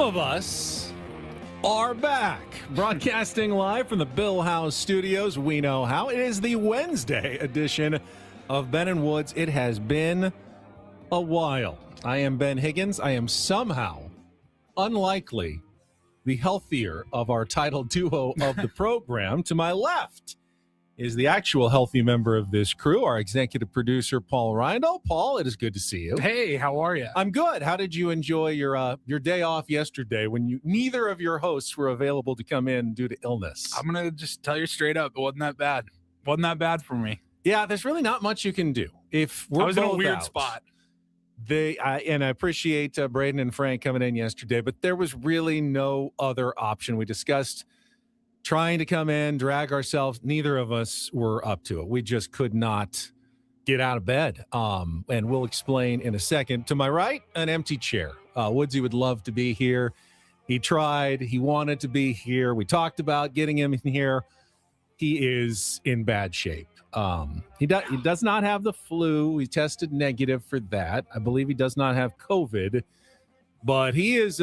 of us are back, broadcasting live from the Bill House Studios. We know how. It is the Wednesday edition of Ben and Woods. It has been a while. I am Ben Higgins. I am somehow, unlikely, the healthier of our title duo of the program. To my left is the actual healthy member of this crew, our executive producer, Paul Reindl. Paul, it is good to see you. Hey, how are you? I'm good. How did you enjoy your day off yesterday when neither of your hosts were available to come in due to illness? I'm going to just tell you straight up, it wasn't that bad. Wasn't that bad for me. Yeah, there's really not much you can do. If we're I was in a both weird out, spot. And I appreciate Braden and Frank coming in yesterday, but there was really no other option. We discussed trying to come in, drag ourselves. Neither of us were up to it. We just could not get out of bed. And we'll explain in a second. To my right, an empty chair. Woodsy would love to be here. He tried. He wanted to be here. We talked about getting him in here. He is in bad shape. He does not have the flu. He tested negative for that. I believe he does not have COVID. But he is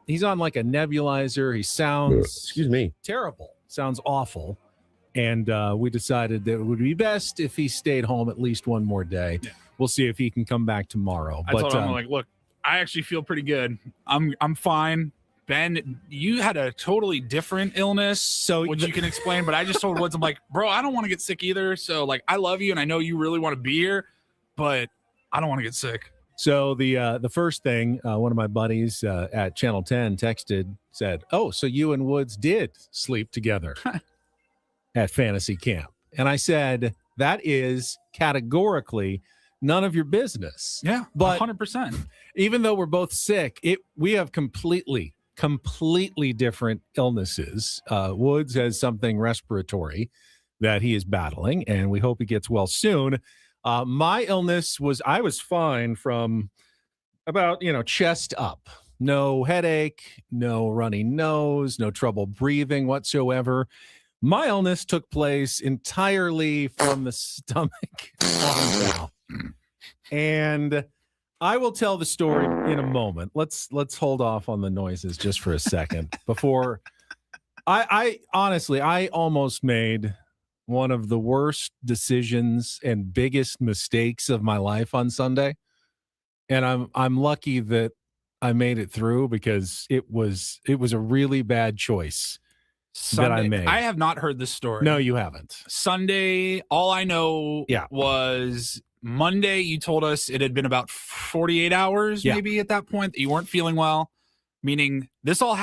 he's on like a nebulizer. He sounds terrible. Sounds awful. And we decided that it would be best if he stayed home at least one more day. Yeah. We'll see if he can come back tomorrow. I told him, like, look, I actually feel pretty good. I'm fine. Ben, you had a totally different illness, which you can explain. But I just told Woods, I'm like, bro, I don't want to get sick either. So, like, I love you, and I know you really want to be here, but I don't want to get sick. So the first thing, one of my buddies at Channel 10 said, oh, so you and Woods did sleep together at fantasy camp. And I said, that is categorically none of your business. Yeah, but 100%. Even though we're both sick, we have completely different illnesses. Woods has something respiratory that he is battling, and we hope he gets well soon. My illness I was fine from about, chest up. No headache, no runny nose, no trouble breathing whatsoever. My illness took place entirely from the stomach on down. And I will tell the story in a moment. Let's hold off on the noises just for a second before I honestly almost made one of the worst decisions and biggest mistakes of my life on Sunday. And I'm lucky that I made it through because it was a really bad choice that I made. I have not heard this story. No, you haven't. Sunday, all I know was Monday, you told us it had been about 48 hours maybe at that point that you weren't feeling well. Meaning this all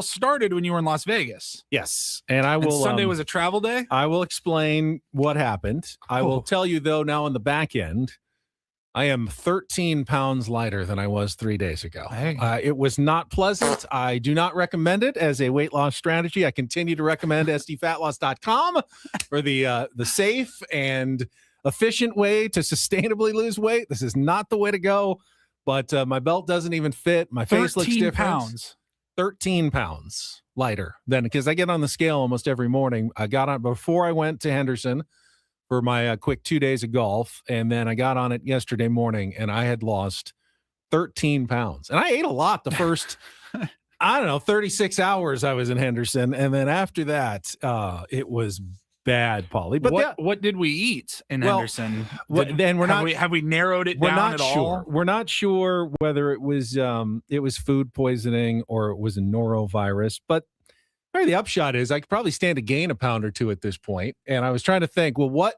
started when you were in Las Vegas. Yes. And Sunday was a travel day? I will explain what happened. I will tell you, though, now on the back end, I am 13 pounds lighter than I was 3 days ago. Hey. It was not pleasant. I do not recommend it as a weight loss strategy. I continue to recommend sdfatloss.com for the safe and efficient way to sustainably lose weight. This is not the way to go. But my belt doesn't even fit. My face looks different. 13 pounds lighter than, because I get on the scale almost every morning. I got on before I went to Henderson for my quick 2 days of golf. And then I got on it yesterday morning and I had lost 13 pounds. And I ate a lot the first, 36 hours I was in Henderson. And then after that, it was bad, Paulie. But what did we eat in Henderson? Have we narrowed it down at all? We're not sure whether it was food poisoning or it was a norovirus. But the upshot is I could probably stand to gain a pound or two at this point. And I was trying to think, well,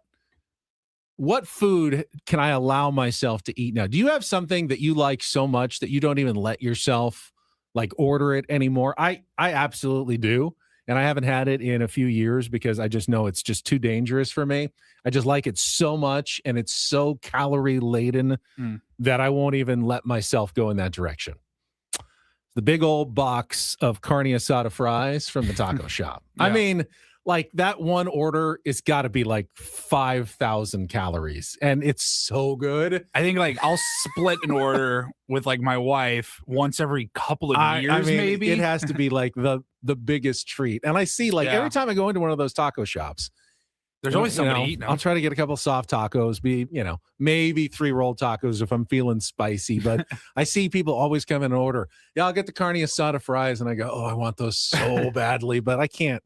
what food can I allow myself to eat now? Do you have something that you like so much that you don't even let yourself like order it anymore? I absolutely do. And I haven't had it in a few years because I just know it's just too dangerous for me. I just like it so much, and it's so calorie laden that I won't even let myself go in that direction. The big old box of carne asada fries from the taco shop. Yeah. I mean, like that one order, it's got to be like 5,000 calories, and it's so good. I think like I'll split an order with like my wife once every couple of years, maybe. It has to be like the biggest treat. And I see like every time I go into one of those taco shops, There's always somebody eating them. I'll try to get a couple soft tacos, maybe 3 rolled tacos if I'm feeling spicy. But I see people always come in and order, I'll get the carne asada fries. And I go, I want those so badly, but I can't.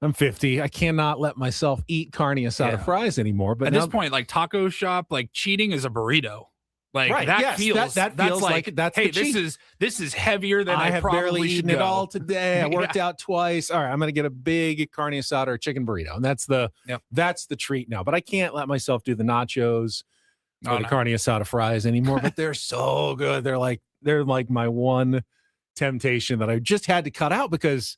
I'm 50. I cannot let myself eat carne asada fries anymore. But at this point, like taco shop, like cheating is a burrito. Like right, that feels that feels like that's hey, the this is heavier than I have probably barely eaten should it go. all today. I worked out twice. All right, I'm gonna get a big carne asada or chicken burrito, and that's the treat now. But I can't let myself do the nachos or the carne asada fries anymore. But they're so good. They're like my one temptation that I just had to cut out because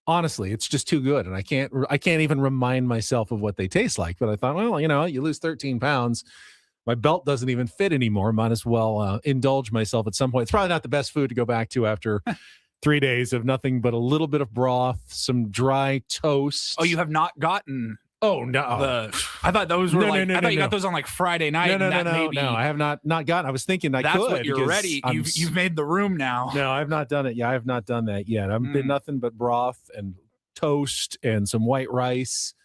honestly, it's just too good, and I can't even remind myself of what they taste like. But I thought, well, you lose 13 pounds. My belt doesn't even fit anymore. Might as well indulge myself at some point. It's probably not the best food to go back to after 3 days of nothing but a little bit of broth, some dry toast. Oh, you have not gotten? Oh no! I thought those were I thought you got those on like Friday night. No. I have not gotten. I was thinking I could. That's what you're ready. You've made the room now. No, I've not done it. Yeah, I have not done that yet. I've been nothing but broth and toast and some white rice.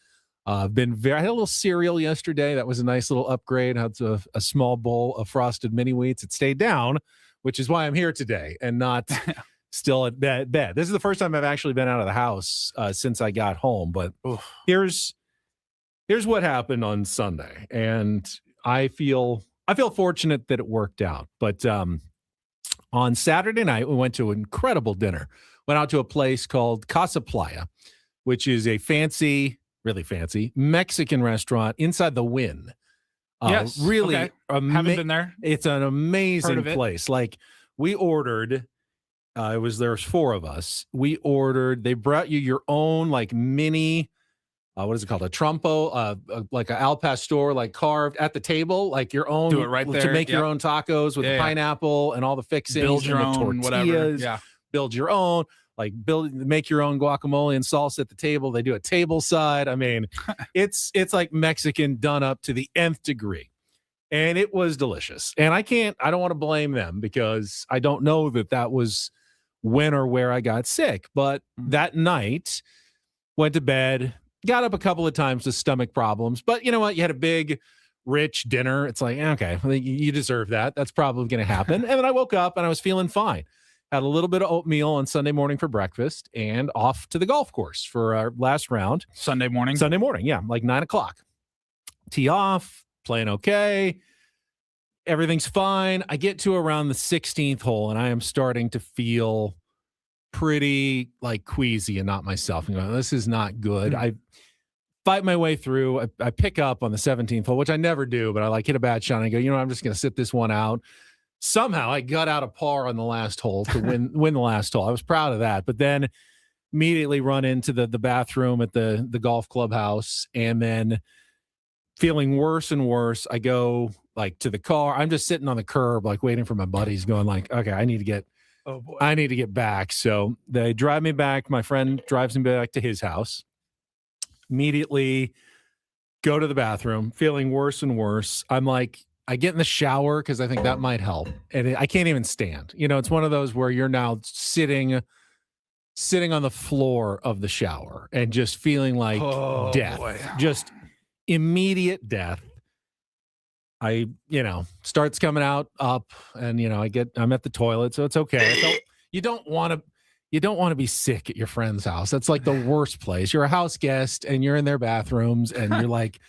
I had a little cereal yesterday. That was a nice little upgrade. I had a small bowl of frosted mini wheats. It stayed down, which is why I'm here today and not still at bed. This is the first time I've actually been out of the house since I got home. But here's what happened on Sunday, and I feel fortunate that it worked out. But on Saturday night, we went to an incredible dinner. Went out to a place called Casa Playa, which is a really fancy Mexican restaurant inside the Win. Yes. Really. Okay. Haven't been there. It's an amazing place. Like we ordered, there's 4 of us. We ordered, they brought you your own like mini, what is it called? A trompo, like an al pastor, like carved at the table, like your own. Do it right there. To make your own tacos with the pineapple and all the fixings. Build your and the own, tortillas, whatever. Yeah. Build your own. Like make your own guacamole and salsa at the table. They do a table side. I mean, it's like Mexican done up to the nth degree. And it was delicious. And I don't want to blame them because I don't know that was when or where I got sick. But that night, went to bed, got up a couple of times with stomach problems. But you know what? You had a big, rich dinner. It's like, okay, you deserve that. That's probably going to happen. And then I woke up and I was feeling fine. Had a little bit of oatmeal on Sunday morning for breakfast and off to the golf course for our last round. Sunday morning, yeah, like 9:00. Tee off, playing okay. Everything's fine. I get to around the 16th hole and I am starting to feel pretty like queasy and not myself. I'm going, this is not good. I fight my way through. I pick up on the 17th hole, which I never do, but I hit a bad shot and I go, I'm just going to sit this one out. Somehow I got out a par on the last hole to win the last hole. I was proud of that. But then immediately run into the bathroom at the golf clubhouse, and then feeling worse and worse. I go like to the car. I'm just sitting on the curb, like waiting for my buddies, going like, okay, I need to get back. So they drive me back. My friend drives me back to his house. Immediately go to the bathroom, feeling worse and worse. I'm like, I get in the shower because I think that might help. And I can't even stand. It's one of those where you're now sitting on the floor of the shower and just feeling like death. Boy. Just immediate death. I, starts coming up and, I'm at the toilet, so it's okay. You don't want to be sick at your friend's house. That's like the worst place. You're a house guest and you're in their bathrooms and you're like,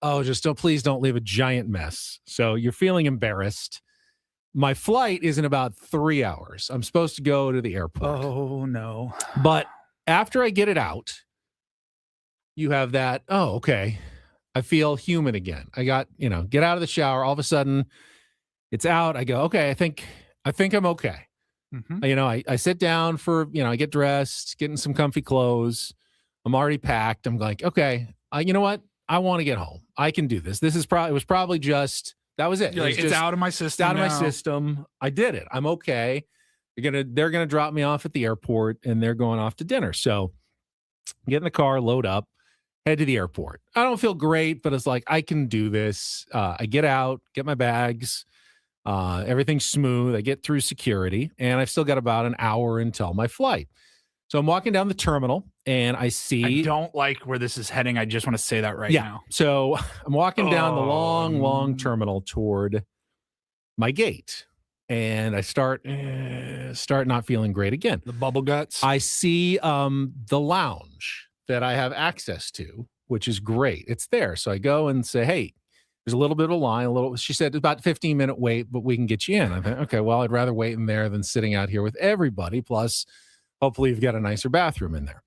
oh, please don't leave a giant mess. So you're feeling embarrassed. My flight is in about 3 hours. I'm supposed to go to the airport. Oh, no. But after I get it out, you have that, oh, okay, I feel human again. I got, get out of the shower. All of a sudden, it's out. I go, okay, I think I'm okay. Mm-hmm. I sit down for, I get dressed, getting some comfy clothes. I'm already packed. I'm like, okay, you know what? I want to get home. I can do this. It was probably just, that was it. It's out of my system. It's out of my system. I did it. I'm okay. They're gonna drop me off at the airport and they're going off to dinner. So get in the car, load up, head to the airport. I don't feel great, but it's like, I can do this. I get out, get my bags. Everything's smooth. I get through security and I've still got about an hour until my flight. So I'm walking down the terminal and I see. I don't like where this is heading. I just want to say that right now. So I'm walking down the long terminal toward my gate, and I start not feeling great again. The bubble guts. I see the lounge that I have access to, which is great. It's there. So I go and say, hey, there's a little bit of a line. She said about 15-minute wait, but we can get you in. I think, okay, well, I'd rather wait in there than sitting out here with everybody. Plus, hopefully you've got a nicer bathroom in there.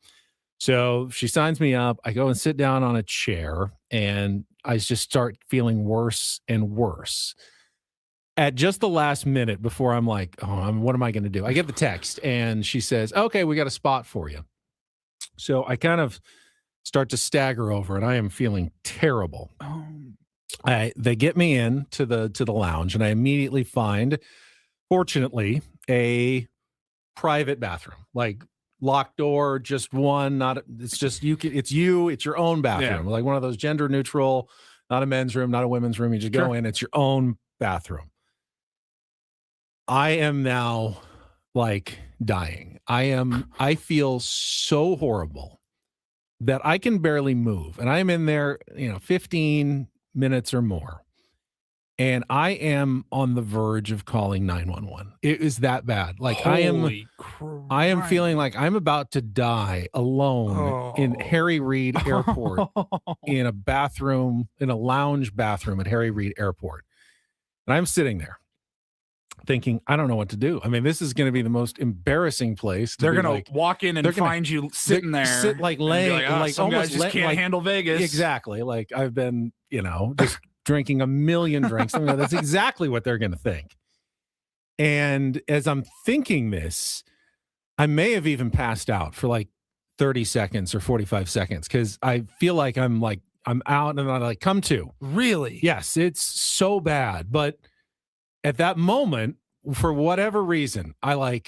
So she signs me up. I go and sit down on a chair, and I just start feeling worse and worse. At just the last minute before I'm like, what am I going to do? I get the text, and she says, okay, we got a spot for you. So I kind of start to stagger over, and I am feeling terrible. They get me in to the lounge, and I immediately find, fortunately, a private bathroom, like locked door, just one. It's just you. It's your own bathroom, like one of those gender neutral, not a men's room, not a women's room. You just go in. It's your own bathroom. I am now like dying. I feel so horrible that I can barely move. And I am in there, 15 minutes or more. And I am on the verge of calling 911. It is that bad. Like I am feeling like I'm about to die alone in Harry Reid Airport in a lounge bathroom at Harry Reid Airport. And I'm sitting there thinking, I don't know what to do. I mean, this is going to be the most embarrassing place. They're going to walk in and find you sitting there. Sit like laying, like some guys just can't handle Vegas. Exactly. Like I've been, just drinking a million drinks. That's exactly what they're going to think. And as I'm thinking this, I may have even passed out for like 30 seconds or 45 seconds because I feel like I'm out and I'm like, come to. Really? Yes, it's so bad. But at that moment, for whatever reason, I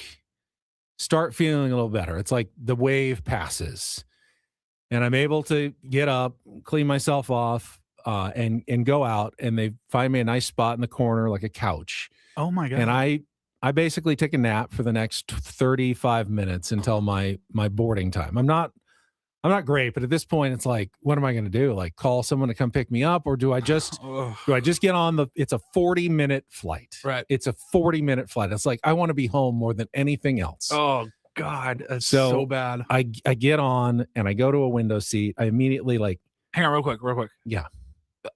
start feeling a little better. It's like the wave passes and I'm able to get up, clean myself off, and go out, and they find me a nice spot in the corner, like a couch. Oh my God. And I basically take a nap for the next 35 minutes until my boarding time. I'm not great, but at this point it's like, what am I going to do? Like call someone to come pick me up, or do I just get on it's a 40-minute flight. Right. It's a 40-minute flight. It's like, I want to be home more than anything else. Oh God. That's so bad. I get on and I go to a window seat. I immediately hang on real quick. Yeah.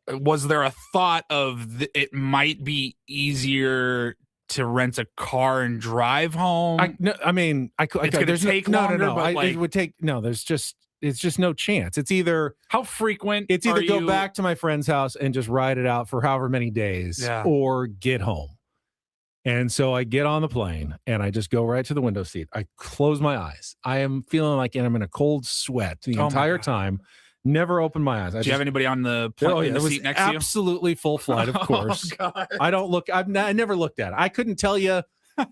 Was there a thought of it might be easier to rent a car and drive home? It would take, it's just no chance. It's either go back to my friend's house and just ride it out for however many days or get home. And so I get on the plane and I just go right to the window seat. I close my eyes. I am feeling like I'm in a cold sweat the entire time. Never opened my eyes. Do you have anybody on the plane, seat next to you? Absolutely full flight, of course. God. I don't look. I never looked at it. I couldn't tell you,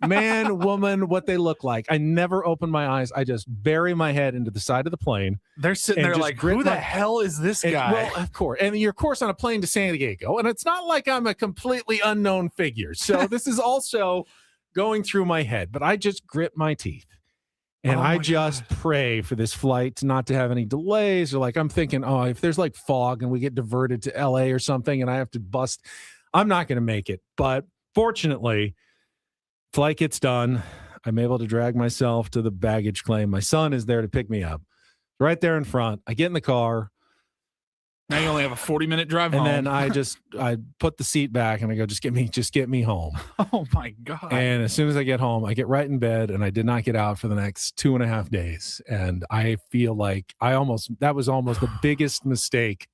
man, woman, what they look like. I never open my eyes. I just bury my head into the side of the plane. They're sitting there like, who the hell is this guy? Well, of course. And you're, of course, on a plane to San Diego. And it's not like I'm a completely unknown figure. So this is also going through my head. But I just grit my teeth. And I just pray for this flight not to have any delays, or I'm thinking, if there's fog and we get diverted to LA or something and I have to bust, I'm not going to make it. But fortunately, flight gets done. I'm able to drag myself to the baggage claim. My son is there to pick me up right there in front. I get in the car. Now you only have a 40-minute drive home. And then I put the seat back and I go, just get me home. Oh my God. And as soon as I get home, I get right in bed, and I did not get out for the next 2.5 days. And I feel like that was almost the biggest mistake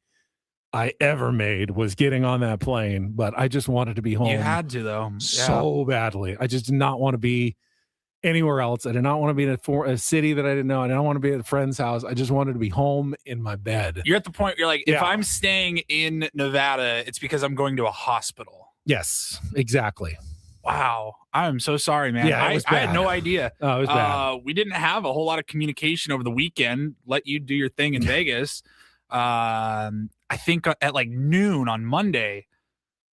I ever made, was getting on that plane. But I just wanted to be home. You had to, though. So badly. I just did not want to be anywhere else. I did not want to be in a city that I didn't know. I didn't want to be at a friend's house. I just wanted to be home in my bed. You're at the point where you're like, if I'm staying in Nevada, it's because I'm going to a hospital. Yes, exactly. Wow. I'm so sorry, man. Yeah, I had no idea. Oh, it was bad. We didn't have a whole lot of communication over the weekend. Let you do your thing in Vegas. I think at noon on Monday,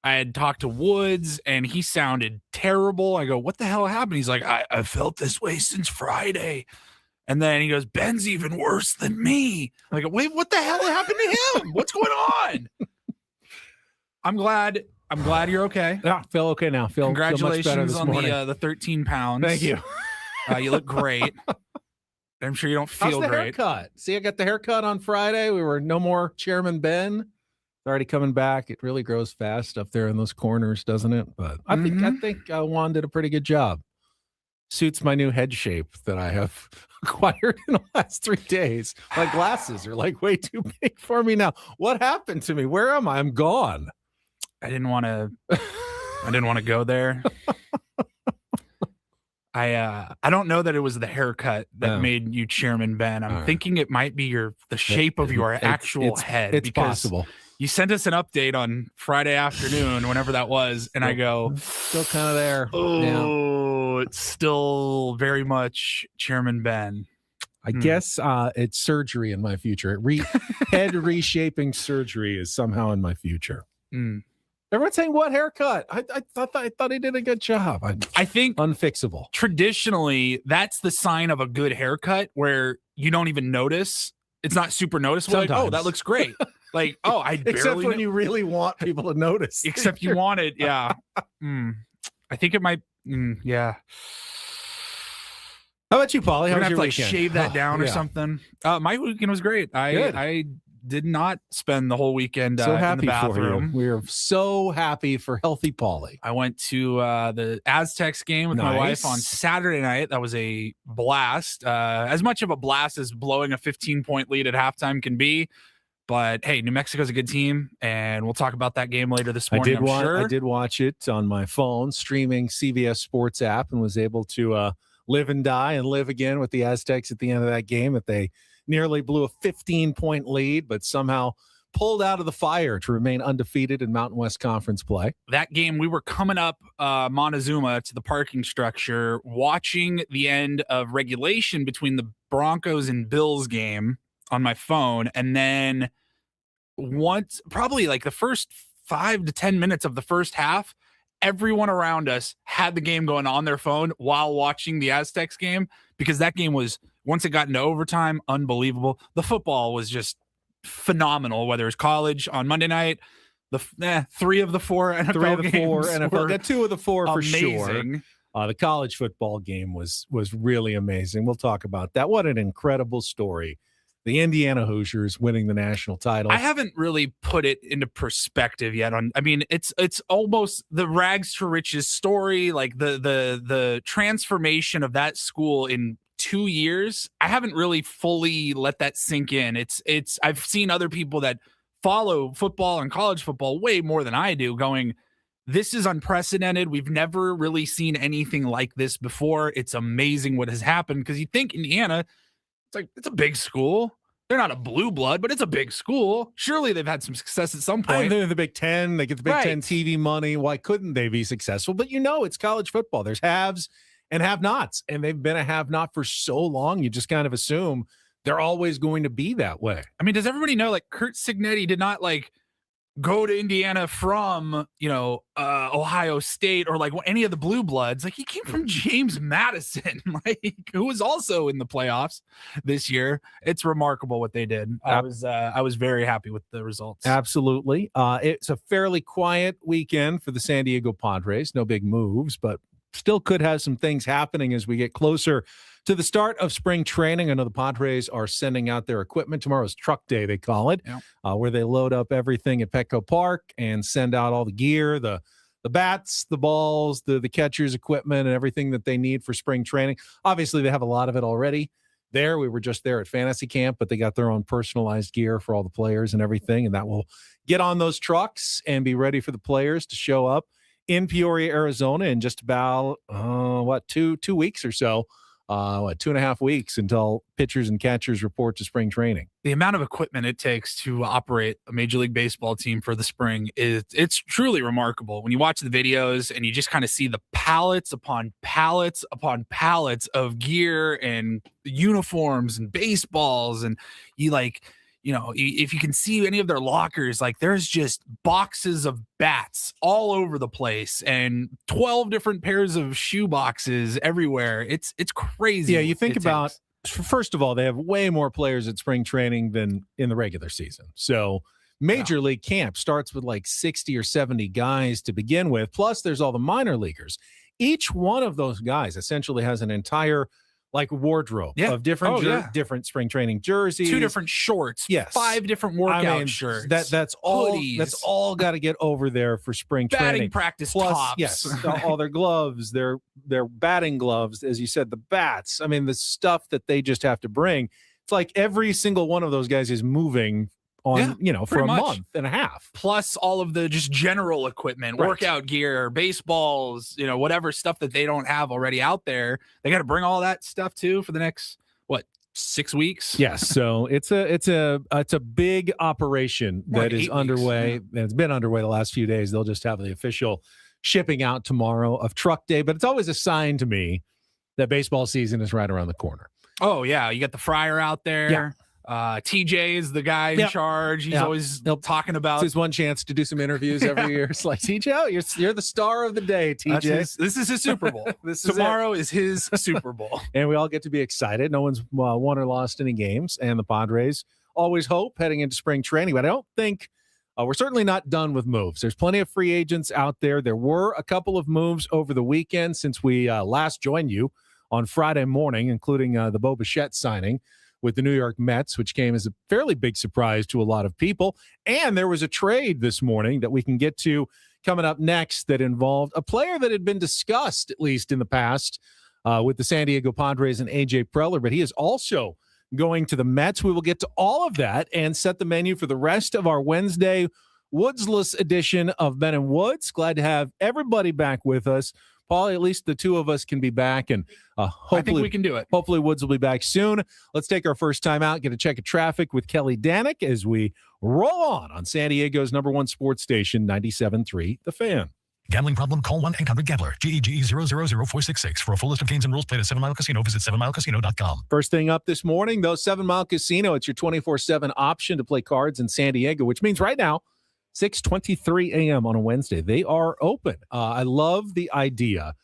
I had talked to Woods and he sounded terrible. I go, what the hell happened? He's like, I felt this way since Friday. And then he goes, Ben's even worse than me. I'm like, wait, what the hell happened to him? What's going on? I'm glad you're okay. Yeah, feel okay now. Feel much better Congratulations this on morning. the 13 pounds. Thank you. You look great. I'm sure you don't feel How's the great. haircut? See, I got the haircut on Friday. We were no more Chairman Ben. It's already coming back. It really grows fast up there in those corners, doesn't it? But I think Juan did a pretty good job. Suits my new head shape that I have acquired in the last 3 days. My glasses are like way too big for me now. What happened to me? Where am I? I'm gone. I didn't want to go there. I don't know that it was the haircut that made you Chairman Ben. I'm thinking it might be the shape of your actual head. It's possible. You sent us an update on Friday afternoon, whenever that was, and I go, still kind of there. Oh, it's still very much Chairman Ben. I guess it's surgery in my future. Head reshaping surgery is somehow in my future. Everyone's saying, what haircut? I thought he did a good job. I think unfixable. Traditionally, that's the sign of a good haircut where you don't even notice. It's not super noticeable. Like, oh, that looks great. Like, oh, I barely except when you really want people to notice. Except you want it. Yeah. I think it might. Yeah. How about you, Paulie? How was your weekend? Shave that down or yeah. something. My weekend was great. I did not spend the whole weekend so happy in the bathroom. For you. We're so happy for healthy Paulie. I went to the Aztecs game with my wife on Saturday night. That was a blast. As much of a blast as blowing a 15-point lead at halftime can be. But hey, New Mexico's a good team, and we'll talk about that game later this morning. I did watch it on my phone, streaming CBS Sports app, and was able to live and die and live again with the Aztecs at the end of that game. That they nearly blew a 15-point lead, but somehow pulled out of the fire to remain undefeated in Mountain West Conference play. That game, we were coming up Montezuma to the parking structure, watching the end of regulation between the Broncos and Bills game on my phone. And then probably like the first 5 to 10 minutes of the first half, everyone around us had the game going on their phone while watching the Aztecs game, because that game was, once it got into overtime, unbelievable. The football was just phenomenal, whether it's college on Monday night, 3 of the 4 NFL games. 2 of the 4 for amazing. Sure. The college football game was really amazing. We'll talk about that. What an incredible story. The Indiana Hoosiers winning the national title. I haven't really put it into perspective yet. It's almost the rags to riches story, like the transformation of that school in 2 years. I haven't really fully let that sink in. I've seen other people that follow football and college football way more than I do going, this is unprecedented. We've never really seen anything like this before. It's amazing what has happened, because you think Indiana, it's a big school. They're not a blue blood, but it's a big school. Surely they've had some success at some point. They're in the Big Ten. They get the Big Ten TV money. Why couldn't they be successful? But it's college football. There's haves and have-nots, and they've been a have-not for so long. You just kind of assume they're always going to be that way. I mean, does everybody know, Kurt Signetti did not go to Indiana from, Ohio State or any of the blue bloods. He came from James Madison, who was also in the playoffs this year. It's remarkable what they did. I was very happy with the results. Absolutely. It's a fairly quiet weekend for the San Diego Padres. No big moves, but still could have some things happening as we get closer to the start of spring training. I know the Padres are sending out their equipment. Tomorrow's truck day, they call it, where they load up everything at Petco Park and send out all the gear, the bats, the balls, the catcher's equipment, and everything that they need for spring training. Obviously, they have a lot of it already there. We were just there at fantasy camp, but they got their own personalized gear for all the players and everything, and that will get on those trucks and be ready for the players to show up in Peoria, Arizona in just about, 2 weeks or so. 2.5 weeks until pitchers and catchers report to spring training. The amount of equipment it takes to operate a Major League Baseball team for the spring it's truly remarkable. When you watch the videos and you just kind of see the pallets upon pallets upon pallets of gear and uniforms and baseballs, and if you can see any of their lockers, there's just boxes of bats all over the place and 12 different pairs of shoe boxes everywhere. It's crazy. Yeah, you think about first of all, they have way more players at spring training than in the regular season. So Major League camp starts with like 60 or 70 guys to begin with. Plus, there's all the minor leaguers. Each one of those guys essentially has an entire like wardrobe of different spring training jerseys, 2 different shorts, 5 different workout shirts. That's all. Hoodies. That's all got to get over there for spring batting training. Practice Plus, tops. yes, all their gloves, their batting gloves, as you said, the bats. I mean, the stuff that they just have to bring. It's like every single one of those guys is moving on, for a month and a half. Plus all of the just general equipment, workout gear, baseballs, whatever stuff that they don't have already out there. They got to bring all that stuff too for the next, 6 weeks? Yes. So it's a big operation that is underway. And it's been underway the last few days. They'll just have the official shipping out tomorrow of truck day, but it's always a sign to me that baseball season is right around the corner. Oh yeah. You got the fryer out there. Yeah. TJ is the guy in charge. He's always talking about. It's his one chance to do some interviews every year. It's like, TJ, you're the star of the day, TJ. This is his Super Bowl. Tomorrow is his Super Bowl. And we all get to be excited. No one's won or lost any games. And the Padres always hope heading into spring training. But I don't think we're certainly not done with moves. There's plenty of free agents out there. There were a couple of moves over the weekend since we last joined you on Friday morning, including the Bo Bichette signing with the New York Mets, which came as a fairly big surprise to a lot of people. And there was a trade this morning that we can get to coming up next that involved a player that had been discussed, at least in the past, with the San Diego Padres and A.J. Preller, but he is also going to the Mets. We will get to all of that and set the menu for the rest of our Wednesday Woodsless edition of Ben and Woods. Glad to have everybody back with us. Paul, at least the two of us can be back, and hopefully I think we can do it. Hopefully Woods will be back soon. Let's take our first time out, get a check of traffic with Kelly Danick as we roll on San Diego's #1 sports station, 97.3 The Fan. Gambling problem? Call 1-800-GAMBLER. GEGE 0000466. For a full list of games and rules, play at 7 Mile Casino. Visit 7milecasino.com. First thing up this morning, though, 7 Mile Casino. It's your 24/7 option to play cards in San Diego, which means right now, 6:23 a.m. on a Wednesday, they are open. I love the idea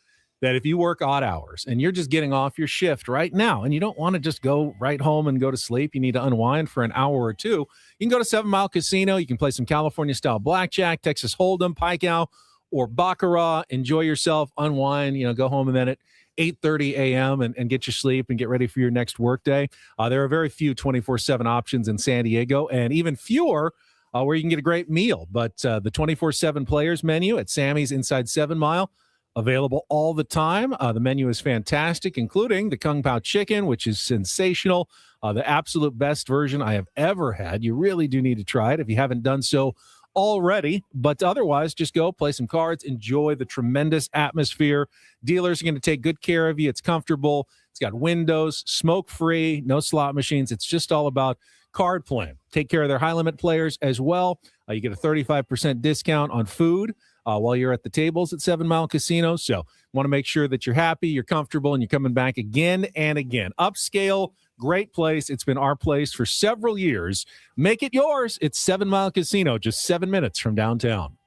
that if you work odd hours and you're just getting off your shift right now and you don't want to just go right home and go to sleep, you need to unwind for an hour or two, you can go to 7 Mile Casino. You can play some California-style blackjack, Texas Hold'em, Pike-Ow, or Baccarat. Enjoy yourself, unwind, go home and then at 8:30 a.m. and get your sleep and get ready for your next workday. There are very few 24/7 options in San Diego and even fewer where you can get a great meal. But the 24/7 players menu at Sammy's inside 7 Mile, available all the time. The menu is fantastic, including the Kung Pao chicken, which is sensational. The absolute best version I have ever had. You really do need to try it if you haven't done so already. But otherwise, just go play some cards, enjoy the tremendous atmosphere. Dealers are going to take good care of you. It's comfortable. It's got windows, smoke-free, no slot machines. It's just all about card playing. Take care of their high-limit players as well. You get a 35% discount on food while you're at the tables at 7 Mile Casino. So want to make sure that you're happy, you're comfortable, and you're coming back again and again. Upscale, great place. It's been our place for several years. Make it yours. It's 7 Mile Casino, just 7 minutes from downtown.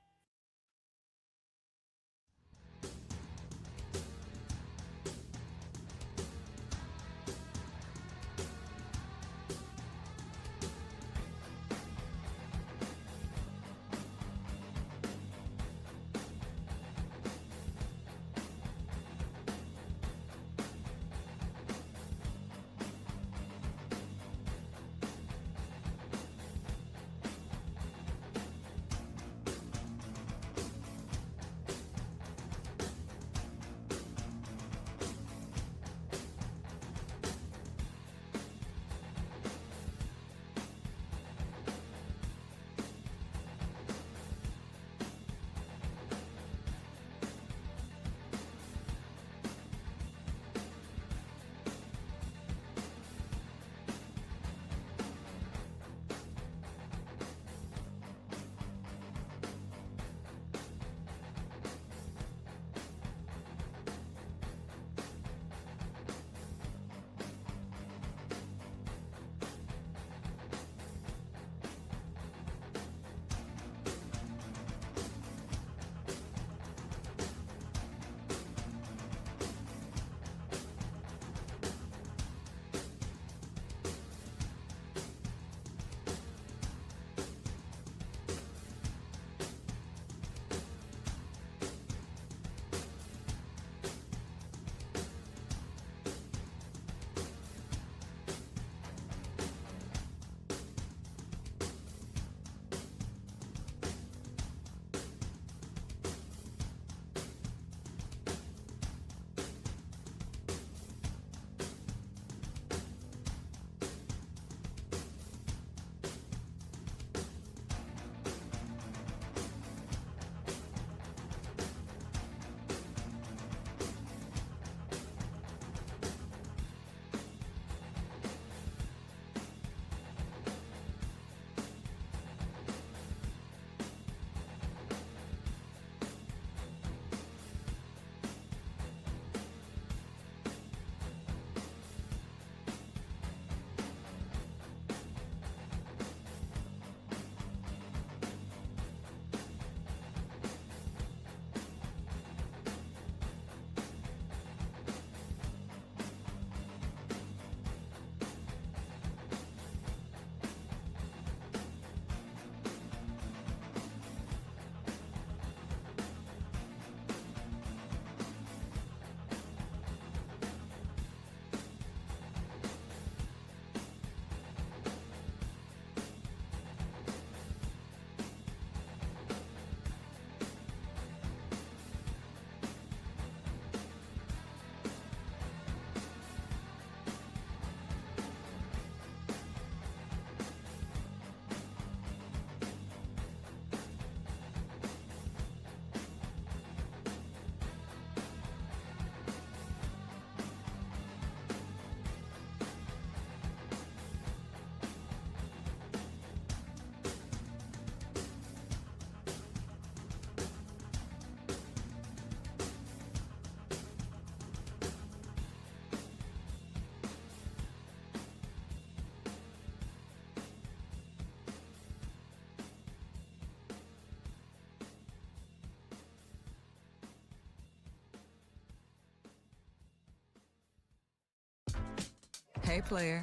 Hey, player,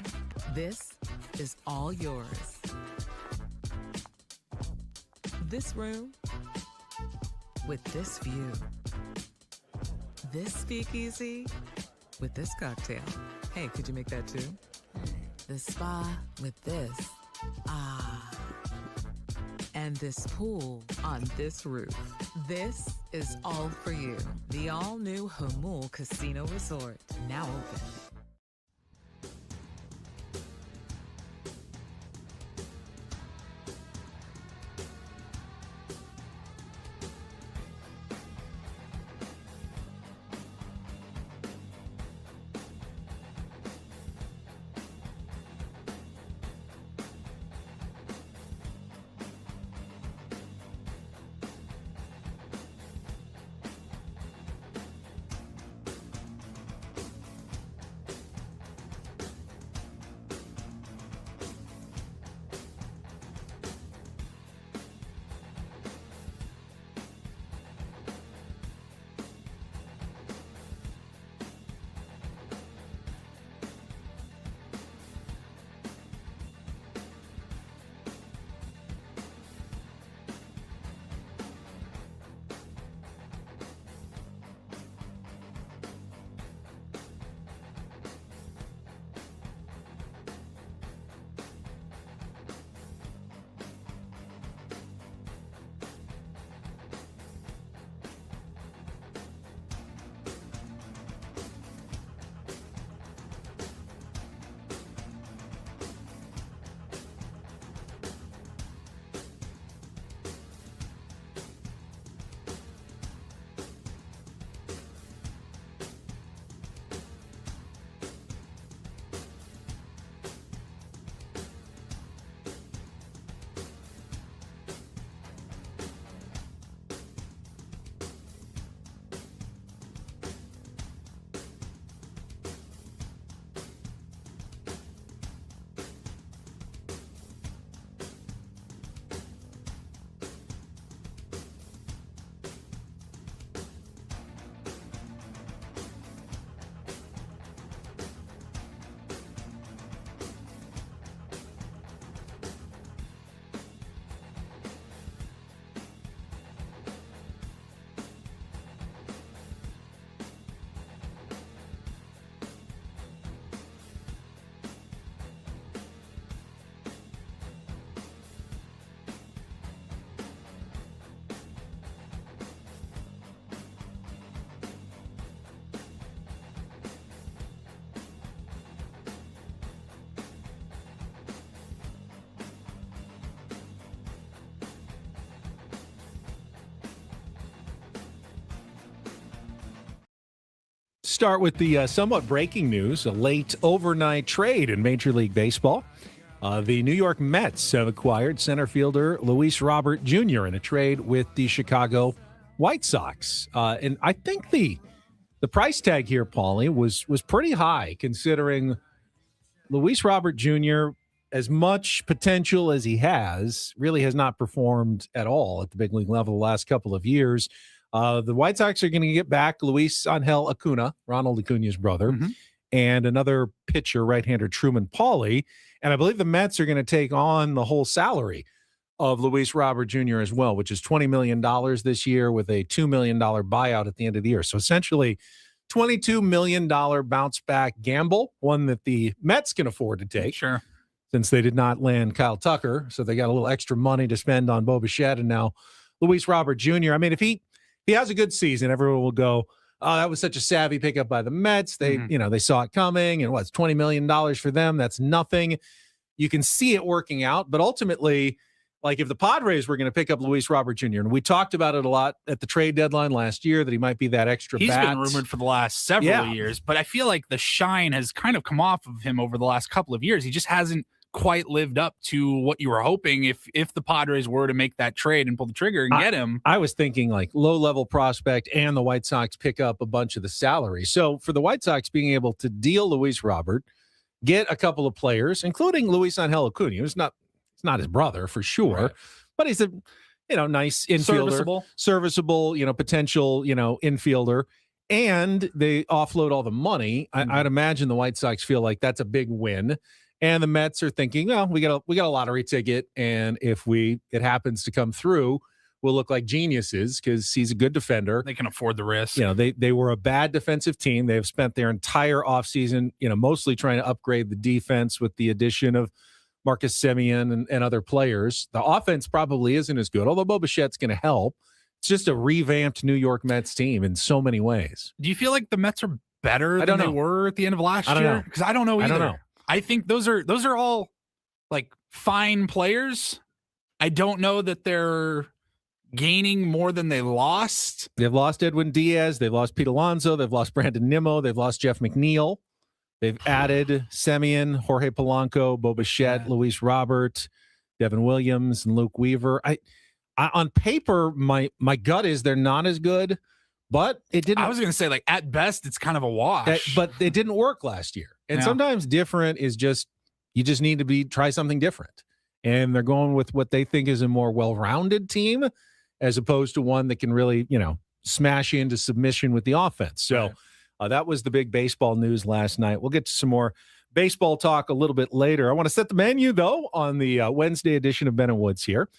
this is all yours. This room with this view. This speakeasy with this cocktail. Hey, could you make that too? This spa with this. Ah. And this pool on this roof. This is all for you. The all-new Hamul Casino Resort, now open. Start with the somewhat breaking news, a late overnight trade in Major League Baseball. The New York Mets have acquired center fielder Luis Robert Jr. in a trade with the Chicago White Sox. And I think the price tag here, Paulie, was pretty high considering Luis Robert Jr., as much potential as he has, really has not performed at all at the big league level the last couple of years. The White Sox are going to get back Luis Angel Acuna, Ronald Acuna's brother, and another pitcher, right-hander Truman Pauly. And I believe the Mets are going to take on the whole salary of Luis Robert Jr. as well, which is $20 million this year with a $2 million buyout at the end of the year. So essentially $22 million bounce back gamble, one that the Mets can afford to take. Sure. Since they did not land Kyle Tucker. So they got a little extra money to spend on Bo Bichette and now Luis Robert Jr. I mean, if he has a good season, everyone will go, oh, that was such a savvy pickup by the Mets. They, they saw it coming, and what's $20 million for them? That's nothing. You can see it working out, but ultimately, like if the Padres were going to pick up Luis Robert Jr., and we talked about it a lot at the trade deadline last year that he might be that extra He's bat. been rumored for the last several years, but I feel like the shine has kind of come off of him over the last couple of years. He just hasn't quite lived up to what you were hoping if the Padres were to make that trade and pull the trigger and get him. I was thinking like low-level prospect and the White Sox pick up a bunch of the salary. So for the White Sox being able to deal Luis Robert, get a couple of players, including Luis Angel Acuna, it's not his brother for sure, right, but he's a nice infielder, serviceable, potential infielder. and they offload all the money. I'd imagine the White Sox feel like that's a big win. And the Mets are thinking, well, we got a lottery ticket, and if it happens to come through, we'll look like geniuses because he's a good defender. They can afford the risk. They were a bad defensive team. They've spent their entire offseason, mostly trying to upgrade the defense with the addition of Marcus Semien and other players. The offense probably isn't as good, although Bo Bichette's going to help. It's just a revamped New York Mets team in so many ways. Do you feel like the Mets are better than they were at the end of last year? Because I don't know either. I don't know. I think those are all like fine players. I don't know that they're gaining more than they lost. They've lost Edwin Diaz. They've lost Pete Alonso. They've lost Brandon Nimmo. They've lost Jeff McNeil. They've added Semien, Jorge Polanco, Bo Bichette, Luis Robert, Devin Williams, and Luke Weaver. I on paper, my gut is they're not as good, but it didn't. I was going to say, like, at best, it's kind of a wash. But it didn't work last year. And sometimes different is you just need to try something different. And they're going with what they think is a more well-rounded team as opposed to one that can really, smash into submission with the offense. So that was the big baseball news last night. We'll get to some more baseball talk a little bit later. I want to set the menu, though, on the Wednesday edition of Ben and Woods here.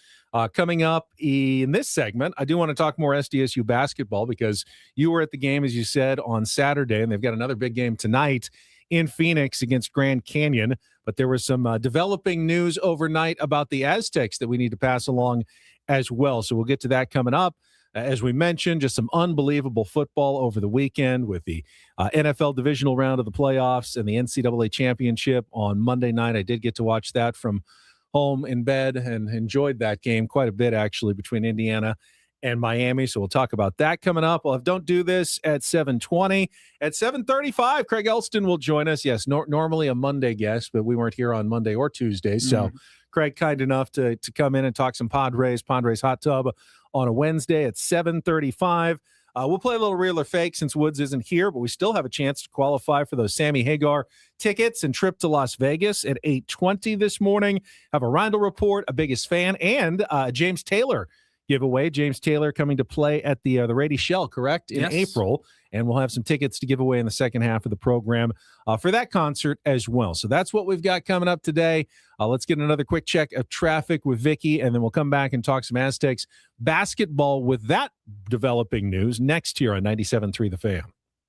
Coming up in this segment, I do want to talk more SDSU basketball because you were at the game, as you said, on Saturday, and they've got another big game tonight in Phoenix against Grand Canyon. But there was some developing news overnight about the Aztecs that we need to pass along as well. So we'll get to that coming up. As we mentioned, just some unbelievable football over the weekend with the NFL divisional round of the playoffs and the NCAA championship on Monday night. I did get to watch that from home in bed and enjoyed that game quite a bit, actually, between Indiana and Miami. So we'll talk about that coming up. Well, if Don't Do This at 7:20. At 7:35, Craig Elsten will join us. Yes, normally a Monday guest, but we weren't here on Monday or Tuesday. So Craig, kind enough to come in and talk some Padres Hot Tub on a Wednesday at 7:35. We'll play a little real or fake since Woods isn't here, but we still have a chance to qualify for those Sammy Hagar tickets and trip to Las Vegas at 8:20 this morning. Have a Reindl Report, a Biggest Fan, and James Taylor giveaway. James Taylor coming to play at the Rady Shell, correct, in April. And we'll have some tickets to give away in the second half of the program for that concert as well. So that's what we've got coming up today. Let's get another quick check of traffic with Vicky, and then we'll come back and talk some Aztecs basketball with that developing news next here on 97.3 The Fan.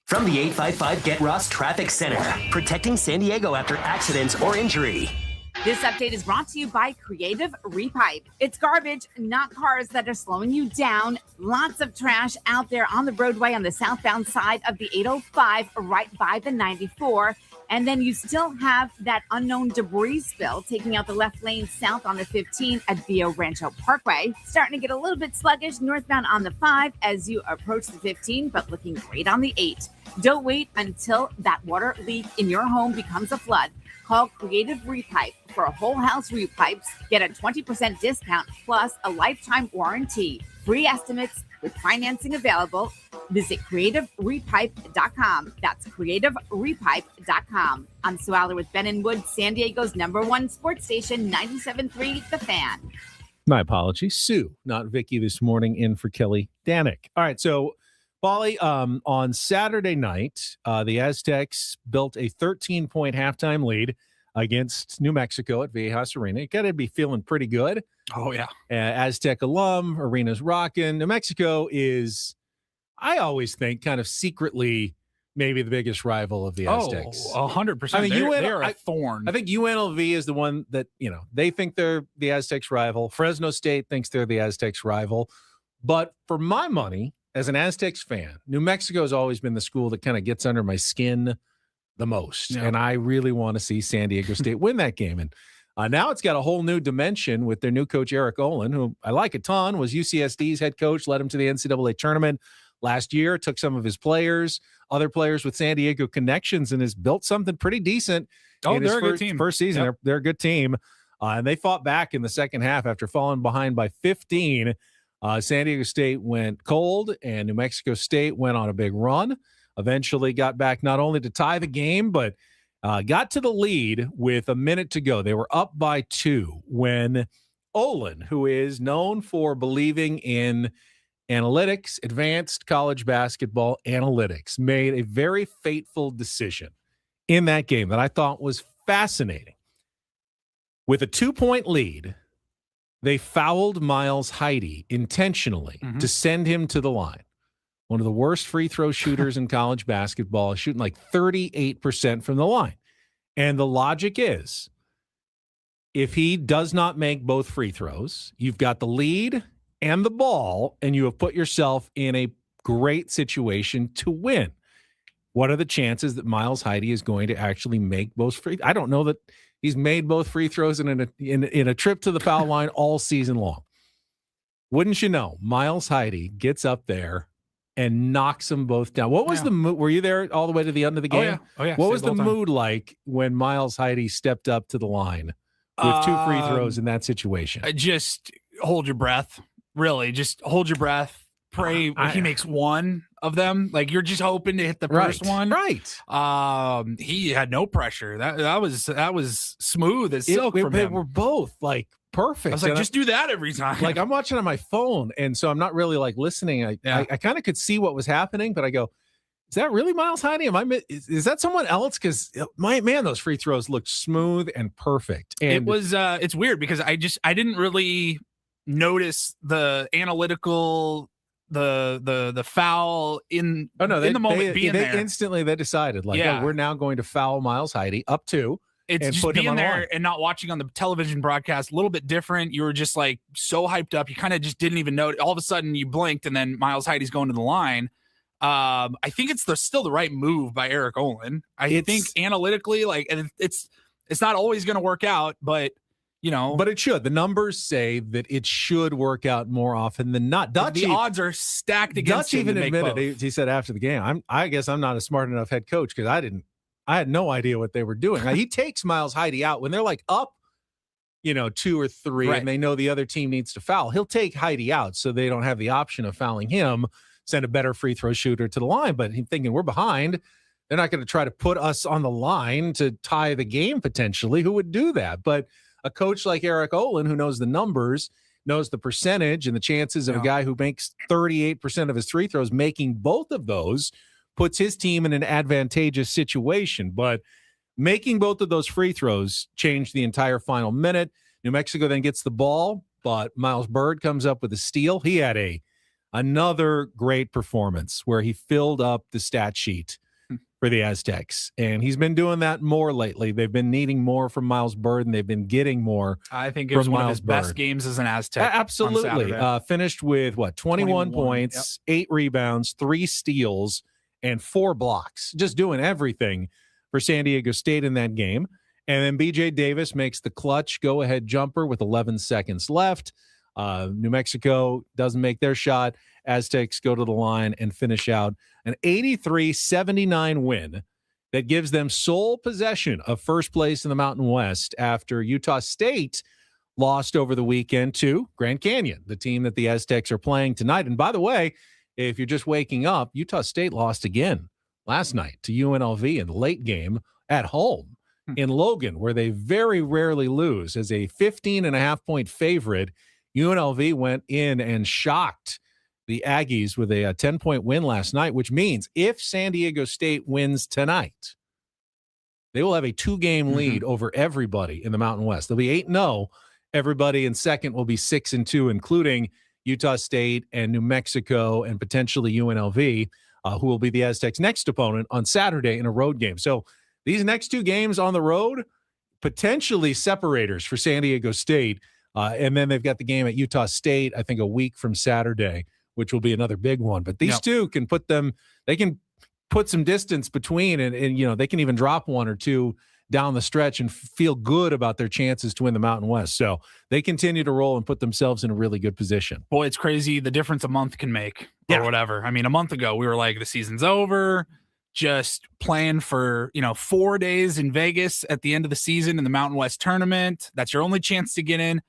From the 855 Get Ross Traffic Center, protecting San Diego after accidents or injury. This update is brought to you by Creative Repipe. It's garbage, not cars that are slowing you down. Lots of trash out there on the roadway on the southbound side of the 805, right by the 94. And then you still have that unknown debris spill taking out the left lane south on the 15 at Vio Rancho Parkway. Starting to get a little bit sluggish northbound on the 5 as you approach the 15, but looking great on the 8. Don't wait until that water leak in your home becomes a flood. Call Creative Repipe for a whole house repipes. Get a 20% discount plus a lifetime warranty. Free estimates with financing available. Visit creativerepipe.com. That's creativerepipe.com. I'm Sue Aller with Ben and Wood, San Diego's #1 sports station, 97.3 The Fan. My apologies. Sue, not Vicky, this morning in for Kelly Danik. All right, so Paulie, on Saturday night, the Aztecs built a 13-point halftime lead against New Mexico at Viejas Arena. You got to be feeling pretty good. Oh, yeah. Aztec alum, arena's rocking. New Mexico is, I always think, kind of secretly maybe the biggest rival of the Aztecs. Oh, 100%. I mean, they're a thorn. I think UNLV is the one that, they think they're the Aztecs' rival. Fresno State thinks they're the Aztecs' rival. But for my money, as an Aztecs fan, New Mexico has always been the school that kind of gets under my skin the most. Yeah. And I really want to see San Diego State win that game. And now it's got a whole new dimension with their new coach, Eric Olin, who I like a ton, was UCSD's head coach, led him to the NCAA tournament last year, took some of his players, other players with San Diego connections, and has built something pretty decent. Oh, they're a good team. First season, yep. They're a good team. And they fought back in the second half after falling behind by 15. San Diego State went cold, and New Mexico State went on a big run. Eventually got back not only to tie the game, but got to the lead with a minute to go. They were up by 2 when Olin, who is known for believing in Analytics, Advanced College Basketball Analytics, made a very fateful decision in that game that I thought was fascinating. With a 2-point lead, they fouled Miles Heide intentionally to send him to the line. One of the worst free throw shooters in college basketball, shooting like 38% from the line. And the logic is, if he does not make both free throws, you've got the lead and the ball, and you have put yourself in a great situation to win. What are the chances that Miles Heide is going to actually make both free? I don't know that he's made both free throws in a trip to the foul line all season long. Wouldn't you know, Miles Heide gets up there and knocks them both down. What was the mood? Were you there all the way to the end of the game? Oh, yeah. What was the mood like when Miles Heide stepped up to the line with 2 free throws in that situation? Just hold your breath. Really, just hold your breath. Pray he makes one of them. Like, you're just hoping to hit the first one. Right. He had no pressure. That was smooth as silk from They him. were both like perfect. I was like, just do that every time. Like, I'm watching on my phone, and so I'm not really like listening. I kind of could see what was happening, but I go, is that really Miles Heide? Is that someone else? Because those free throws looked smooth and perfect. And it was it's weird because I didn't really notice the analytical the foul in the moment being there. Instantly they decided, like, oh, we're now going to foul Miles Heide up 2. It's and just put him being on the there line. and not watching on the television broadcast, a little bit different. You were just like so hyped up. You kind of just didn't even know. All of a sudden you blinked and then Miles Heide's going to the line. I think it's still the right move by Eric Olin. I think analytically, like, it's not always going to work out, but but it should. The numbers say that it should work out more often than not. The odds are stacked against Dutch him. even to make admitted, both. he said after the game, I guess I'm not a smart enough head coach because I had no idea what they were doing. Now, he takes Miles Heide out when they're like up, 2 or 3, Right. and they know the other team needs to foul. He'll take Heide out so they don't have the option of fouling him, send a better free throw shooter to the line. But he's thinking, we're behind. They're not going to try to put us on the line to tie the game potentially. Who would do that? But a coach like Eric Olin, who knows the numbers, knows the percentage and the chances of a guy who makes 38% of his free throws making both of those, puts his team in an advantageous situation. But making both of those free throws changed the entire final minute. New Mexico then gets the ball, but Miles Byrd comes up with a steal. He had another great performance where he filled up the stat sheet for the Aztecs. And he's been doing that more lately. They've been needing more from Miles Byrd, and they've been getting more. I think it was one of his best Byrd. games as an Aztec. Absolutely. Finished with 21 points, 8 rebounds, 3 steals, and 4 blocks. Just doing everything for San Diego State in that game. And then BJ Davis makes the clutch go-ahead jumper with 11 seconds left. New Mexico doesn't make their shot. Aztecs go to the line and finish out an 83-79 win that gives them sole possession of first place in the Mountain West after Utah State lost over the weekend to Grand Canyon, the team that the Aztecs are playing tonight. And by the way, if you're just waking up, Utah State lost again last night to UNLV in the late game at home in Logan, where they very rarely lose. As a 15.5-point favorite, UNLV went in and shocked the Aggies with a 10-point win last night, which means if San Diego State wins tonight, they will have a 2-game lead over everybody in the Mountain West. They'll be 8-0. Everybody in second will be 6-2, including Utah State and New Mexico and potentially UNLV, who will be the Aztecs' next opponent on Saturday in a road game. So these next 2 games on the road, potentially separators for San Diego State. And then they've got the game at Utah State, I think, a week from Saturday, which will be another big one. But these two can they can put some distance between and they can even drop 1 or 2 down the stretch and feel good about their chances to win the Mountain West. So they continue to roll and put themselves in a really good position. Boy, it's crazy the difference a month can make or whatever. I mean, a month ago we were like, the season's over, just playing for 4 days in Vegas at the end of the season in the Mountain West tournament. That's your only chance to get in.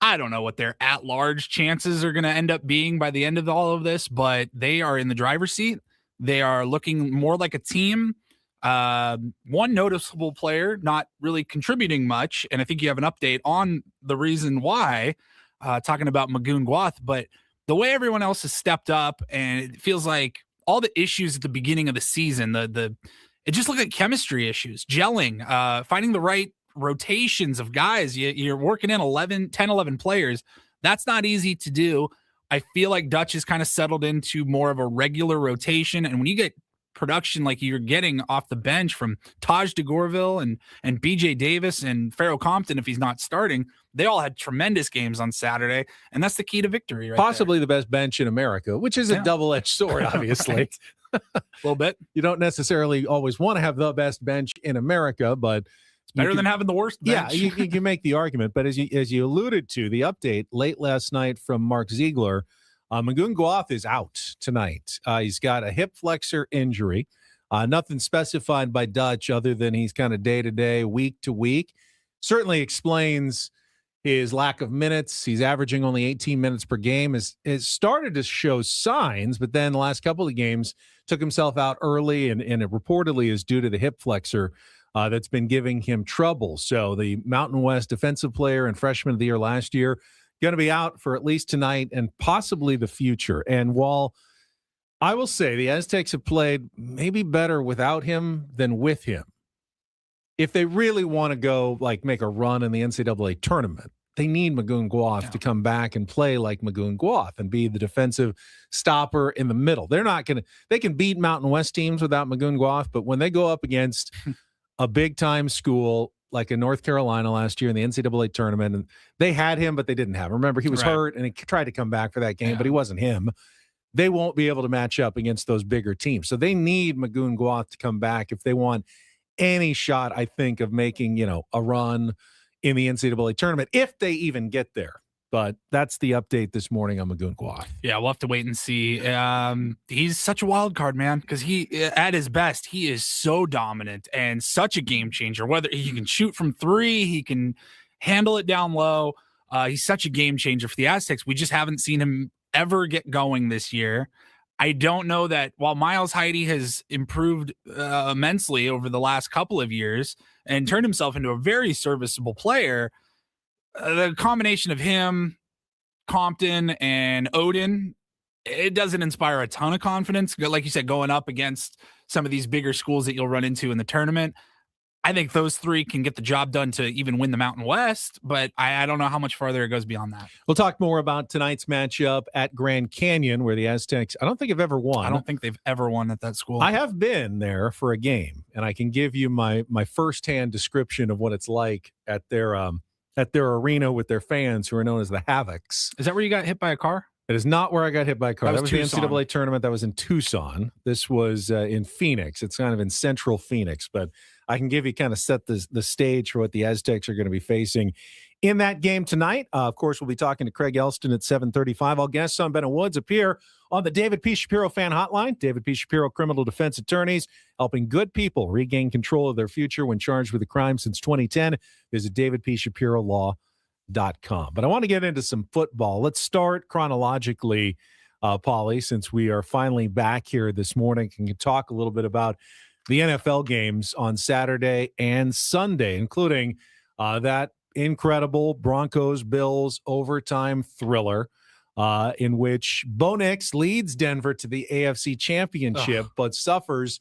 I don't know what their at-large chances are going to end up being by the end of all of this, but they are in the driver's seat. They are looking more like a team. One noticeable player not really contributing much, and I think you have an update on the reason why, talking about Magoon Guath, but the way everyone else has stepped up, and it feels like all the issues at the beginning of the season, it just looked like chemistry issues, gelling, finding the right rotations of guys. You're working in 10, 11 players. That's not easy to do. I feel like Dutch has kind of settled into more of a regular rotation. And when you get production like you're getting off the bench from Taj DeGorville and BJ Davis and Pharaoh Compton, if he's not starting, they all had tremendous games on Saturday, and that's the key to victory right Possibly the best bench in America, which is a double-edged sword, obviously. A little bit. You don't necessarily always want to have the best bench in America, but it's better than having the worst bench. Yeah, you can make the argument. But as you alluded to, the update late last night from Mark Ziegler, Magoon Guath is out tonight. He's got a hip flexor injury. Nothing specified by Dutch other than he's kind of day-to-day, week-to-week. Certainly explains his lack of minutes. He's averaging only 18 minutes per game. Has started to show signs, but then the last couple of games took himself out early, and it reportedly is due to the hip flexor that's been giving him trouble. So the Mountain West Defensive Player and Freshman of the Year last year going to be out for at least tonight and possibly the future. And while I will say the Aztecs have played maybe better without him than with him, if they really want to go like make a run in the NCAA tournament, they need Magoon Guath to come back and play like Magoon Guath and be the defensive stopper in the middle. They can beat Mountain West teams without Magoon Guath, but when they go up against a big time school like in North Carolina last year in the NCAA tournament, and they had him, but they didn't have him. Remember, he was hurt and he tried to come back for that game, but he wasn't him. They won't be able to match up against those bigger teams. So they need Magoon Guath to come back if they want any shot, I think, of making, a run in the NCAA tournament, if they even get there. But that's the update this morning on Magoon Guath. Yeah, we'll have to wait and see. He's such a wild card, man, because he, at his best, he is so dominant and such a game changer. Whether he can shoot from three, he can handle it down low. He's such a game changer for the Aztecs. We just haven't seen him ever get going this year. I don't know that while Miles Heide has improved immensely over the last couple of years and turned himself into a very serviceable player, the combination of him, Compton, and Odin, it doesn't inspire a ton of confidence. Like you said, going up against some of these bigger schools that you'll run into in the tournament, I think those three can get the job done to even win the Mountain West, but I don't know how much farther it goes beyond that. We'll talk more about tonight's matchup at Grand Canyon, where the Aztecs, I don't think have ever won. I don't think they've ever won at that school. I have been there for a game, and I can give you my firsthand description of what it's like at their arena with their fans, who are known as the Havocs. Is that where you got hit by a car? It is not where I got hit by a car. That was the NCAA tournament. That was in Tucson. This was in Phoenix. It's kind of in central Phoenix, but I can give you kind of set the stage for what the Aztecs are going to be facing in that game tonight. Of course, we'll be talking to Craig Elsten at 7:35. All guests on Ben and Woods appear on the David P. Shapiro fan hotline. David P. Shapiro criminal defense attorneys helping good people regain control of their future when charged with a crime since 2010. Visit davidpshapirolaw.com. But I want to get into some football. Let's start chronologically, Pauly, since we are finally back here this morning. Can you talk a little bit about the NFL games on Saturday and Sunday, including that incredible Broncos-Bills overtime thriller in which Bo Nix leads Denver to the AFC Championship, but suffers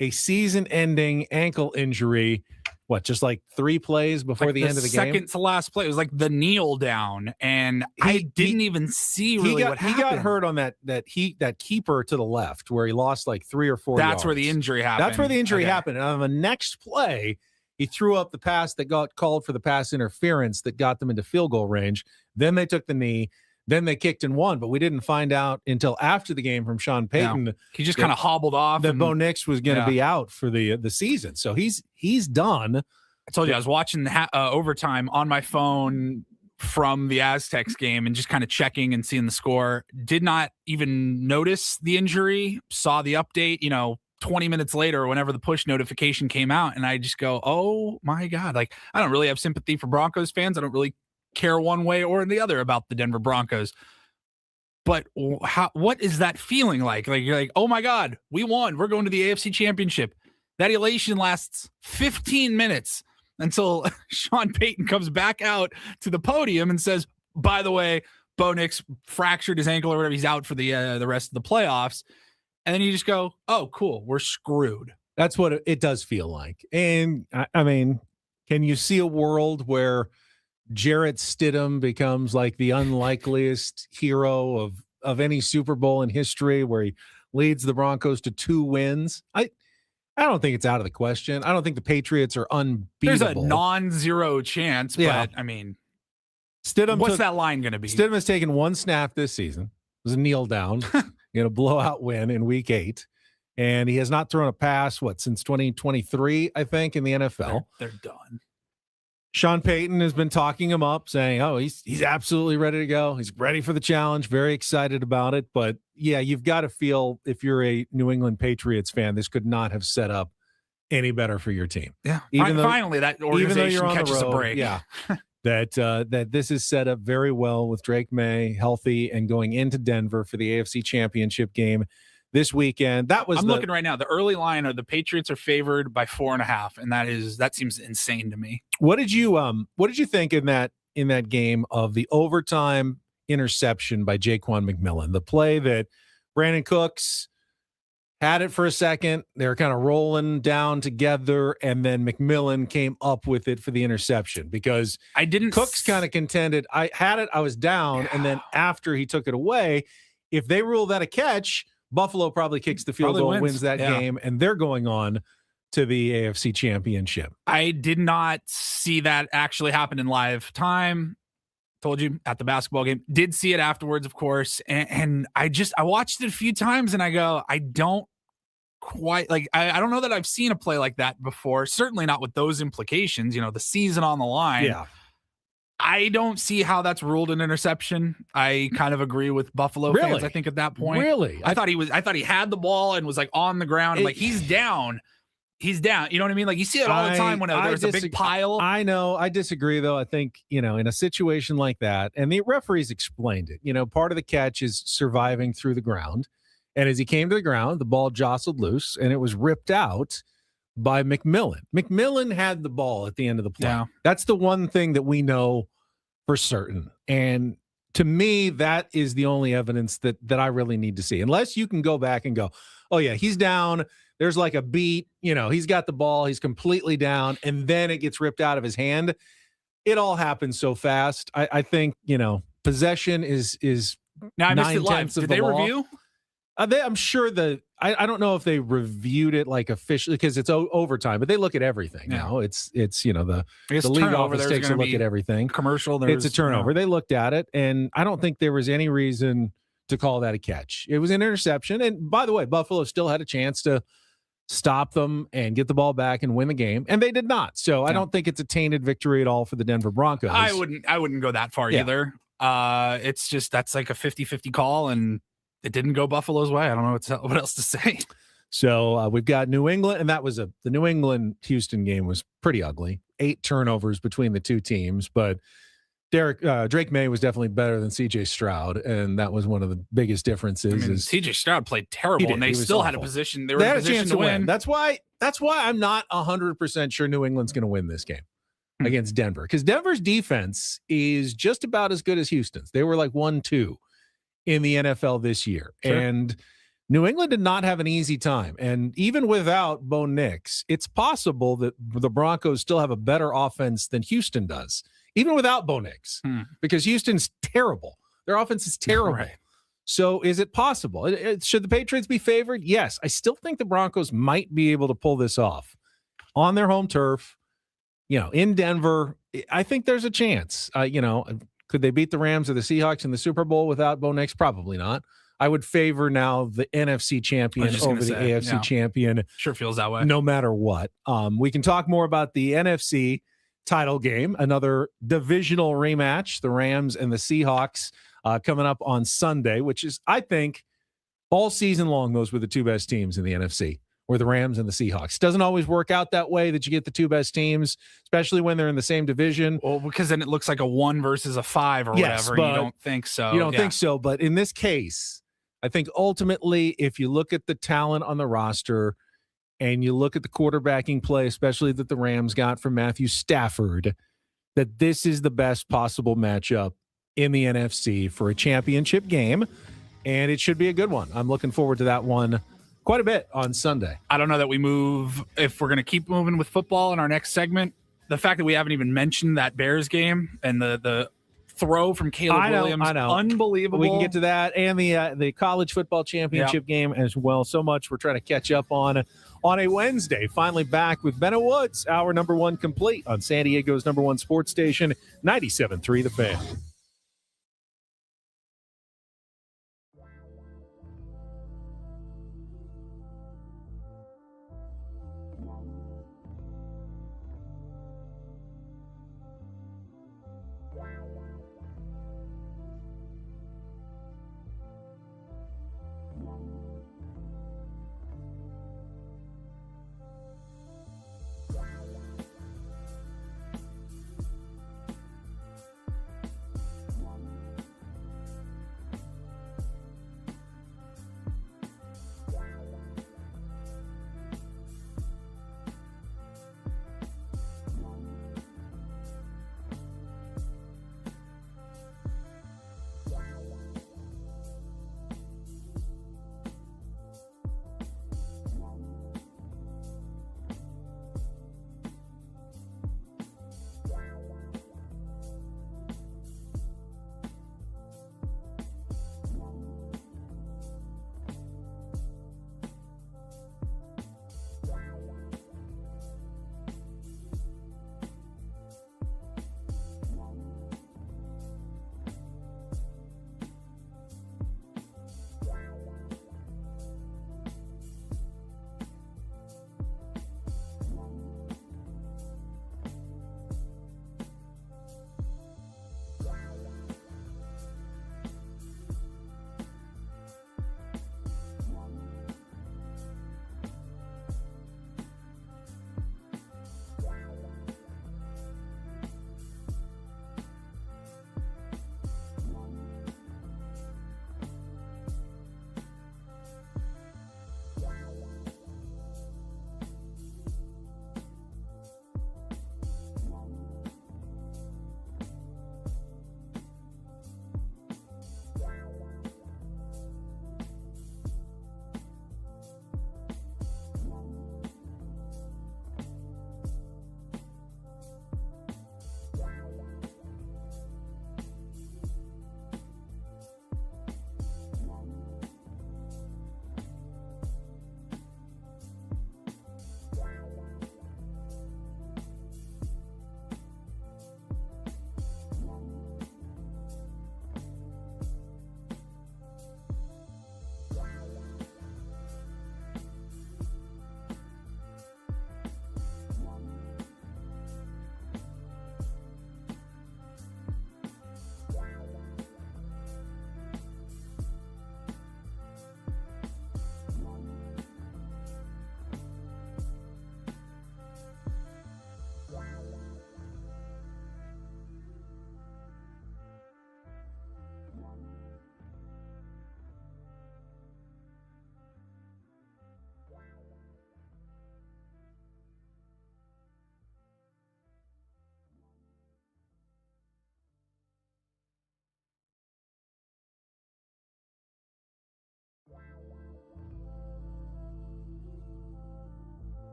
a season-ending ankle injury, just like 3 plays before the end of the game? Second to last play. It was like the kneel down, and I didn't even see what happened. He got hurt on that keeper to the left where he lost like 3 or 4 yards. That's where the injury happened. That's where the injury happened. And on the next play, he threw up the pass that got called for the pass interference that got them into field goal range. Then they took the knee. Then they kicked and won, but we didn't find out until after the game from Sean Payton. No. He just kind of hobbled off. That Bo Nix was going to be out for the season. So he's done. I told you I was watching overtime on my phone from the Aztecs game and just kind of checking and seeing the score. Did not even notice the injury. Saw the update, 20 minutes later, whenever the push notification came out, and I just go, oh my God. Like, I don't really have sympathy for Broncos fans. I don't really care one way or the other about the Denver Broncos. But what is that feeling like? Like, you're like, oh my God, we won. We're going to the AFC Championship. That elation lasts 15 minutes until Sean Payton comes back out to the podium and says, by the way, Bo Nix fractured his ankle or whatever. He's out for the rest of the playoffs. And then you just go, oh, cool, we're screwed. That's what it does feel like. And I mean, can you see a world where Jarrett Stidham becomes like the unlikeliest hero of any Super Bowl in history, where he leads the Broncos to 2 wins? I don't think it's out of the question. I don't think the Patriots are unbeatable. There's a non-zero chance, Yeah. but I mean, Stidham that line going to be? Stidham has taken 1 snap this season. It was a kneel down, a blowout win in week 8. And he has not thrown a pass, since 2023, I think, in the NFL. They're done. Sean Payton has been talking him up, saying, oh, he's absolutely ready to go. He's ready for the challenge, very excited about it. But, yeah, you've got to feel, if you're a New England Patriots fan, this could not have set up any better for your team. Yeah, finally that organization catches a break. Yeah, that this is set up very well with Drake May healthy and going into Denver for the AFC Championship game this weekend. I'm looking right now. The early line the Patriots are favored by 4.5, and that seems insane to me. What did you think in that game of the overtime interception by Jaquan McMillan? The play that Brandon Cooks had it for a second, they were kind of rolling down together, and then McMillan came up with it for the interception, because Cooks kind of contended, I had it, I was down, and then after he took it away, if they rule that a catch, Buffalo probably kicks the field goal and wins that game, and they're going on to the AFC Championship. I did not see that actually happen in live time. Told you at the basketball game. Did see it afterwards, of course, and I watched it a few times, and I go, I don't quite I don't know that I've seen a play like that before. Certainly not with those implications. The season on the line. Yeah. I don't see how that's ruled an interception. I kind of agree with Buffalo fans. I think at that point, I thought he had the ball and was on the ground. And he's down. He's down. You know what I mean? You see it all the time when there's a big pile. I know. I disagree, though. I think, in a situation like that, and the referees explained it, part of the catch is surviving through the ground. And as he came to the ground, the ball jostled loose and it was ripped out by McMillan. McMillan had the ball at the end of the play. Yeah. That's the one thing that we know for certain. And to me, that is the only evidence that I really need to see. Unless you can go back and go, oh yeah, he's down. There's a beat, he's got the ball. He's completely down. And then it gets ripped out of his hand. It all happens so fast. I think, possession is now I missed it live. Did they review? I'm sure I don't know if they reviewed it officially, because it's overtime, but they look at everything now. It's the league office takes a look at everything. Commercial. It's a turnover. They looked at it, and I don't think there was any reason to call that a catch. It was an interception. And by the way, Buffalo still had a chance to stop them and get the ball back and win the game, and they did not. So I don't think it's a tainted victory at all for the Denver Broncos. I wouldn't go that far either. It's just that's a 50-50 call, and it didn't go Buffalo's way. I don't know what else to say. So we've got New England, and that was the New England-Houston game was pretty ugly. 8 turnovers between the two teams, but Drake May was definitely better than C.J. Stroud, and that was one of the biggest differences. C.J. Stroud played terrible, and they still had a position. They had a chance to win. That's why I'm not 100% sure New England's going to win this game against Denver, because Denver's defense is just about as good as Houston's. They were 1-2 in the NFL this year. Sure. And New England did not have an easy time. And even without Bo Nix, it's possible that the Broncos still have a better offense than Houston does, even without Bo Nix, because Houston's terrible. Their offense is terrible. Right. So is it possible? Should the Patriots be favored? Yes. I still think the Broncos might be able to pull this off on their home turf, in Denver. I think there's a chance, could they beat the Rams or the Seahawks in the Super Bowl without Bo Nix? Probably not. I would favor now the NFC champion over the AFC champion. Sure feels that way. No matter what. We can talk more about the NFC title game, another divisional rematch, the Rams and the Seahawks coming up on Sunday, which is, I think, all season long, those were the 2 best teams in the NFC. Or the Rams and the Seahawks. Doesn't always work out that way, that you get the 2 best teams, especially when they're in the same division. Well, because then it looks like a 1 versus a 5 or whatever. You don't think so. You don't think so. But in this case, I think ultimately, if you look at the talent on the roster and you look at the quarterbacking play, especially that the Rams got from Matthew Stafford, that this is the best possible matchup in the NFC for a championship game, and it should be a good one. I'm looking forward to that one quite a bit on Sunday. I don't know that we move, if we're going to keep moving with football in our next segment. The fact that we haven't even mentioned that Bears game and the throw from Caleb Williams, I know. Unbelievable. We can get to that and the college football championship game as well. So much we're trying to catch up on a Wednesday. Finally back with Bennett Woods, our number one complete on San Diego's number one sports station, 97.3 The Fan.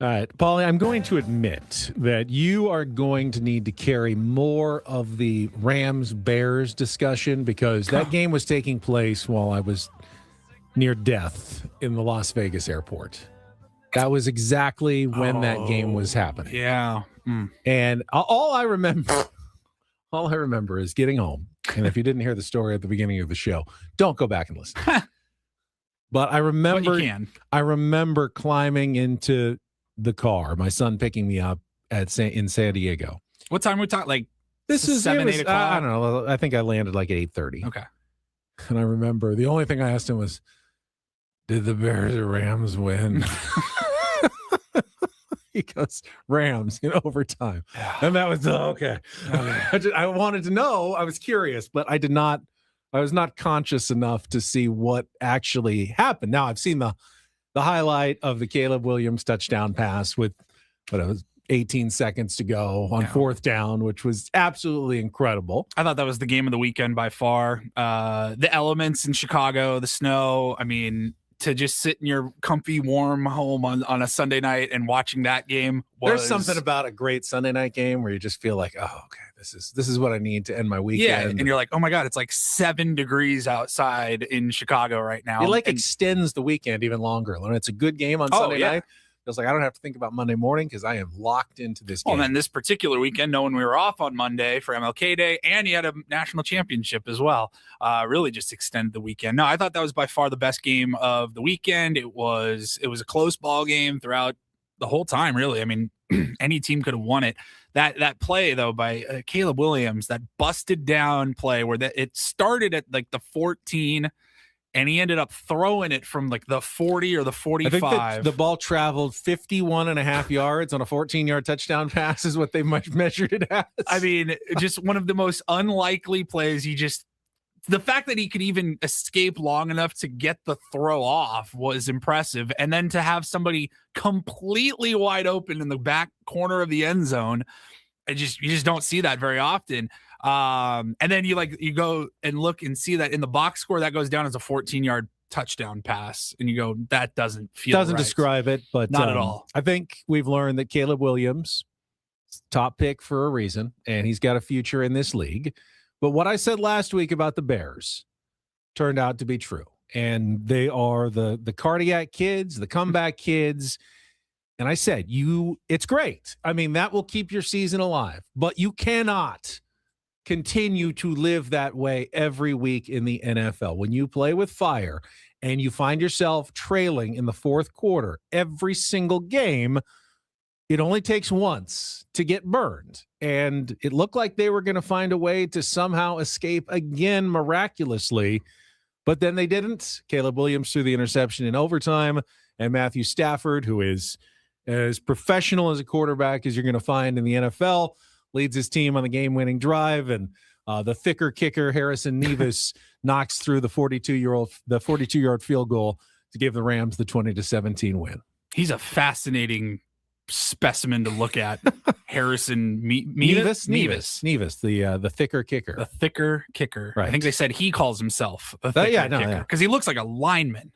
All right, Paulie, I'm going to admit that you are going to need to carry more of the Rams-Bears discussion because that game was taking place while I was near death in the Las Vegas airport. That was exactly when that game was happening. Yeah. And all I remember is getting home. And if you didn't hear the story at the beginning of the show, don't go back and listen. But I remember, I remember climbing into the car, my son picking me up in San Diego. What time are we talking? Like this is 7, 8 o'clock? I don't know. I think I landed like at 8:30. Okay. And I remember the only thing I asked him was, did the Bears or Rams win? He goes, Rams in overtime. Yeah. And that was, okay. I wanted to know. I was curious, but I was not conscious enough to see what actually happened. Now I've seen the highlight of the Caleb Williams touchdown pass with, what it was, 18 seconds to go on fourth down, which was absolutely incredible. I thought that was the game of the weekend by far. The elements in Chicago, the snow. I mean, to just sit in your comfy, warm home on a Sunday night and watching that game. There's something about a great Sunday night game where you just feel like, oh, okay, this is what I need to end my weekend. Yeah, and you're like, oh my God, it's like 7 degrees outside in Chicago right now. It extends the weekend even longer. When it's a good game on Sunday night, feels like I don't have to think about Monday morning because I am locked into this game. Well, and then this particular weekend, knowing we were off on Monday for MLK Day, and you had a national championship as well, really just extended the weekend. No, I thought that was by far the best game of the weekend. It was a close ball game throughout the whole time, really. I mean, any team could have won it. That play, though, by Caleb Williams, that busted down play where it started at like the 14, and he ended up throwing it from like the 40 or the 45. I think the ball traveled 51 and a half yards on a 14-yard touchdown pass is what they measured it as. I mean, just one of the most unlikely plays. The fact that he could even escape long enough to get the throw off was impressive. And then to have somebody completely wide open in the back corner of the end zone, you just don't see that very often. And then you go and look and see that in the box score that goes down as a 14-yard touchdown pass, and you go, that doesn't right. Describe it, but not at all. I think we've learned that Caleb Williams, top pick for a reason, and he's got a future in this league. But what I said last week about the Bears turned out to be true, and they are the cardiac kids, the comeback kids. And I said, it's great. I mean, that will keep your season alive, but you cannot continue to live that way every week in the NFL. When you play with fire and you find yourself trailing in the fourth quarter every single game, it only takes once to get burned. And it looked like they were going to find a way to somehow escape again miraculously, but then they didn't. Caleb Williams threw the interception in overtime, and Matthew Stafford, who is as professional as a quarterback as you're going to find in the NFL, leads his team on the game-winning drive, and the thicker kicker Harrison Nevis knocks through the 42-yard field goal to give the Rams the 20-17 win. He's a fascinating specimen to look at. Harrison Nevis, the thicker kicker. The thicker kicker. Right. I think they said he calls himself a thicker kicker because he looks like a lineman.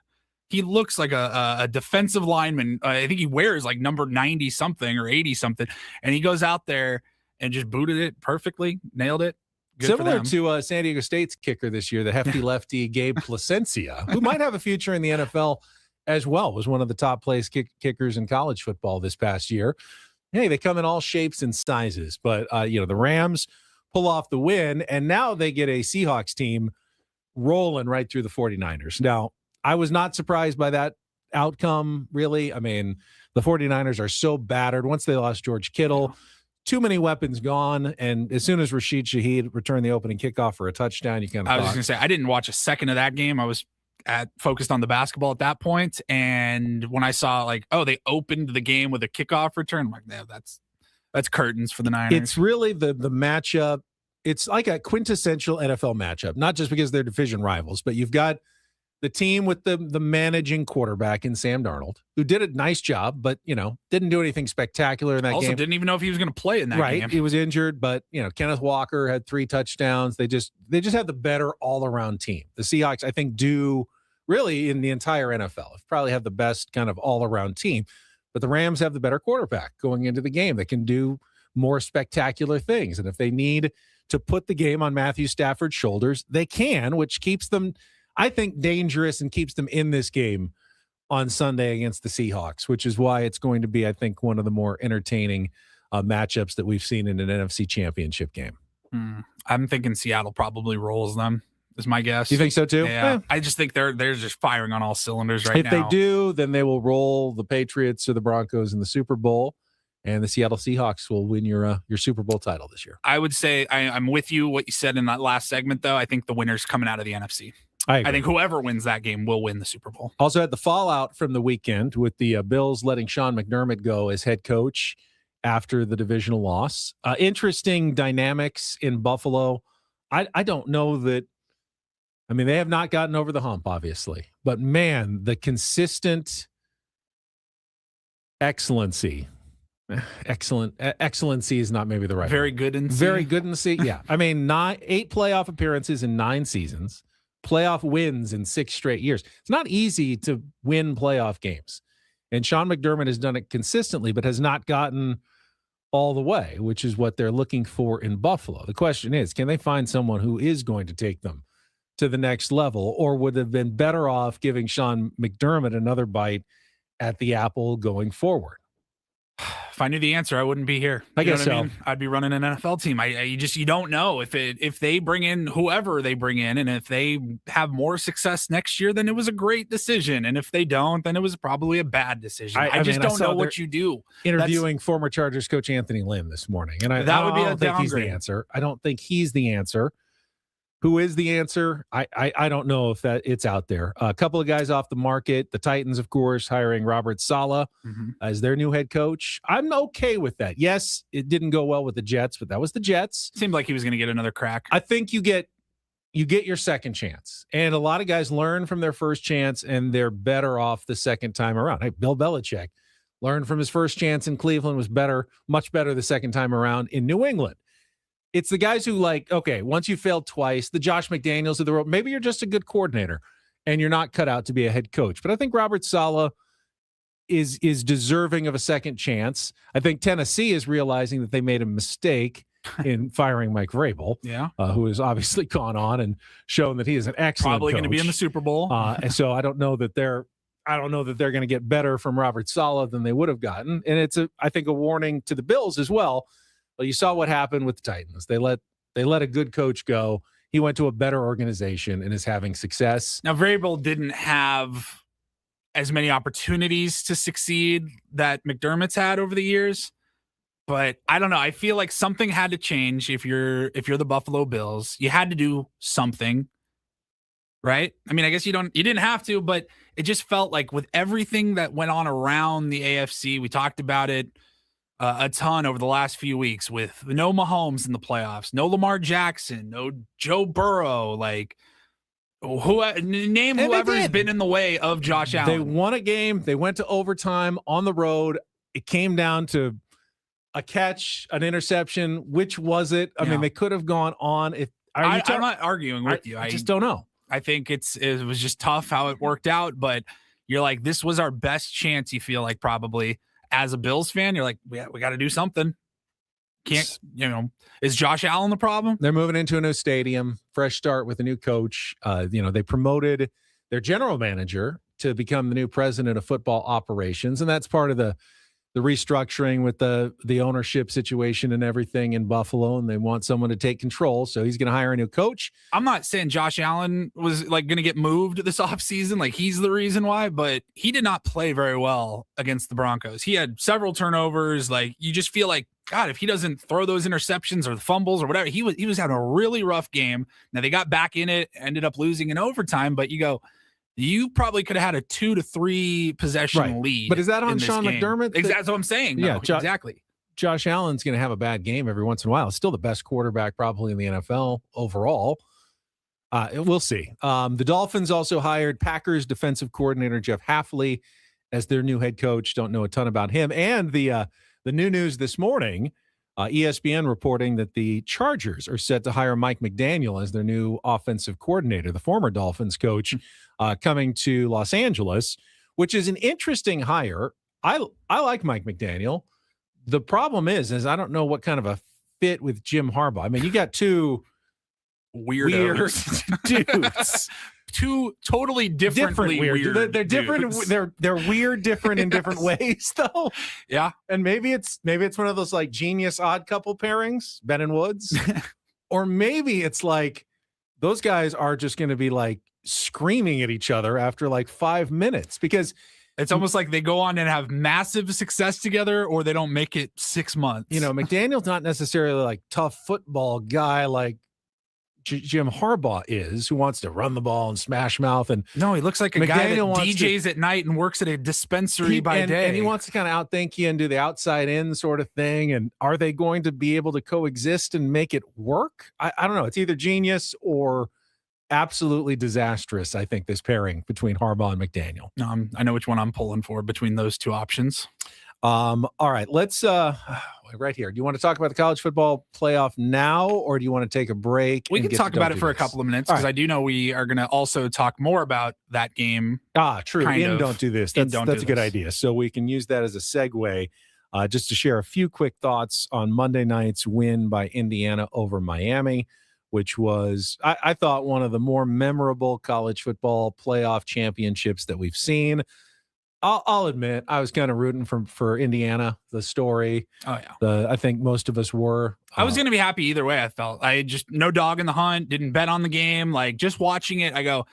He looks like a defensive lineman. I think he wears like number 90 something or 80 something, and he goes out there and just booted it perfectly, nailed it. Good Similar to San Diego State's kicker this year, the hefty lefty Gabe Placencia, who might have a future in the NFL as well, was one of the top place kickers in college football this past year. Hey, they come in all shapes and sizes, but the Rams pull off the win, and now they get a Seahawks team rolling right through the 49ers. Now, I was not surprised by that outcome, really. I mean, the 49ers are so battered. Once they lost George Kittle, too many weapons gone, and as soon as Rashid Shaheed returned the opening kickoff for a touchdown, you kind of I was just going to say, I didn't watch a second of that game. I was focused on the basketball at that point, and when I saw they opened the game with a kickoff return, I'm like, no, that's curtains for the Niners. It's really the matchup. It's like a quintessential NFL matchup, not just because they're division rivals, but you've got the team with the managing quarterback in Sam Darnold, who did a nice job, but, didn't do anything spectacular in that game. Also didn't even know if he was going to play in that game. Right. He was injured, but, Kenneth Walker had 3 touchdowns. They just have the better all-around team. The Seahawks, I think, do really in the entire NFL probably have the best kind of all-around team. but the Rams have the better quarterback going into the game that can do more spectacular things. And if they need to put the game on Matthew Stafford's shoulders, they can, which keeps them, I think, dangerous and keeps them in this game on Sunday against the Seahawks, which is why it's going to be, I think, one of the more entertaining matchups that we've seen in an NFC championship game. I'm thinking Seattle probably rolls them, is my guess. You think so too? Yeah. I just think they're just firing on all cylinders right now. If they do, then they will roll the Patriots or the Broncos in the Super Bowl, and the Seattle Seahawks will win your Super Bowl title this year. I would say I'm with you what you said in that last segment, though. I think the winner's coming out of the NFC. I think whoever wins that game will win the Super Bowl. Also had the fallout from the weekend with the Bills letting Sean McDermott go as head coach after the divisional loss. Interesting dynamics in Buffalo. I don't know that. I mean, they have not gotten over the hump, obviously, but man, the consistent excellency is not maybe the right Very word. good in Very good in the sea. Yeah. I mean, 8 playoff appearances in 9 seasons, playoff wins in 6 straight years. It's not easy to win playoff games. And Sean McDermott has done it consistently, but has not gotten all the way, which is what they're looking for in Buffalo. The question is, can they find someone who is going to take them to the next level, or would have been better off giving Sean McDermott another bite at the apple going forward? If I knew the answer, I wouldn't be here. I guess so. I mean? I'd be running an NFL team. You don't know if they bring in whoever they bring in, and if they have more success next year, then it was a great decision, and if they don't, then it was probably a bad decision. I just don't know what you do. Interviewing former Chargers coach Anthony Lynn this morning, and I don't think he's the answer. I don't think he's the answer. Who is the answer? I don't know if that it's out there. A couple of guys off the market. The Titans, of course, hiring Robert Saleh as their new head coach. I'm okay with that. Yes, it didn't go well with the Jets, but that was the Jets. Seemed like he was going to get another crack. I think you get your second chance. And a lot of guys learn from their first chance, and they're better off the second time around. Hey, Bill Belichick learned from his first chance in Cleveland, was much better the second time around in New England. It's the guys who okay, once you failed twice, the Josh McDaniels of the world, maybe you're just a good coordinator and you're not cut out to be a head coach. But I think Robert Saleh is deserving of a second chance. I think Tennessee is realizing that they made a mistake in firing Mike Vrabel, who has obviously gone on and shown that he is an excellent probably going to be in the Super Bowl. And so I don't know that they're going to get better from Robert Saleh than they would have gotten. And it's I think a warning to the Bills as well. Well, you saw what happened with the Titans. They let a good coach go. He went to a better organization and is having success. Now, Vrabel didn't have as many opportunities to succeed that McDermott's had over the years, but I don't know. I feel like something had to change. If you're the Buffalo Bills, you had to do something, right? I mean, I guess you didn't have to, but it just felt like with everything that went on around the AFC, we talked about it a ton over the last few weeks with no Mahomes in the playoffs, no Lamar Jackson, no Joe Burrow, whoever's been in the way of Josh Allen. They won a game. They went to overtime on the road. It came down to a catch, an interception. Which was it? I mean, they could have gone on. I'm not arguing with you. I just don't know. I think it was just tough how it worked out, but you're like, this was our best chance, you feel like probably. As a Bills fan, you're like, we got to do something. Is Josh Allen the problem? They're moving into a new stadium, fresh start with a new coach. They promoted their general manager to become the new president of football operations. And that's part of the restructuring with the ownership situation and everything in Buffalo. And they want someone to take control. So he's going to hire a new coach. I'm not saying Josh Allen was going to get moved this offseason. Like he's the reason why, but he did not play very well against the Broncos. He had several turnovers. Like you just feel like, God, if he doesn't throw those interceptions or the fumbles or whatever, he was having a really rough game. Now they got back in it, ended up losing in overtime, but you probably could have had a 2 to 3 possession lead. But is that on Sean McDermott? That's what I'm saying. Yeah, exactly. Josh Allen's going to have a bad game every once in a while. Still the best quarterback probably in the NFL overall. We'll see. The Dolphins also hired Packers defensive coordinator Jeff Hafley as their new head coach. Don't know a ton about him. And the new news this morning, ESPN reporting that the Chargers are set to hire Mike McDaniel as their new offensive coordinator, the former Dolphins coach, coming to Los Angeles, which is an interesting hire. I like Mike McDaniel. The problem is I don't know what kind of a fit with Jim Harbaugh. I mean, you got two weird dudes. Two totally differently weird. They're different. Dudes. They're weird, different in different ways, though. Yeah, and maybe it's one of those like genius odd couple pairings, Ben and Woods, or maybe it's like those guys are just going to be like screaming at each other after like 5 minutes because it's almost like they go on and have massive success together, or they don't make it 6 months. You know, McDaniel's not necessarily like tough football guy like Jim Harbaugh is, who wants to run the ball and smash mouth. And no, he looks like a guy that DJs at night and works at a dispensary by day. And he wants to kind of outthink you and do the outside in sort of thing. And are they going to be able to coexist and make it work? I don't know. It's either genius or absolutely disastrous, I think, this pairing between Harbaugh and McDaniel. No, I know which one I'm pulling for between those two options. All right, let's right here. Do you want to talk about the college football playoff now, or do you want to take a break? We can talk about it for a couple of minutes because I do know we are going to also talk more about that game. True. Don't do this. That's a good idea. So we can use that as a segue just to share a few quick thoughts on Monday night's win by Indiana over Miami, which was, I thought, one of the more memorable college football playoff championships that we've seen. I'll admit I was kind of rooting for Indiana, the story. Oh yeah. I think most of us were. I was going to be happy either way. I felt I just no dog in the hunt, didn't bet on the game. Like just watching it, I go,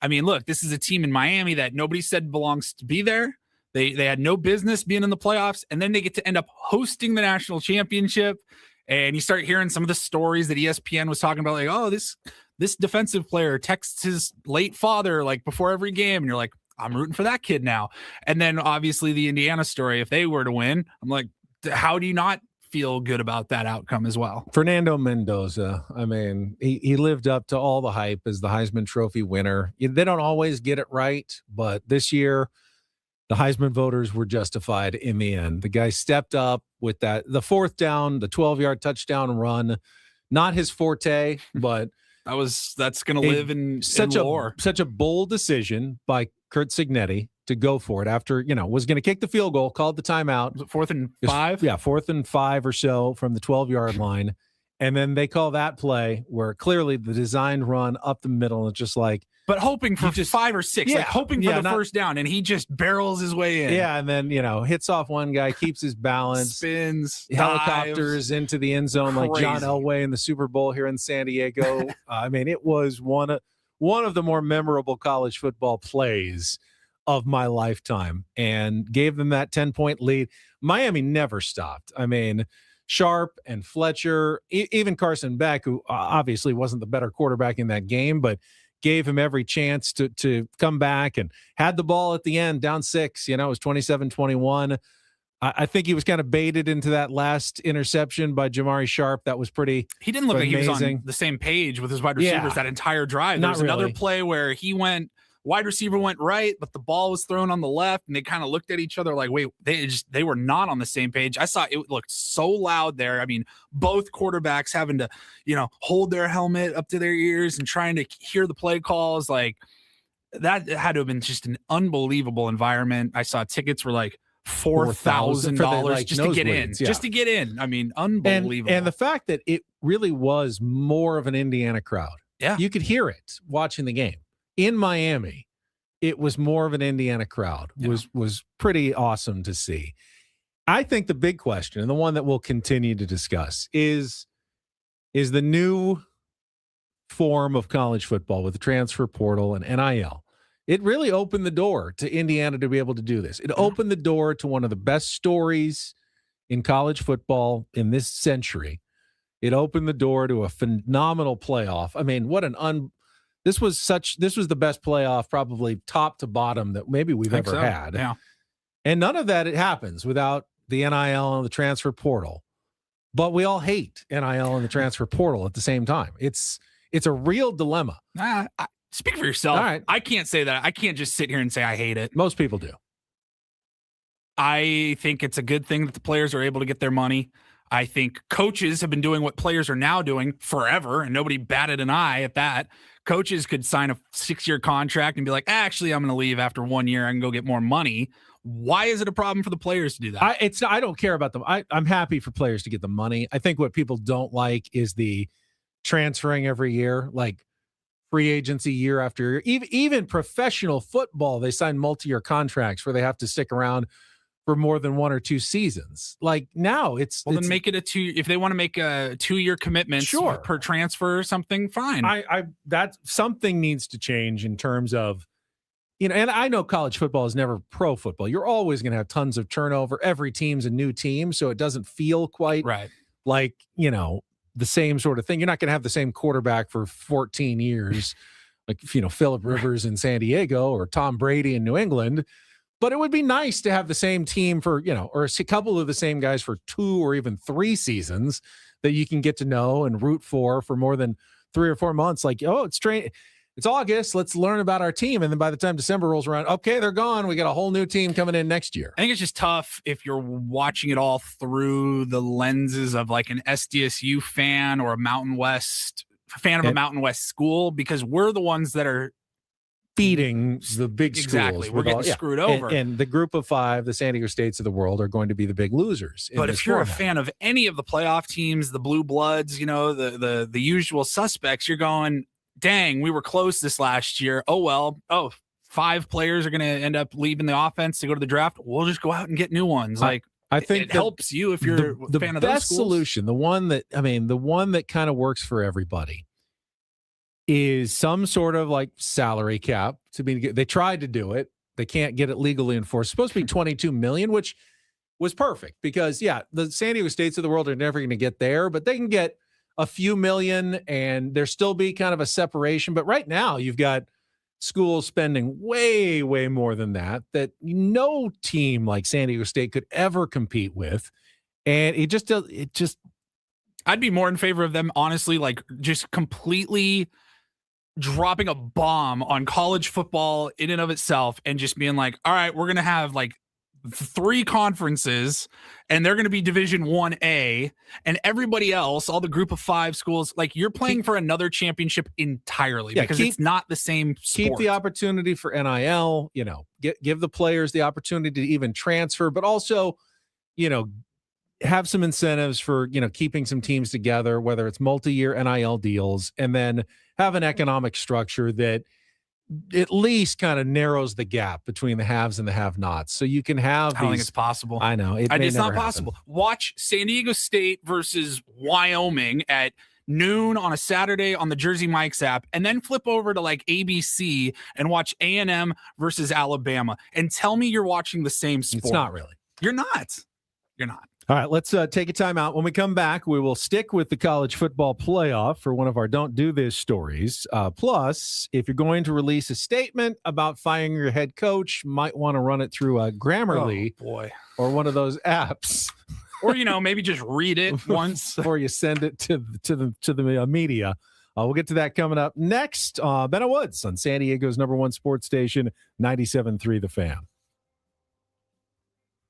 I mean, look, this is a team in Miami that nobody said belongs to be there. They had no business being in the playoffs, and then they get to end up hosting the national championship. And you start hearing some of the stories that ESPN was talking about, like, oh, this defensive player texts his late father like before every game, and you're like, I'm rooting for that kid now. And then obviously the Indiana story, if they were to win, I'm like, how do you not feel good about that outcome as well? Fernando Mendoza, I mean, he lived up to all the hype as the Heisman Trophy winner. They don't always get it right, but this year the Heisman voters were justified in the end. The guy stepped up with the fourth down, the 12-yard touchdown run, not his forte, but that's going to live in lore. Such a bold decision by Kurt Signetti to go for it after, was going to kick the field goal, called the timeout. Was it 4th and 5? Yeah, 4th and 5 or so from the 12-yard line. And then they call that play where clearly the designed run up the middle and just like. But hoping for 5 or 6, like hoping for the first down, and he just barrels his way in. Yeah, and then, hits off one guy, keeps his balance. Spins, helicopters into the end zone like John Elway in the Super Bowl here in San Diego. I mean, it was one of the more memorable college football plays of my lifetime and gave them that 10-point lead. Miami never stopped. I mean, Sharp and Fletcher, even Carson Beck, who obviously wasn't the better quarterback in that game, but gave him every chance to come back and had the ball at the end, down 6. It was 27-21. I think he was kind of baited into that last interception by Jamari Sharp. That was pretty He didn't look like he was on the same page with his wide receivers that entire drive. There was another play where wide receiver went right, but the ball was thrown on the left, and they kind of looked at each other like, wait, they were not on the same page. I saw it looked so loud there. I mean, both quarterbacks having to, hold their helmet up to their ears and trying to hear the play calls. Like that had to have been just an unbelievable environment. I saw tickets were like $4,000 just to get in. Just to get in. I mean, unbelievable. And the fact that it really was more of an Indiana crowd. Yeah. You could hear it watching the game. In Miami, it was more of an Indiana crowd. Was pretty awesome to see. I think the big question, and the one that we'll continue to discuss, is the new form of college football with the transfer portal and NIL. It really opened the door to Indiana to be able to do this. It opened the door to one of the best stories in college football in this century. It opened the door to a phenomenal playoff. I mean, this was the best playoff, probably top to bottom, that maybe we've ever had. Yeah. And none of that happens without the NIL and the transfer portal. But we all hate NIL and the transfer portal at the same time. It's a real dilemma. Speak for yourself. All right. I can't say that. I can't just sit here and say I hate it. Most people do. I think it's a good thing that the players are able to get their money. I think coaches have been doing what players are now doing forever, and nobody batted an eye at that. Coaches could sign a 6-year contract and be like, actually, I'm going to leave after 1 year. I can go get more money. Why is it a problem for the players to do that? I don't care about them. I'm happy for players to get the money. I think what people don't like is the transferring every year, like free agency year after year. Even professional football, they sign multi-year contracts where they have to stick around for more than 1 or 2 seasons. Like now then make it a 2. If they want to make a 2-year commitment per transfer or something, fine. That something needs to change in terms of, and I know college football is never pro football. You're always going to have tons of turnover. Every team's a new team, so it doesn't feel quite like, the same sort of thing. You're not going to have the same quarterback for 14 years, like, Phillip Rivers in San Diego or Tom Brady in New England. But it would be nice to have the same team for, or a couple of the same guys for 2 or even 3 seasons that you can get to know and root for more than 3 or 4 months. Like, it's August. Let's learn about our team. And then by the time December rolls around, okay, they're gone. We got a whole new team coming in next year. I think it's just tough if you're watching it all through the lenses of like an SDSU fan or a Mountain West fan of a Mountain West school, because we're the ones that are feeding the big schools. Exactly. We're getting screwed over. And the group of 5, the San Diego States of the world, are going to be the big losers. But if you're a fan of any of the playoff teams, the Blue Bloods, the usual suspects, you're going, dang, we were close this last year. Oh, well. 5 players are going to end up leaving the offense to go to the draft. We'll just go out and get new ones. I think it helps you if you're a fan of those schools. The best solution, the one that kind of works for everybody, is some sort of like salary cap. They tried to do it. They can't get it legally enforced. It's supposed to be $22 million, which was perfect because, the San Diego States of the world are never going to get there, but they can get a few million and there still be kind of a separation. But right now you've got schools spending way, way more than that no team like San Diego State could ever compete with. And I'd be more in favor of them, honestly, like just completely dropping a bomb on college football in and of itself and just being like, all right, we're going to have like 3 conferences and they're going to be Division 1A, and everybody else, all the group of 5 schools, like you're playing for another championship entirely because it's not the same sport. Keep the opportunity for NIL, give the players the opportunity to even transfer, but also, have some incentives for, keeping some teams together, whether it's multi-year NIL deals, and then have an economic structure that at least kind of narrows the gap between the haves and the have-nots. So you can have I don't think it's possible. I know. It's not possible. Watch San Diego State versus Wyoming at noon on a Saturday on the Jersey Mike's app, and then flip over to like ABC and watch A&M versus Alabama and tell me you're watching the same sport. It's not really. You're not. You're not. All right, let's take a time out. When we come back, we will stick with the college football playoff for one of our Don't Do This stories. Plus, if you're going to release a statement about firing your head coach, might want to run it through Grammarly or one of those apps. Or, maybe just read it once before you send it to the media. We'll get to that coming up next. Ben Woods on San Diego's #1 sports station, 97.3 The Fan.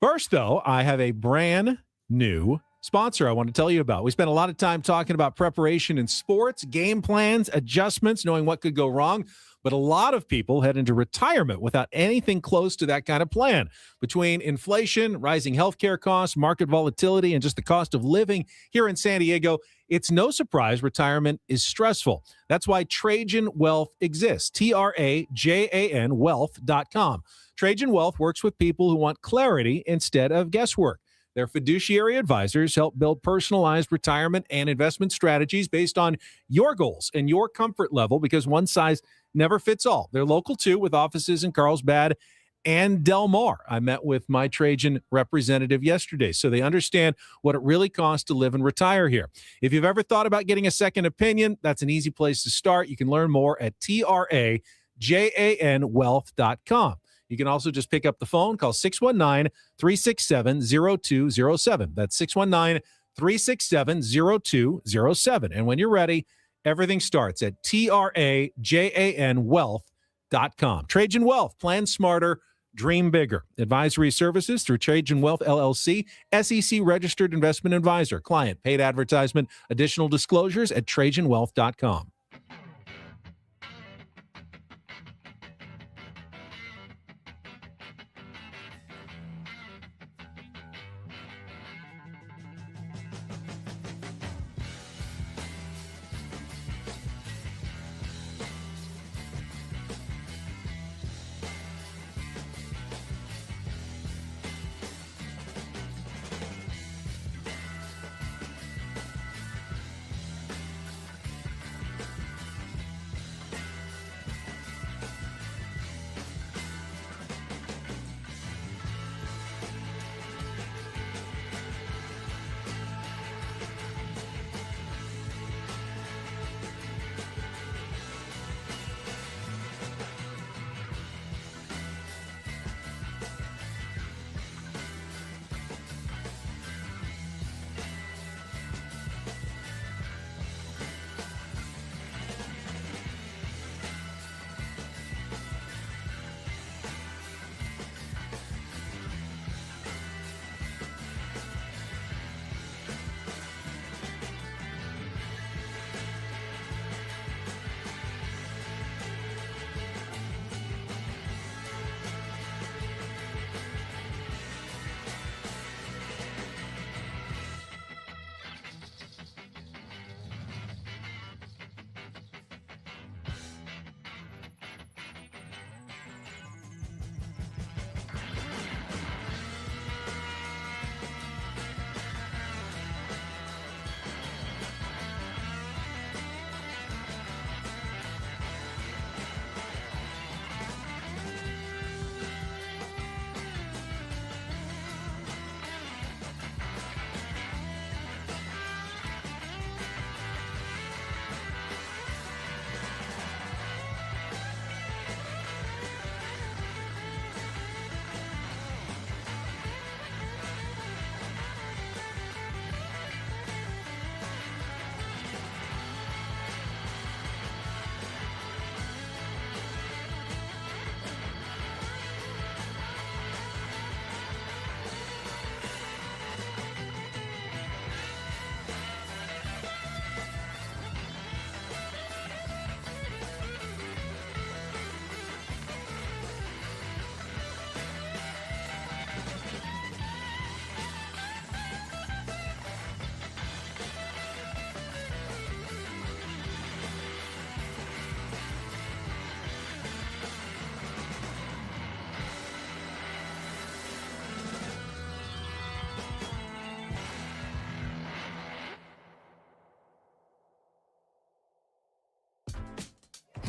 First, though, I have a brand new sponsor I want to tell you about. We spent a lot of time talking about preparation in sports, game plans, adjustments, knowing what could go wrong. But a lot of people head into retirement without anything close to that kind of plan. Between inflation, rising healthcare costs, market volatility, and just the cost of living here in San Diego, it's no surprise retirement is stressful. That's why Trajan Wealth exists. TRAJAN Wealth.com. Trajan Wealth works with people who want clarity instead of guesswork. Their fiduciary advisors help build personalized retirement and investment strategies based on your goals and your comfort level, because one size never fits all. They're local too, with offices in Carlsbad and Del Mar. I met with my Trajan representative yesterday, so they understand what it really costs to live and retire here. If you've ever thought about getting a second opinion, that's an easy place to start. You can learn more at TRAJANwealth.com. You can also just pick up the phone, call 619-367-0207. That's 619-367-0207. And when you're ready, everything starts at TRAJANwealth.com. Trajan Wealth, plan smarter, dream bigger. Advisory services through Trajan Wealth LLC, SEC registered investment advisor. Client paid advertisement. Additional disclosures at TrajanWealth.com.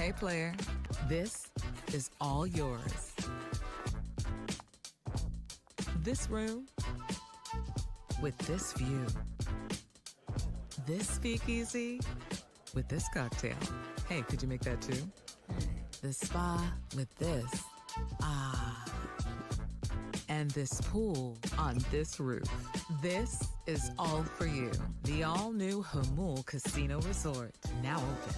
Okay, player, this is all yours. This room with this view. This speakeasy with this cocktail. Hey, could you make that too? The spa with this. Ah. And this pool on this roof. This is all for you. The all-new Hamul Casino Resort, now open.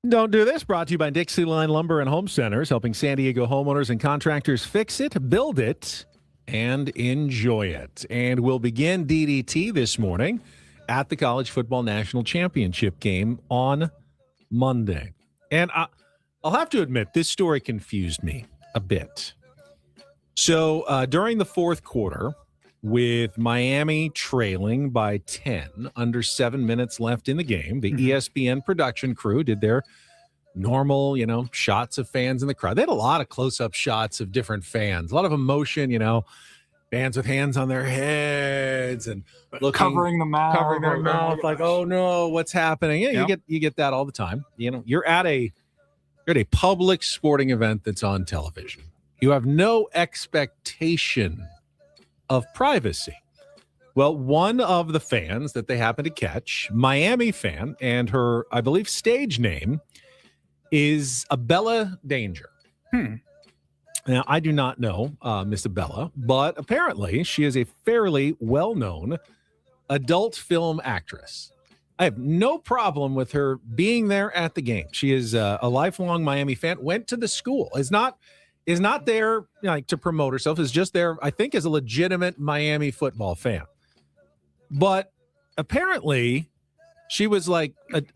Don't Do This, brought to you by Dixie Line Lumber and Home Centers, helping San Diego homeowners and contractors fix it, build it, and enjoy it. And we'll begin DDT this morning at the College Football National Championship game on Monday. And I'll have to admit, this story confused me a bit. So during the fourth quarter, with Miami trailing by 10, under 7 minutes left in the game, the ESPN production crew did their normal, shots of fans in the crowd. They had a lot of close-up shots of different fans, a lot of emotion, fans with hands on their heads and covering their mouth, like, oh no, what's happening? Yeah, you get that all the time. You're at a public sporting event that's on television. You have no expectation of privacy. Well, one of the fans that they happened to catch, Miami fan, and her, I believe, stage name is Abella Danger. Now, I do not know Miss Abella, but apparently she is a fairly well-known adult film actress. I have no problem with her being there at the game. She is a lifelong Miami fan, went to the school, is not there to promote herself, is just there, I think, as a legitimate Miami football fan. But apparently she was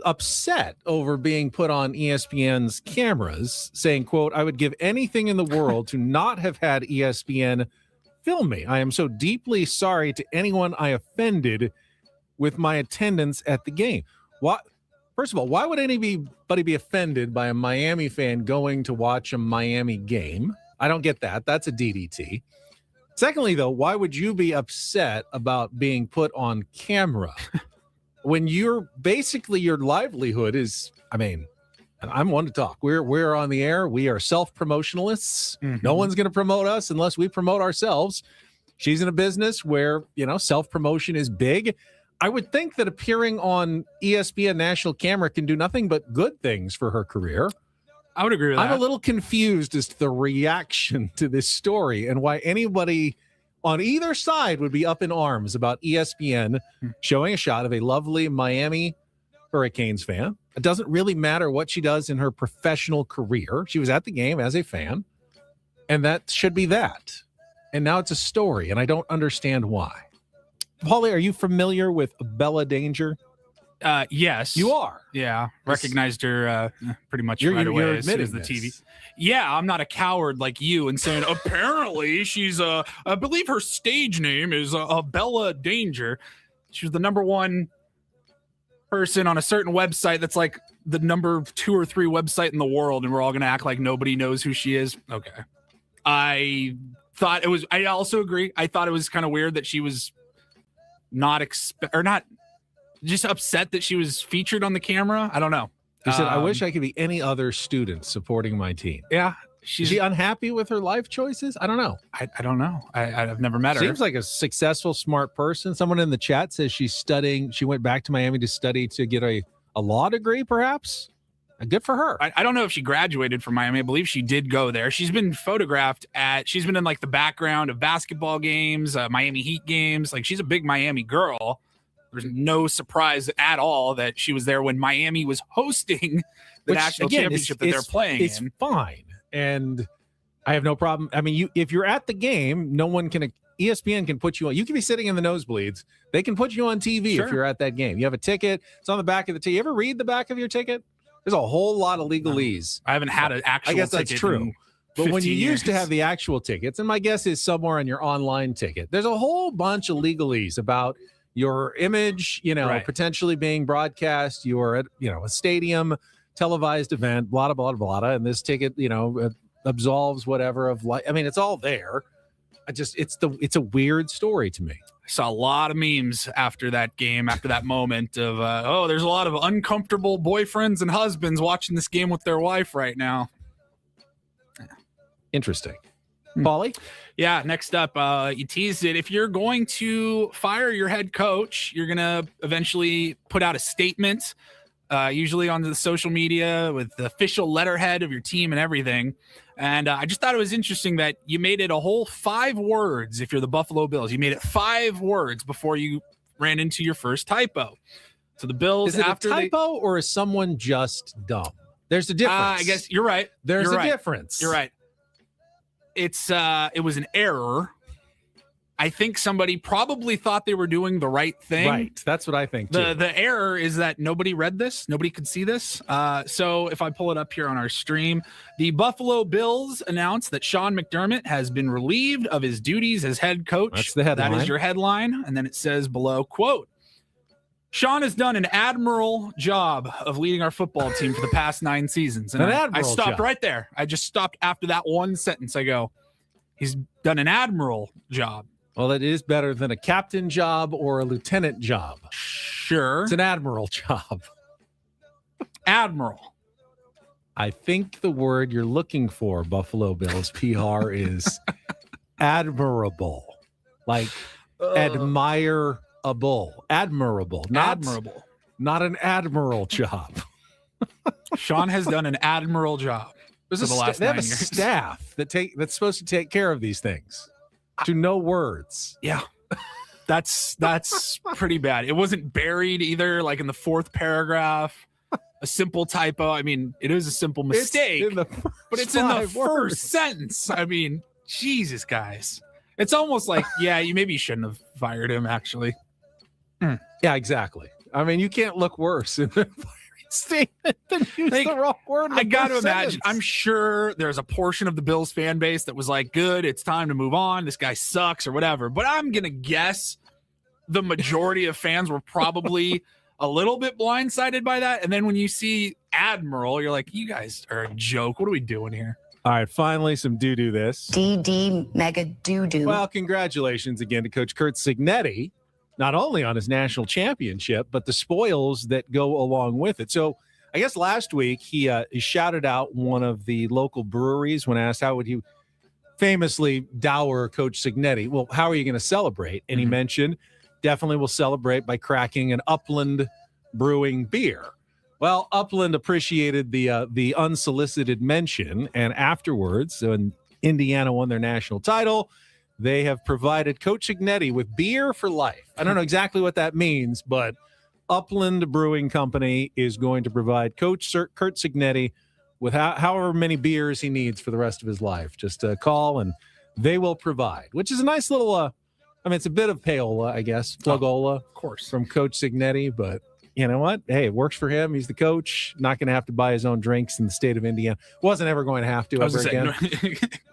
upset over being put on ESPN's cameras, saying, quote, "I would give anything in the world to not have had ESPN film me. I am so deeply sorry to anyone I offended with my attendance at the game." First of all, why would anybody be offended by a Miami fan going to watch a Miami game? I don't get that. That's a DDT. Secondly, though, why would you be upset about being put on camera when your livelihood is, I'm one to talk. We're on the air. We are self-promotionalists. No one's going to promote us unless we promote ourselves. She's in a business where, self-promotion is big. I would think that appearing on ESPN national camera can do nothing but good things for her career. I would agree with that. I'm a little confused as to the reaction to this story and why anybody on either side would be up in arms about ESPN showing a shot of a lovely Miami Hurricanes fan. It doesn't really matter what she does in her professional career. She was at the game as a fan, and that should be that. And now it's a story, and I don't understand why. Paulie, are you familiar with Bella Danger? Yes. You are. Yeah. Recognized her pretty much You're right away you're as soon as admitting the this. TV. Yeah, I'm not a coward like you and saying, apparently she's I believe her stage name is Bella Danger. She was the number one person on a certain website that's like the number 2 or 3 website in the world, and we're all going to act like nobody knows who she is. Okay. I also agree. I thought it was kind of weird that she was not just upset that she was featured on the camera. I don't know. He said, I wish I could be any other student supporting my team. Yeah. Is she unhappy with her life choices? I don't know. I don't know. I've never met her. Seems like a successful, smart person. Someone in the chat says she's studying. She went back to Miami to study to get a law degree, perhaps. Good for her. I don't know if she graduated from Miami. I believe she did go there. She's been photographed she's been in like the background of basketball games, Miami Heat games. Like, she's a big Miami girl. There's no surprise at all that she was there when Miami was hosting the national championship that they're playing it's in. Fine. And I have no problem. I mean, if you're at the game, no one can, ESPN can put you on. You can be sitting in the nosebleeds. They can put you on TV if you're at that game. You have a ticket. It's on the back of the ticket. You ever read the back of your ticket? There's a whole lot of legalese. I haven't had an actual ticket. I guess that's true. But when you used to have the actual tickets, and my guess is somewhere on your online ticket, there's a whole bunch of legalese about your image, potentially being broadcast, you're at, a stadium, televised event, blah, blah, blah, blah. And this ticket, absolves whatever of life. I mean, it's all there. It's a weird story to me. I saw a lot of memes after that game, after that moment of, there's a lot of uncomfortable boyfriends and husbands watching this game with their wife right now. Interesting. Paulie? Yeah, next up, you teased it. If you're going to fire your head coach, you're going to eventually put out a statement, usually on the social media with the official letterhead of your team and everything. And I just thought it was interesting that you made it a whole 5 words. If you're the Buffalo Bills, you made it 5 words before you ran into your first typo. So the Bills, is it after a typo or is someone just dumb? There's a difference. I guess you're right. There's a difference. You're right. It was an error. I think somebody probably thought they were doing the right thing. Right. That's what I think too. The error is that nobody read this. Nobody could see this. So if I pull it up here on our stream, the Buffalo Bills announced that Sean McDermott has been relieved of his duties as head coach. That's the headline. That is your headline. And then it says below, quote, Sean has done an admirable job of leading our football team for the past 9 seasons. And I stopped right there. I just stopped after that one sentence. I go, he's done an admirable job. Well, it is better than a captain job or a lieutenant job. Sure. It's an admiral job. Admiral. I think the word you're looking for, Buffalo Bills PR, is admirable. Like admirable. Admirable. Admirable. Not an admiral job. Sean has done an admirable job. They have a staff that's supposed to take care of these things. To no words. Yeah. That's pretty bad. It wasn't buried either, like in the 4th paragraph. A simple typo. I mean, it is a simple mistake, but it's in the first sentence. I mean, Jesus, guys. It's almost like, you shouldn't have fired him, actually. Yeah, exactly. I mean, you can't look worse in the statement than use the wrong word. I got to imagine. I'm sure there's a portion of the Bills fan base that was like, good, it's time to move on. This guy sucks or whatever. But I'm going to guess the majority of fans were probably a little bit blindsided by that. And then when you see Admiral, you're like, you guys are a joke. What are we doing here? All right, finally, some do this. DD mega doo-doo. Well, congratulations again to Coach Kurt Cignetti, not only on his national championship, but the spoils that go along with it. So I guess last week he shouted out one of the local breweries when asked how would he famously dour Coach Cignetti. Well, how are you going to celebrate? And he mentioned definitely will celebrate by cracking an Upland Brewing beer. Well, Upland appreciated the unsolicited mention, and afterwards, when Indiana won their national title, they have provided Coach Ignetti with beer for life. I don't know exactly what that means, but Upland Brewing Company is going to provide Coach Kurt Signetti with however many beers he needs for the rest of his life. Just call and they will provide, which is a nice little, it's a bit of payola, I guess, plugola, of course, from Coach Signetti, but you know what? Hey, it works for him. He's the coach. Not going to have to buy his own drinks in the state of Indiana. Wasn't ever going to have to ever again.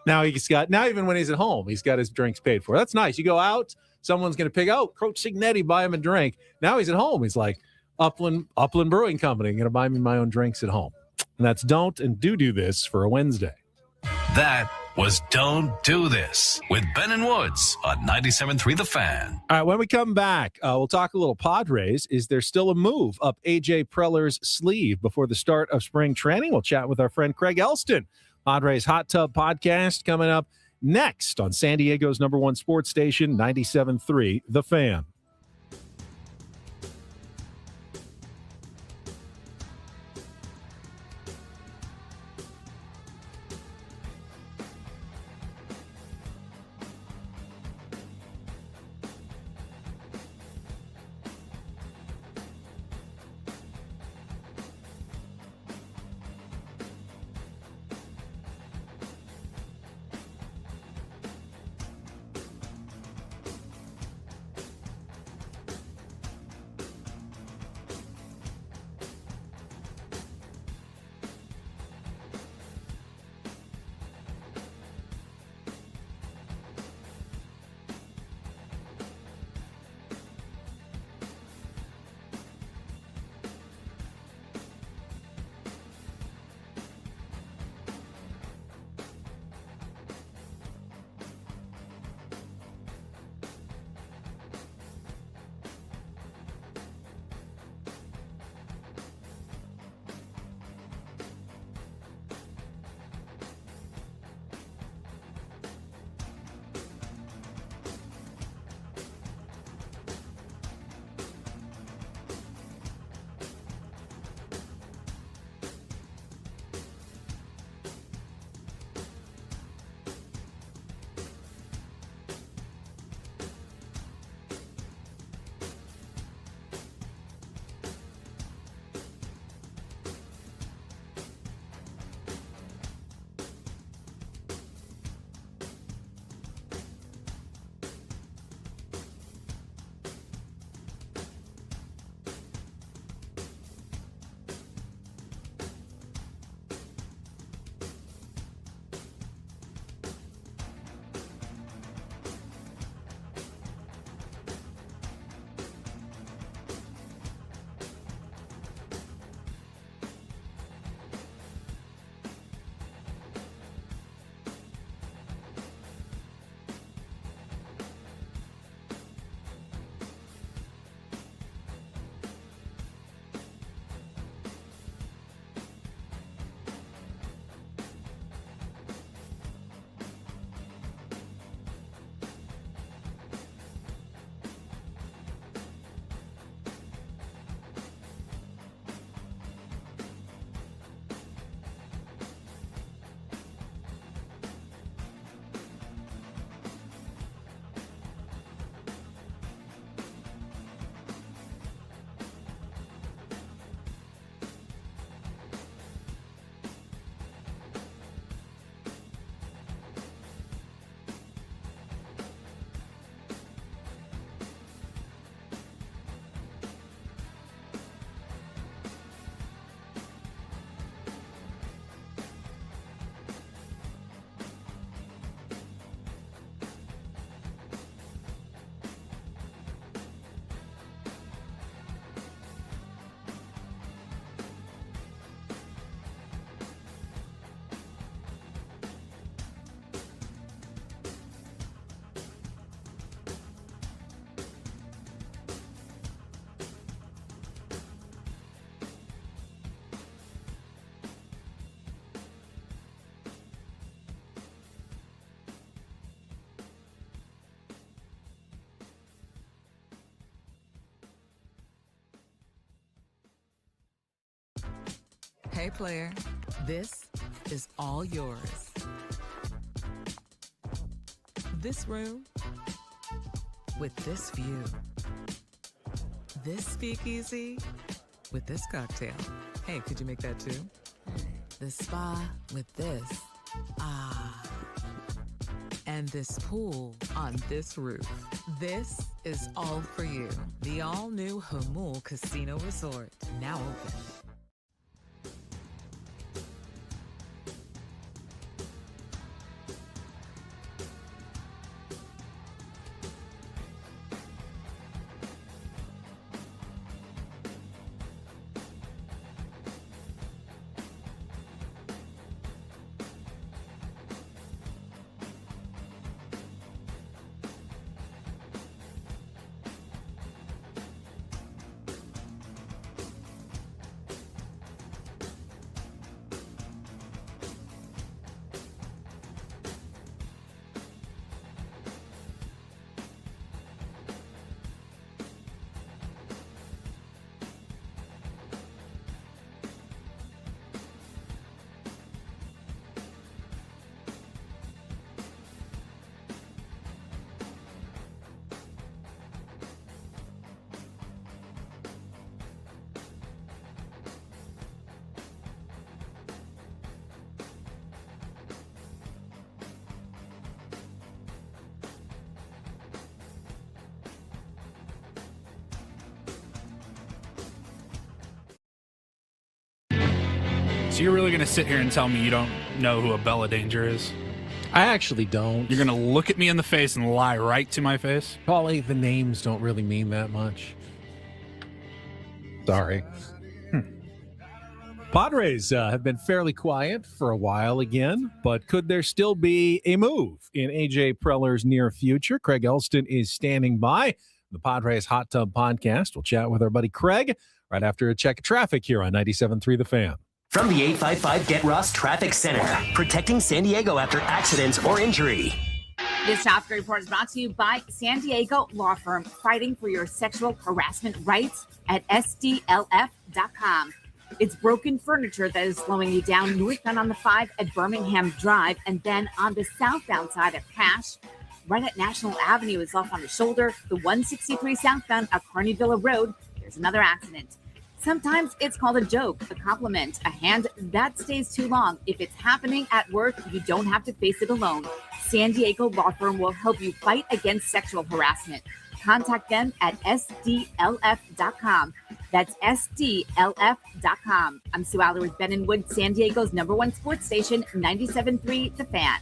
Now even when he's at home, he's got his drinks paid for. That's nice. You go out, someone's going to pick out Coach Signetti, buy him a drink. Now he's at home. He's like, Upland Brewing Company, going to buy me my own drinks at home. And that's Don't and Do This for a Wednesday. That was Don't Do This with Ben and Woods on 97.3 The Fan. All right, when we come back, we'll talk a little Padres. Is there still a move up A.J. Preller's sleeve before the start of spring training? We'll chat with our friend Craig Elsten. Padres Hot Tub Podcast coming up next on San Diego's #1 sports station, 97.3 The Fan. Hey, player, this is all yours. This room with this view. This speakeasy with this cocktail. Hey, could you make that too? The spa with this. Ah. And this pool on this roof. This is all for you. The all-new Hamul Casino Resort, now open. So you're really going to sit here and tell me you don't know who a Bella Danger is? I actually don't. You're going to look at me in the face and lie right to my face? Probably the names don't really mean that much. Sorry. Padres have been fairly quiet for a while again, but could there still be a move in A.J. Preller's near future? Craig Elsten is standing by. The Padres Hot Tub Podcast. We'll chat with our buddy Craig right after a check of traffic here on 97.3 The Fan. From the 855 Get Ross Traffic Center, protecting San Diego after accidents or injury. This traffic report is brought to you by San Diego law firm fighting for your sexual harassment rights at SDLF.com. It's broken furniture that is slowing you down northbound on the 5 at Birmingham Drive, and then on the southbound side of Cache. Right at National Avenue is off on the shoulder. The 163 southbound at Carneyville Road, there's another accident. Sometimes it's called a joke, a compliment, a hand that stays too long. If it's happening at work, you don't have to face it alone. San Diego law firm will help you fight against sexual harassment. Contact them at SDLF.com. That's SDLF.com. I'm Sue Aller with Ben and Wood, San Diego's #1 sports station, 97.3 The Fan.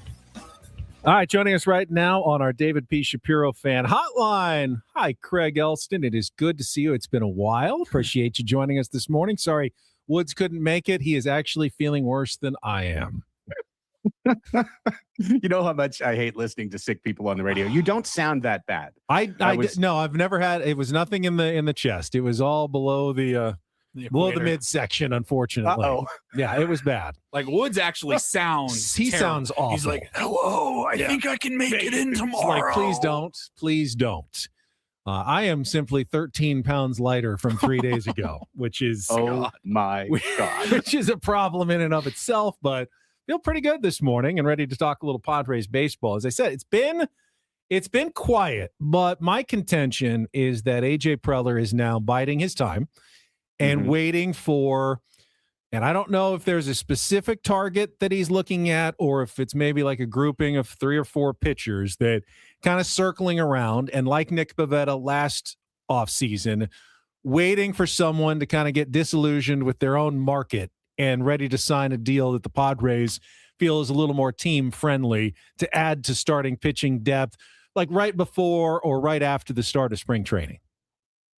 All right, joining us right now on our David P. Shapiro Fan Hotline. Hi, Craig Elsten. It is good to see you. It's been a while. Appreciate you joining us this morning. Sorry, Woods couldn't make it. He is actually feeling worse than I am. You know how much I hate listening to sick people on the radio. You don't sound that bad. No, I've never had. It was nothing in the chest. It was all below the midsection, unfortunately. Uh-oh. Yeah, it was bad. Like Woods actually sounds He terrible. sounds awful. He's like, hello, I think I can make it in tomorrow. Like, please don't. I am simply 13 pounds lighter from 3 days ago, which is my God, which is a problem in and of itself. But feel pretty good this morning and ready to talk a little Padres baseball. As I said, it's been quiet, but my contention is that A.J. Preller is now biding his time and waiting for, and I don't know if there's a specific target that he's looking at or if it's maybe like a grouping of 3 or 4 pitchers that kind of circling around, and like Nick Pivetta last offseason, waiting for someone to kind of get disillusioned with their own market and ready to sign a deal that the Padres feel is a little more team friendly to add to starting pitching depth, like right before or right after the start of spring training.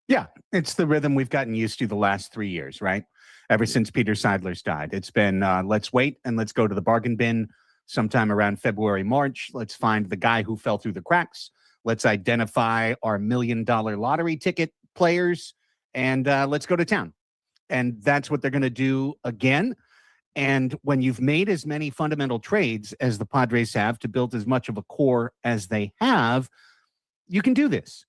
Yeah, it's the rhythm we've gotten used to the last 3 years, right? Ever since Peter Seidler's died. It's been, let's wait and let's go to the bargain bin sometime around February, March. Let's find the guy who fell through the cracks. Let's identify our $1 million lottery ticket players, and let's go to town. And that's what they're going to do again. And when you've made as many fundamental trades as the Padres have to build as much of a core as they have, you can do this.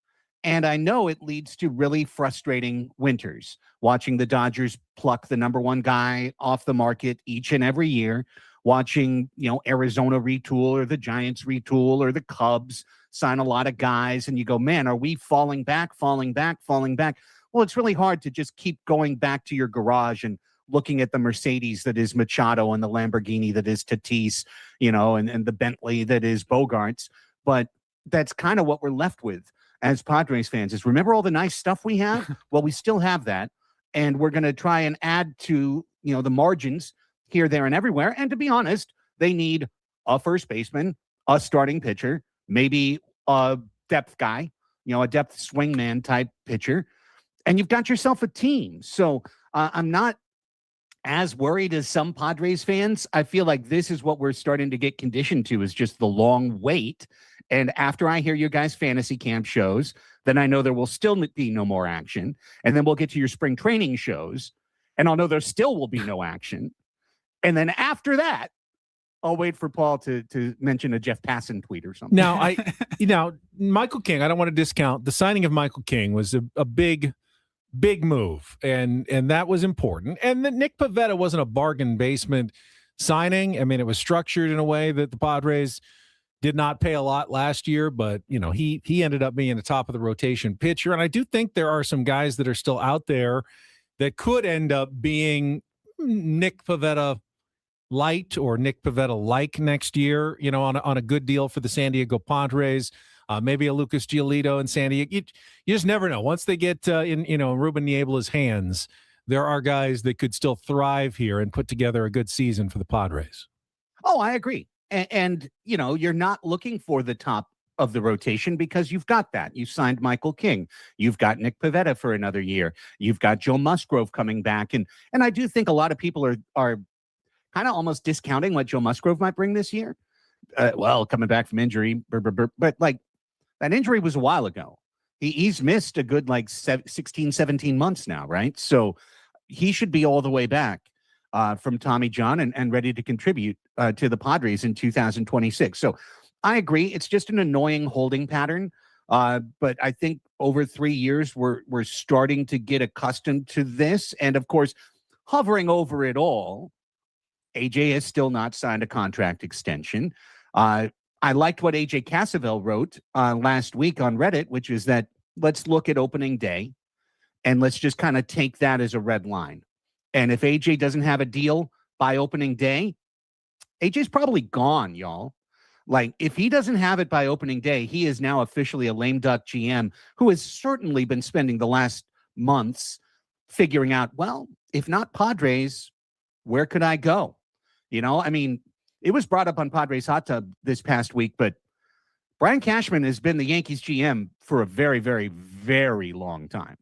And I know it leads to really frustrating winters, watching the Dodgers pluck the number one guy off the market each and every year, watching, Arizona retool or the Giants retool or the Cubs sign a lot of guys. And you go, man, are we falling back? Well, it's really hard to just keep going back to your garage and looking at the Mercedes that is Machado and the Lamborghini that is Tatis, and the Bentley that is Bogarts. But that's kind of what we're left with as Padres fans is, remember all the nice stuff we have? Well, we still have that. And we're going to try and add to, the margins here, there, and everywhere. And to be honest, they need a first baseman, a starting pitcher, maybe a depth guy, a depth swingman type pitcher. And you've got yourself a team. So I'm not as worried as some Padres fans. I feel like this is what we're starting to get conditioned to, is just the long wait. And after I hear your guys' fantasy camp shows, then I know there will still be no more action. And then we'll get to your spring training shows, and I'll know there still will be no action. And then after that, I'll wait for Paul to mention a Jeff Passan tweet or something. Now, Michael King, I don't want to discount the signing of Michael King was a big move, and that was important. And then Nick Pivetta wasn't a bargain basement signing. I mean, it was structured in a way that the Padres did not pay a lot last year, but he ended up being the top of the rotation pitcher. And I do think there are some guys that are still out there that could end up being Nick Pivetta light or Nick Pivetta like next year, on a good deal for the San Diego Padres. Maybe a Lucas Giolito in San Diego. You just never know. Once they get in Ruben Niebla's hands, there are guys that could still thrive here and put together a good season for the Padres. Oh, I agree. And you're not looking for the top of the rotation because you've got that. You signed Michael King. You've got Nick Pivetta for another year. You've got Joe Musgrove coming back. And I do think a lot of people are kind of almost discounting what Joe Musgrove might bring this year. Coming back from injury, but like that injury was a while ago. He's missed a good 16, 17 months now, right? So he should be all the way back from Tommy John and ready to contribute to the Padres in 2026. So I agree. It's just an annoying holding pattern. But I think over 3 years, we're starting to get accustomed to this. And of course, hovering over it all, AJ has still not signed a contract extension. I liked what AJ Cassavell wrote last week on Reddit, which is that let's look at opening day and let's just kind of take that as a red line. And if AJ doesn't have a deal by opening day, AJ's probably gone, y'all. Like, if he doesn't have it by opening day, he is now officially a lame duck GM who has certainly been spending the last months figuring out, well, if not Padres, where could I go? I mean, it was brought up on Padres Hot Tub this past week, but Brian Cashman has been the Yankees GM for a very, very, very long time,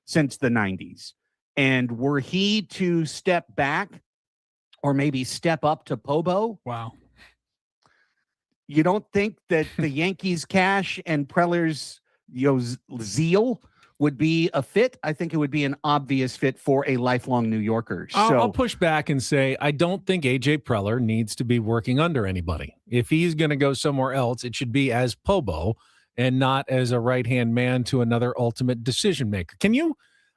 since the 90s. And were he to step back or maybe step up to Pobo? Wow. You don't think that the Yankees cash and Preller's zeal would be a fit? I think it would be an obvious fit for a lifelong New Yorker. I'll push back and say I don't think AJ Preller needs to be working under anybody. If he's going to go somewhere else, it should be as Pobo and not as a right-hand man to another ultimate decision maker.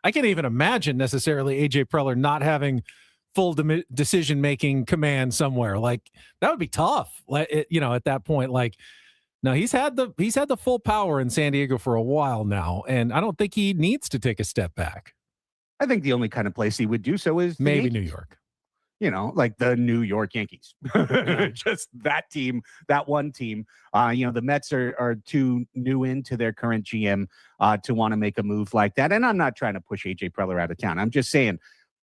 I can't even imagine necessarily AJ Preller not having full decision-making command somewhere. Like, that would be tough. At that point, no, he's had the full power in San Diego for a while now, and I don't think he needs to take a step back. I think the only kind of place he would do so is maybe New York. Like the New York Yankees. Just that team, that one team. The Mets are too new into their current GM to want to make a move like that. And I'm not trying to push AJ Preller out of town. I'm just saying,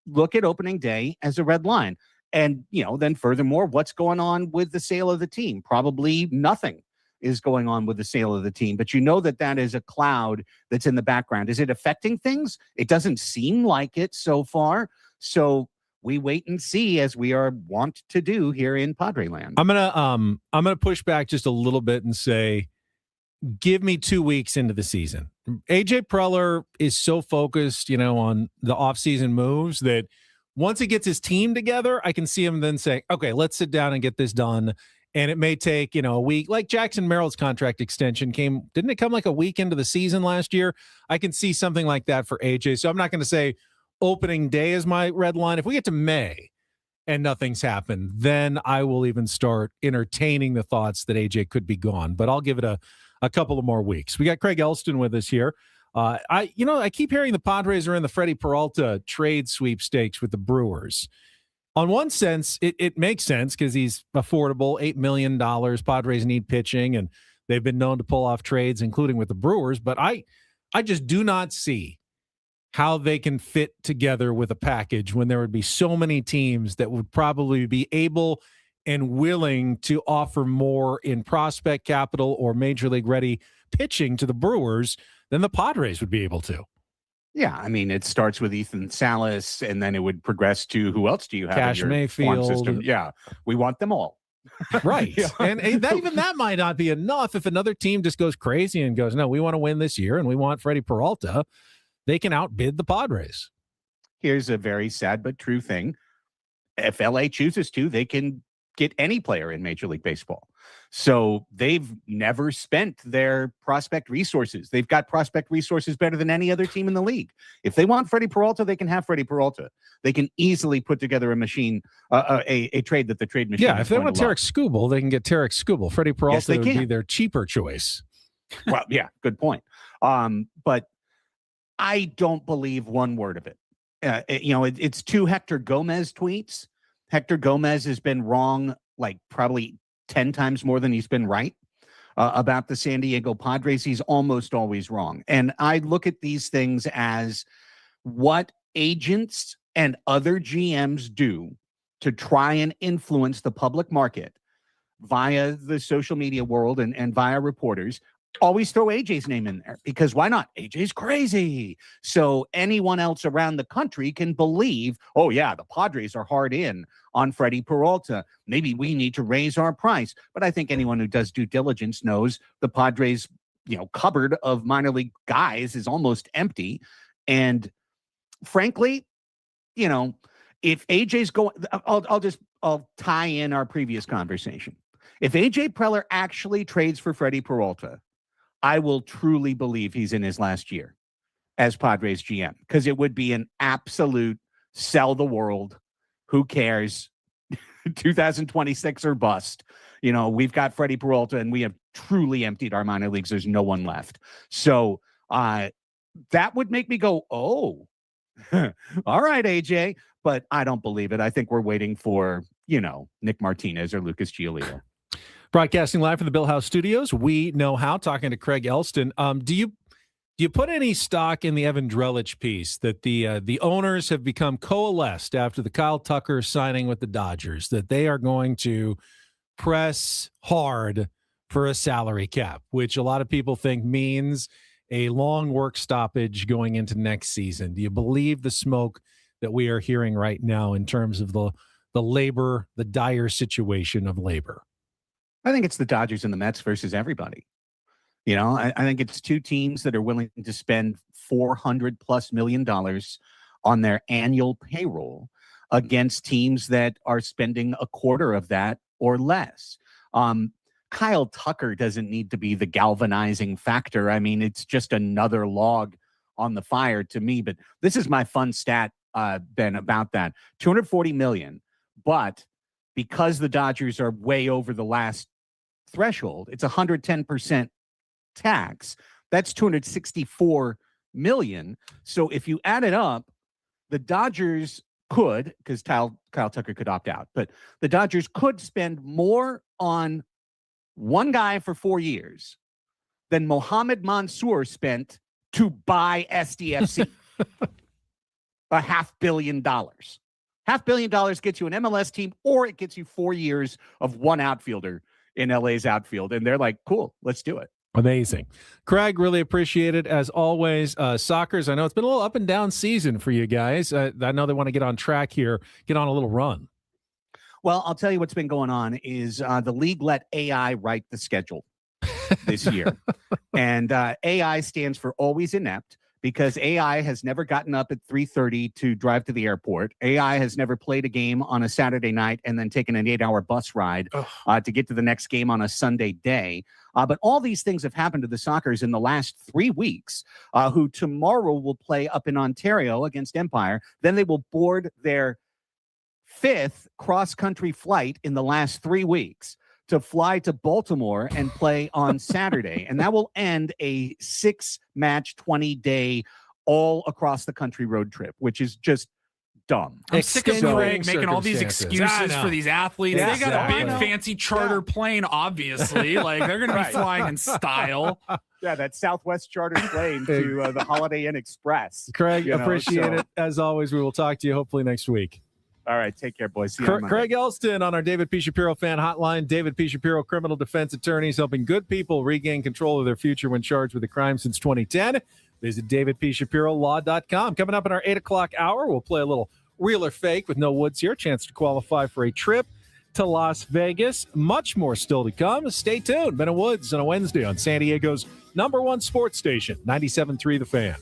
look at opening day as a red line. And, then furthermore, what's going on with the sale of the team? Probably nothing is going on with the sale of the team. But that is a cloud that's in the background. Is it affecting things? It doesn't seem like it so far. So we wait and see, as we are wont to do here in Padre Land. I'm gonna push back just a little bit and say, give me 2 weeks into the season. AJ Preller is so focused, on the offseason moves that once he gets his team together, I can see him then saying, okay, let's sit down and get this done And it may take, a week, like Jackson Merrill's contract extension didn't it come like a week into the season last year? I can see something like that for AJ. So I'm not going to say opening day is my red line. If we get to May and nothing's happened, then I will even start entertaining the thoughts that AJ could be gone. But I'll give it a couple of more weeks. We got Craig Elsten with us here. I keep hearing the Padres are in the Freddie Peralta trade sweepstakes with the Brewers. On one sense, it makes sense because he's affordable, $8 million. Padres need pitching, and they've been known to pull off trades, including with the Brewers. But I just do not see how they can fit together with a package when there would be so many teams that would probably be able and willing to offer more in prospect capital or major league ready pitching to the Brewers than the Padres would be able to. Yeah, I mean, it starts with Ethan Salas, and then it would progress to who else do you have Cash in your farm Mayfield. system? Yeah, we want them all. Right. Yeah. And that might not be enough. If another team just goes crazy and goes, no, we want to win this year and we want Freddie Peralta, they can outbid the Padres. Here's a very sad but true thing. If LA chooses to, they can get any player in Major League Baseball. So they've never spent their prospect resources. They've got prospect resources better than any other team in the league. If they want Freddie Peralta, they can have Freddie Peralta. They can easily put together a machine, a trade that the trade machine. Yeah, if they want Tarek Skubal, they can get Tarek Skubal. Freddie Peralta would be their cheaper choice. Well, yeah, good point. But I don't believe one word of it. It's two Hector Gomez tweets. Hector Gomez has been wrong like probably 10 times more than he's been right about the San Diego Padres. He's almost always wrong. And I look at these things as what agents and other GMs do to try and influence the public market via the social media world and via reporters. Always throw AJ's name in there because why not? AJ's crazy. So anyone else around the country can believe, oh, yeah, the Padres are hard in on Freddie Peralta. Maybe we need to raise our price. But I think anyone who does due diligence knows the Padres, cupboard of minor league guys is almost empty. And frankly, if AJ's going, I'll tie in our previous conversation. If AJ Preller actually trades for Freddie Peralta, I will truly believe he's in his last year as Padres GM because it would be an absolute sell the world. Who cares? 2026 or bust. We've got Freddie Peralta and we have truly emptied our minor leagues. There's no one left. So that would make me go, oh, all right, AJ. But I don't believe it. I think we're waiting for, Nick Martinez or Lucas Giolito. Broadcasting live from the Bill House Studios, we know how. Talking to Craig Elsten. Do you put any stock in the Evan Drellich piece that the owners have become coalesced after the Kyle Tucker signing with the Dodgers, that they are going to press hard for a salary cap, which a lot of people think means a long work stoppage going into next season? Do you believe the smoke that we are hearing right now in terms of the labor, the dire situation of labor? I think it's the Dodgers and the Mets versus everybody. I think it's two teams that are willing to spend $400+ million on their annual payroll against teams that are spending a quarter of that or less. Kyle Tucker doesn't need to be the galvanizing factor. I mean, it's just another log on the fire to me. But this is my fun stat, Ben, about that. $240 million. But because the Dodgers are way over the last threshold, it's 110% tax. That's $264 million. So if you add it up, the Dodgers could, because Kyle Tucker could opt out, but the Dodgers could spend more on one guy for 4 years than Mohamed Mansour spent to buy SDFC. $500 million. $500 million gets you an MLS team, or it gets you 4 years of one outfielder in LA's outfield. And they're like, cool, let's do it. Amazing. Craig, really appreciate it as always. Soccers, I know it's been a little up and down season for you guys. I know they want to get on track here, get on a little run. Well, I'll tell you what's been going on is the league let AI write the schedule this year. And AI stands for always inept, because AI has never gotten up at 3:30 to drive to the airport. AI has never played a game on a Saturday night and then taken an 8-hour bus ride to get to the next game on a Sunday day. But all these things have happened to the Sockers in the last 3 weeks, who tomorrow will play up in Ontario against Empire. Then they will board their 5th cross-country flight in the last 3 weeks to fly to Baltimore and play on Saturday. And that will end a 6-match, 20-day, all across the country road trip, which is just dumb. I'm sick of Greg making all these excuses for these athletes. Yeah, they got a big exactly. fancy charter plane, obviously. Like, they're going to be flying in style. Yeah, that Southwest charter plane to the Holiday Inn Express. Craig, appreciate it. As always, we will talk to you hopefully next week. All right, take care, boys. See you on Monday. Craig Elsten on our David P. Shapiro fan hotline. David P. Shapiro, criminal defense attorneys, helping good people regain control of their future when charged with a crime since 2010. Visit davidpshapirolaw.com. Coming up in our 8 o'clock hour, we'll play a little real or fake with no Woods here. Chance to qualify for a trip to Las Vegas. Much more still to come. Stay tuned. Ben and Woods on a Wednesday on San Diego's #1 sports station, 97.3 The Fan.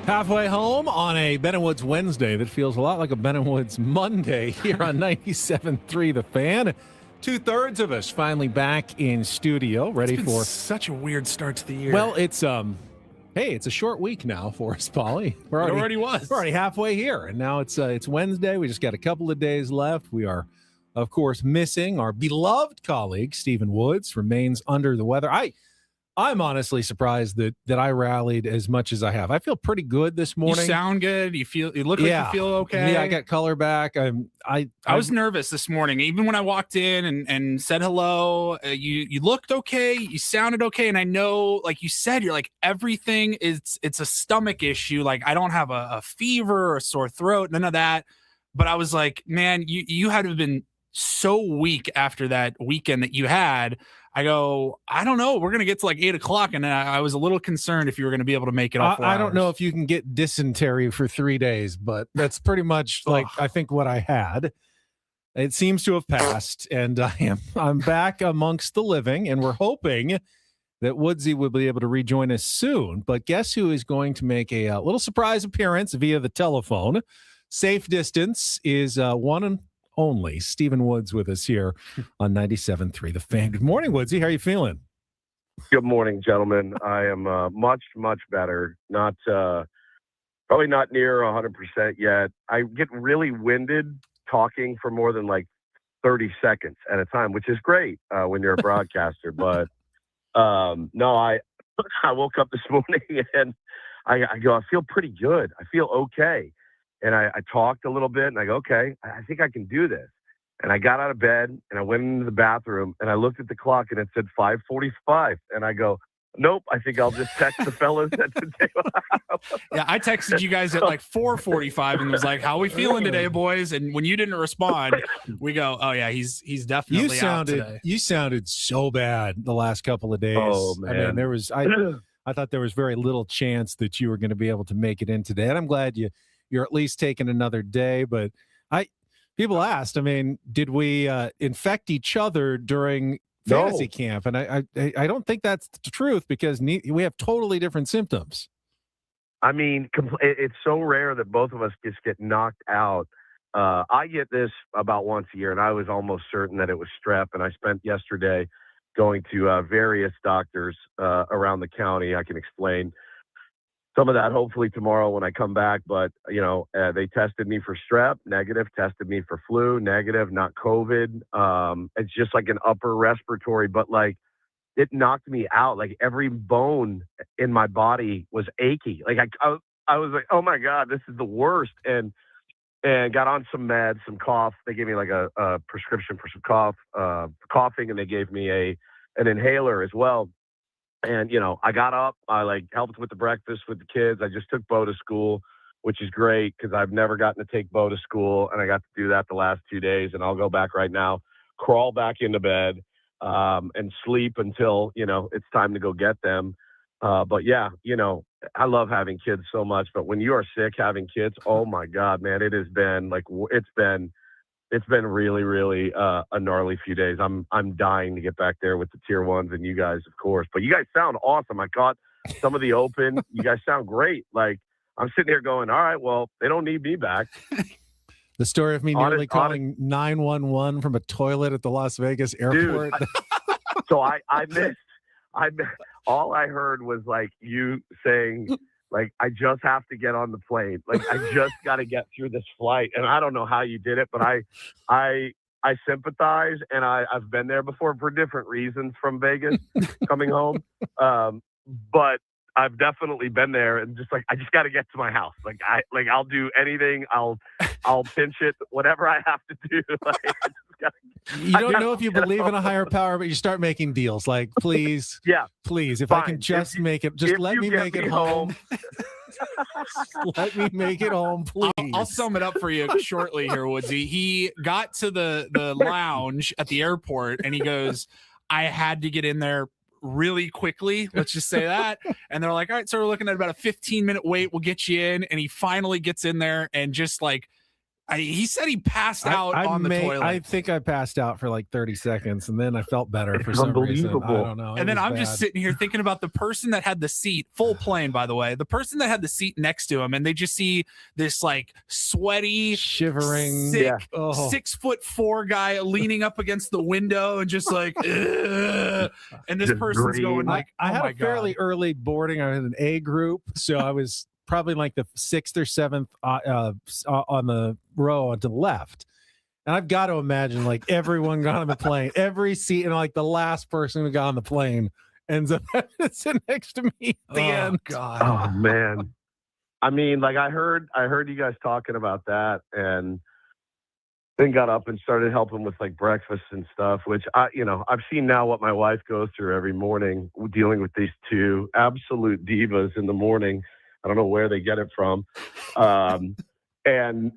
Halfway home on a Ben and Woods Wednesday that feels a lot like a Ben and Woods Monday here on 97.3 The Fan. 2/3 of us finally back in studio, ready for such a weird start to the year. Well, it's hey, it's a short week now for us, Paulie. It already was. We're already halfway here, and now it's Wednesday. We just got a couple of days left. We are, of course, missing our beloved colleague Stephen Woods. Remains under the weather. I'm honestly surprised that I rallied as much as I have. I feel pretty good this morning. You sound good. You look like you feel okay. Yeah, I got color back. I was nervous this morning. Even when I walked in and said hello, you looked okay. You sounded okay. And I know, like you said, you're like, everything it's a stomach issue. Like I don't have a fever or a sore throat, none of that. But I was like, man, you had to have been so weak after that weekend that you had. I go, I don't know. We're going to get to like 8 o'clock. And I was a little concerned if you were going to be able to make it all 4 I don't know if you can get dysentery for 3 days, but that's pretty much like, I think what I had. It seems to have passed, and I'm back amongst the living, and we're hoping that Woodsy will be able to rejoin us soon. But guess who is going to make a little surprise appearance via the telephone? Safe distance is one and only Stephen Woods with us here on 97.3 The Fan. Good morning, Woodsy. How are you feeling? Good morning, gentlemen. I am much, much better. Not probably not near 100% yet. I get really winded talking for more than like 30 seconds at a time, which is great when you're a broadcaster. But no, I woke up this morning and I go, I feel pretty good. I feel okay. And I talked a little bit and I go, okay, I think I can do this. And I got out of bed and I went into the bathroom and I looked at the clock and it said 5:45. And I go, nope, I think I'll just text the fellas at the table. Yeah, I texted you guys at like 4:45 and was like, how we feeling today, boys? And when you didn't respond, we go, oh yeah, he's definitely out today. You sounded so bad the last couple of days. Oh man. I mean, I thought there was very little chance that you were going to be able to make it in today. And I'm glad you're at least taking another day. But people asked, I mean, did we infect each other during fantasy camp? And I don't think that's the truth because we have totally different symptoms. I mean, it's so rare that both of us just get knocked out. I get this about once a year, and I was almost certain that it was strep. And I spent yesterday going to various doctors around the county. I can explain some of that hopefully tomorrow when I come back. But, they tested me for strep, negative, tested me for flu, negative, not COVID. It's just like an upper respiratory, but like it knocked me out. Like every bone in my body was achy. Like I was like, oh my God, this is the worst. And got on some meds, some cough. They gave me like a prescription for some for coughing, and they gave me an inhaler as well. And, I got up, I like helped with the breakfast with the kids. I just took Bo to school, which is great because I've never gotten to take Bo to school. And I got to do that the last 2 days. And I'll go back right now, crawl back into bed and sleep until, it's time to go get them. But yeah, I love having kids so much. But when you are sick having kids, oh my God, man, it has been like, it's been really, really a gnarly few days. I'm dying to get back there with the tier ones and you guys, of course. But you guys sound awesome. I caught some of the open. You guys sound great. Like I'm sitting here going, all right, well, they don't need me back. The story of me nearly calling 911 from a toilet at the Las Vegas airport. Dude, so I missed. All I heard was like you saying, like, I just have to get on the plane. Like, I just got to get through this flight. And I don't know how you did it, but I sympathize. And I've been there before for different reasons from Vegas coming home. But I've definitely been there and just like, I just got to get to my house. Like, I'll do anything. I'll pinch it, whatever I have to do. Like, you don't know if you believe in a higher power, but you start making deals. Like, please, please, if fine. I can just make it, just let me make it home. Let me make it home, please. I'll sum it up for you shortly here, Woodsy. He got to the lounge at the airport and he goes, I had to get in there really quickly. Let's just say that. And they're like, all right, so we're looking at about a 15-minute wait. We'll get you in. And he finally gets in there and just like He said he passed out on the toilet. I think I passed out for like 30 seconds, and then I felt better for It's some reason. I unbelievable. don't know. And then I'm just sitting here thinking about the person that had the seat, full plane, by the way, the person that had the seat next to him, and they just see this like sweaty, shivering, sick, Oh. 6'4" guy leaning up against the window and just like, "Ugh." And this Just person's green. going like, I oh had my a fairly God. early boarding. I had an A group, so I was probably like the 6th or 7th on the row to the left. And I've got to imagine like everyone got on the plane, every seat, and like the last person who got on the plane ends up sitting next to me at the end. God. Oh man. I mean, like I heard you guys talking about that, and then got up and started helping with like breakfast and stuff, which I've seen now what my wife goes through every morning dealing with these two absolute divas in the morning. I don't know where they get it from. And I'm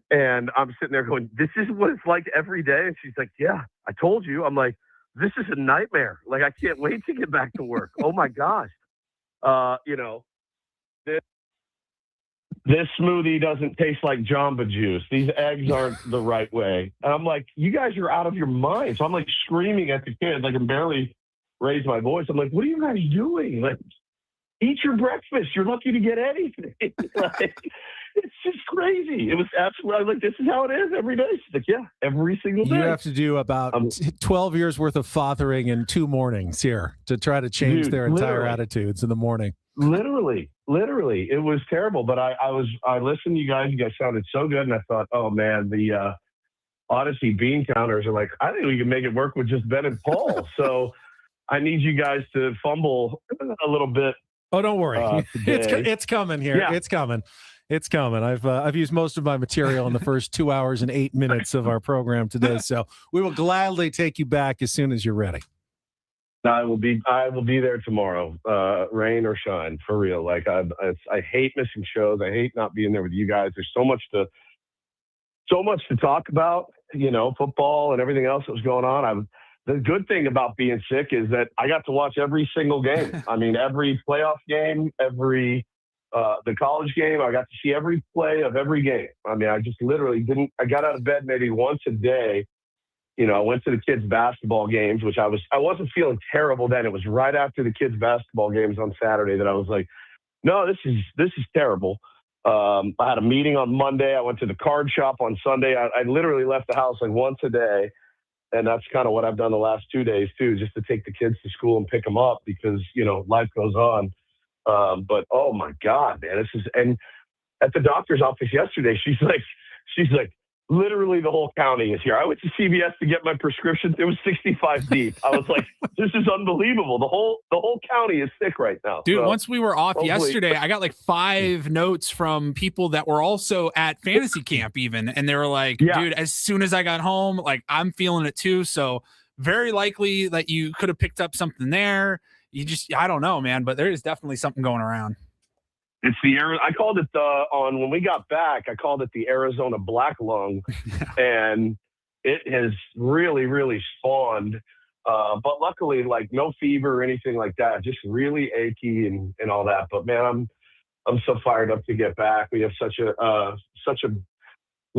sitting there going, this is what it's like every day. And she's like, yeah, I told you. I'm like, this is a nightmare. Like, I can't wait to get back to work. Oh my gosh. This smoothie doesn't taste like Jamba Juice. These eggs aren't the right way. And I'm like, you guys are out of your mind. So I'm like screaming at the kids. I can barely raise my voice. I'm like, what are you guys doing? Like, eat your breakfast. You're lucky to get anything. Like, it's just crazy. It was absolutely, I was like, this is how it is every day. She's like, yeah, every single day. You have to do about 12 years worth of fathering in 2 mornings here to try to change their entire attitudes in the morning. Literally, it was terrible. But I listened to you guys. You guys sounded so good, and I thought, oh man, the Odyssey bean counters are like, I think we can make it work with just Ben and Paul. So I need you guys to fumble a little bit. Oh, don't worry, it's coming here. Yeah. It's coming. I've used most of my material in the first 2 hours and 8 minutes of our program today, so we will gladly take you back as soon as you're ready. I will be there tomorrow, rain or shine, for real. Like I hate missing shows. I hate not being there with you guys. There's so much to talk about, football and everything else that was going on. The good thing about being sick is that I got to watch every single game. I mean, every playoff game, every the college game. I got to see every play of every game. I mean, I just literally I got out of bed maybe once a day. I went to the kids' basketball games, which I wasn't feeling terrible then. It was right after the kids' basketball games on Saturday that I was like, no, this is terrible. I had a meeting on Monday. I went to the card shop on Sunday. I literally left the house like once a day. And that's kind of what I've done the last 2 days too, just to take the kids to school and pick them up because, life goes on. But oh my God, man, and at the doctor's office yesterday, she's like, literally the whole county is here. I went to CVS to get my prescription. It was 65 deep. I was like, this is unbelievable. The whole county is sick right now. Dude, so, once we were off yesterday, I got like 5 notes from people that were also at fantasy camp even. And they were like, dude, as soon as I got home, like I'm feeling it too. So very likely that you could have picked up something there. I don't know, man, but there is definitely something going around. It's I called it when we got back, I called it the Arizona black lung, and it has really, really spawned. But luckily, like no fever or anything like that, just really achy and all that. But man, I'm so fired up to get back. We have there's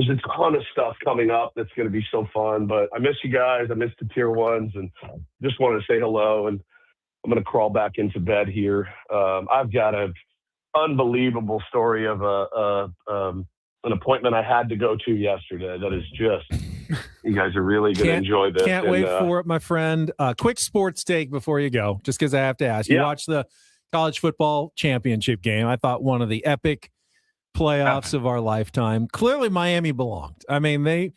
a ton of stuff coming up that's going to be so fun. But I miss you guys. I miss the tier ones, and just wanted to say hello. And I'm going to crawl back into bed here. I've got an unbelievable story of an appointment I had to go to yesterday. That is just, you guys are really going to enjoy this. Can't wait for it, my friend. Quick sports take before you go, just because I have to ask. You watched the college football championship game. I thought one of the epic playoffs of our lifetime. Clearly, Miami belonged. I mean, they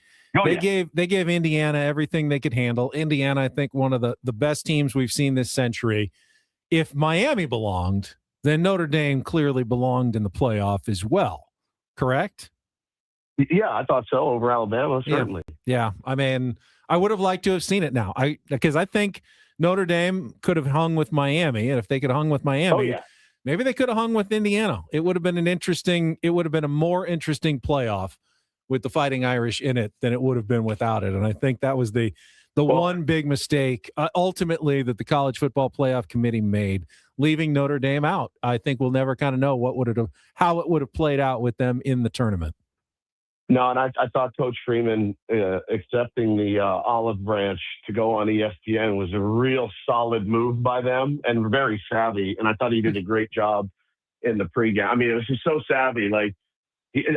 gave Indiana everything they could handle. Indiana, I think, one of the best teams we've seen this century. If Miami belonged, then Notre Dame clearly belonged in the playoff as well. Correct? Yeah, I thought so over Alabama, certainly. Yeah. I mean, I would have liked to have seen it now. Because I think Notre Dame could have hung with Miami, and if they could have hung with Miami, maybe they could have hung with Indiana. It would have been a more interesting playoff with the Fighting Irish in it than it would have been without it. And I think that was the one big mistake ultimately that the College Football Playoff Committee made, leaving Notre Dame out. I think we'll never kind of know how it would have played out with them in the tournament. No, and I thought Coach Freeman accepting the olive branch to go on ESPN was a real solid move by them and very savvy. And I thought he did a great job in the pregame. I mean, it was just so savvy. Like,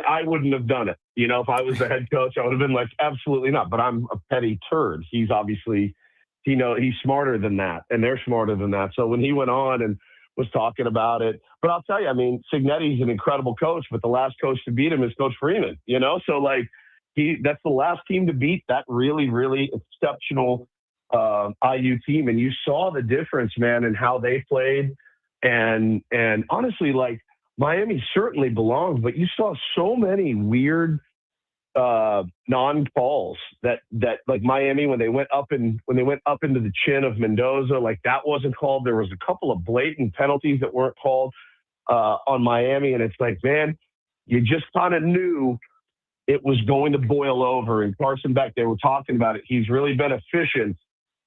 I wouldn't have done it. You know, if I was the head coach, I would have been like, absolutely not. But I'm a petty turd. He's obviously, he's smarter than that, and they're smarter than that. So when he went on and was talking about it, but I'll tell you, I mean, Cignetti's an incredible coach, but the last coach to beat him is Coach Freeman. You know, so like that's the last team to beat that really, really exceptional IU team, and you saw the difference, man, in how they played, and honestly, like. Miami certainly belongs, but you saw so many weird non-calls that like Miami when they went up into the chin of Mendoza, like that wasn't called. There was a couple of blatant penalties that weren't called on Miami, and it's like, man, you just kind of knew it was going to boil over. And Carson Beck, they were talking about it. He's really been efficient,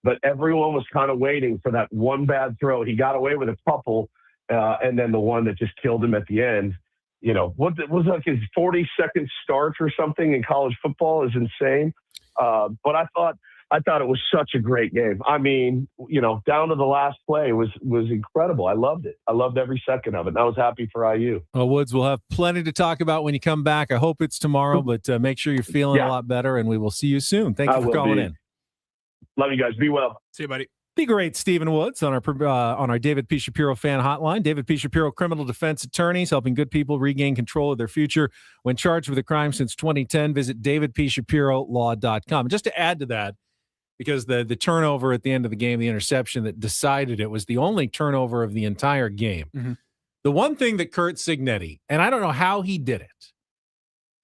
but everyone was kind of waiting for that one bad throw. He got away with a couple. And then the one that just killed him at the end, you know, what was like his 40-second start or something in college football is insane. But I thought it was such a great game. I mean, you know, down to the last play was incredible. I loved it. I loved every second of it. And I was happy for IU. Well, Woods, we'll have plenty to talk about when you come back. I hope it's tomorrow, but make sure you're feeling a lot better, and we will see you soon. Thank you for calling in. Love you guys. Be well. See you, buddy. The great Stephen Woods on our David P. Shapiro fan hotline. David P. Shapiro, criminal defense attorneys, helping good people regain control of their future when charged with a crime since 2010. Visit davidpshapirolaw.com. Just to add to that, because the turnover at the end of the game, the interception that decided it, was the only turnover of the entire game. Mm-hmm. The one thing that Curt Cignetti, and I don't know how he did it,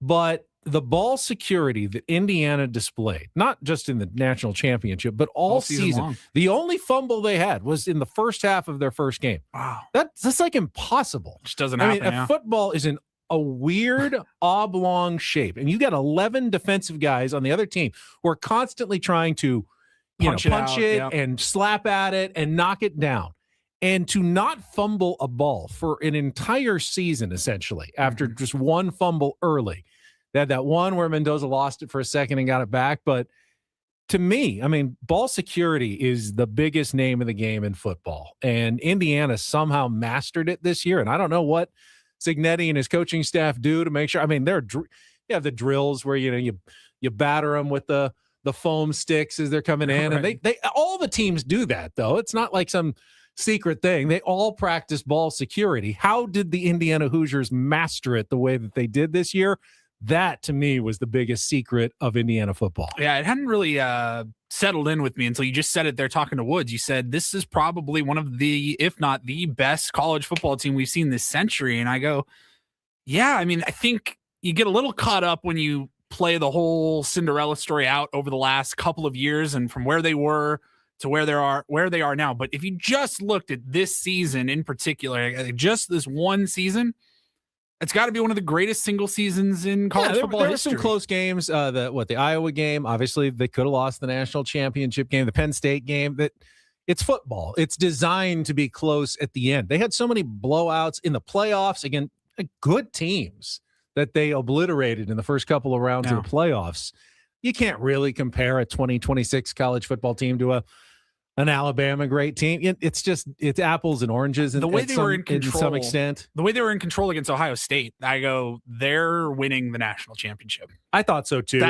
but the ball security that Indiana displayed, not just in the national championship, but all season. The only fumble they had was in the first half of their first game. Wow. That's like impossible. Just doesn't happen. Football is in a weird oblong shape, and you got 11 defensive guys on the other team who are constantly trying to punch it and slap at it and knock it down. And to not fumble a ball for an entire season, essentially, after just one fumble early. They had that one where Mendoza lost it for a second and got it back. But to me, I mean, ball security is the biggest name of the game in football. And Indiana somehow mastered it this year. And I don't know what Cignetti and his coaching staff do to make sure. I mean, you have the drills where, you batter them with the foam sticks as they're coming in. Right. And they all the teams do that, though. It's not like some secret thing. They all practice ball security. How did the Indiana Hoosiers master it the way that they did this year? That, to me, was the biggest secret of Indiana football. Yeah, it hadn't really settled in with me until you just said it there talking to Woods. You said, this is probably one of the, if not the best college football team we've seen this century. And I go, yeah, I mean, I think you get a little caught up when you play the whole Cinderella story out over the last couple of years and from where they were to where they are now. But if you just looked at this season in particular, just this one season, it's got to be one of the greatest single seasons in college football there history. There were some close games. The Iowa game, obviously they could have lost the national championship game, the Penn State game. That it's football. It's designed to be close at the end. They had so many blowouts in the playoffs against good teams that they obliterated in the first couple of rounds of the playoffs. You can't really compare a 2026 college football team to an Alabama great team. It's apples and oranges. The way they were in control, to some extent. The way they were in control against Ohio State, I go, they're winning the national championship. I thought so too.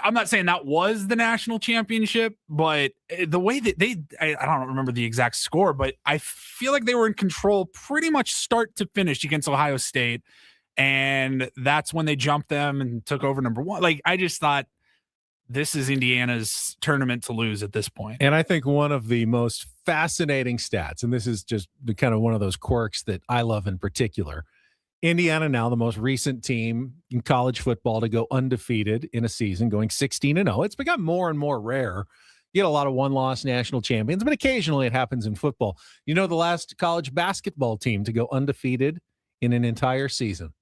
I'm not saying that was the national championship, but the way that I don't remember the exact score, but I feel like they were in control pretty much start to finish against Ohio State. And that's when they jumped them and took over number one. Like, I just thought, this is Indiana's tournament to lose at this point. And I think one of the most fascinating stats, and this is just kind of one of those quirks that I love in particular, Indiana now the most recent team in college football to go undefeated in a season, going 16-0. It's become more and more rare. You get a lot of one-loss national champions, but occasionally it happens in football. You know the last college basketball team to go undefeated in an entire season?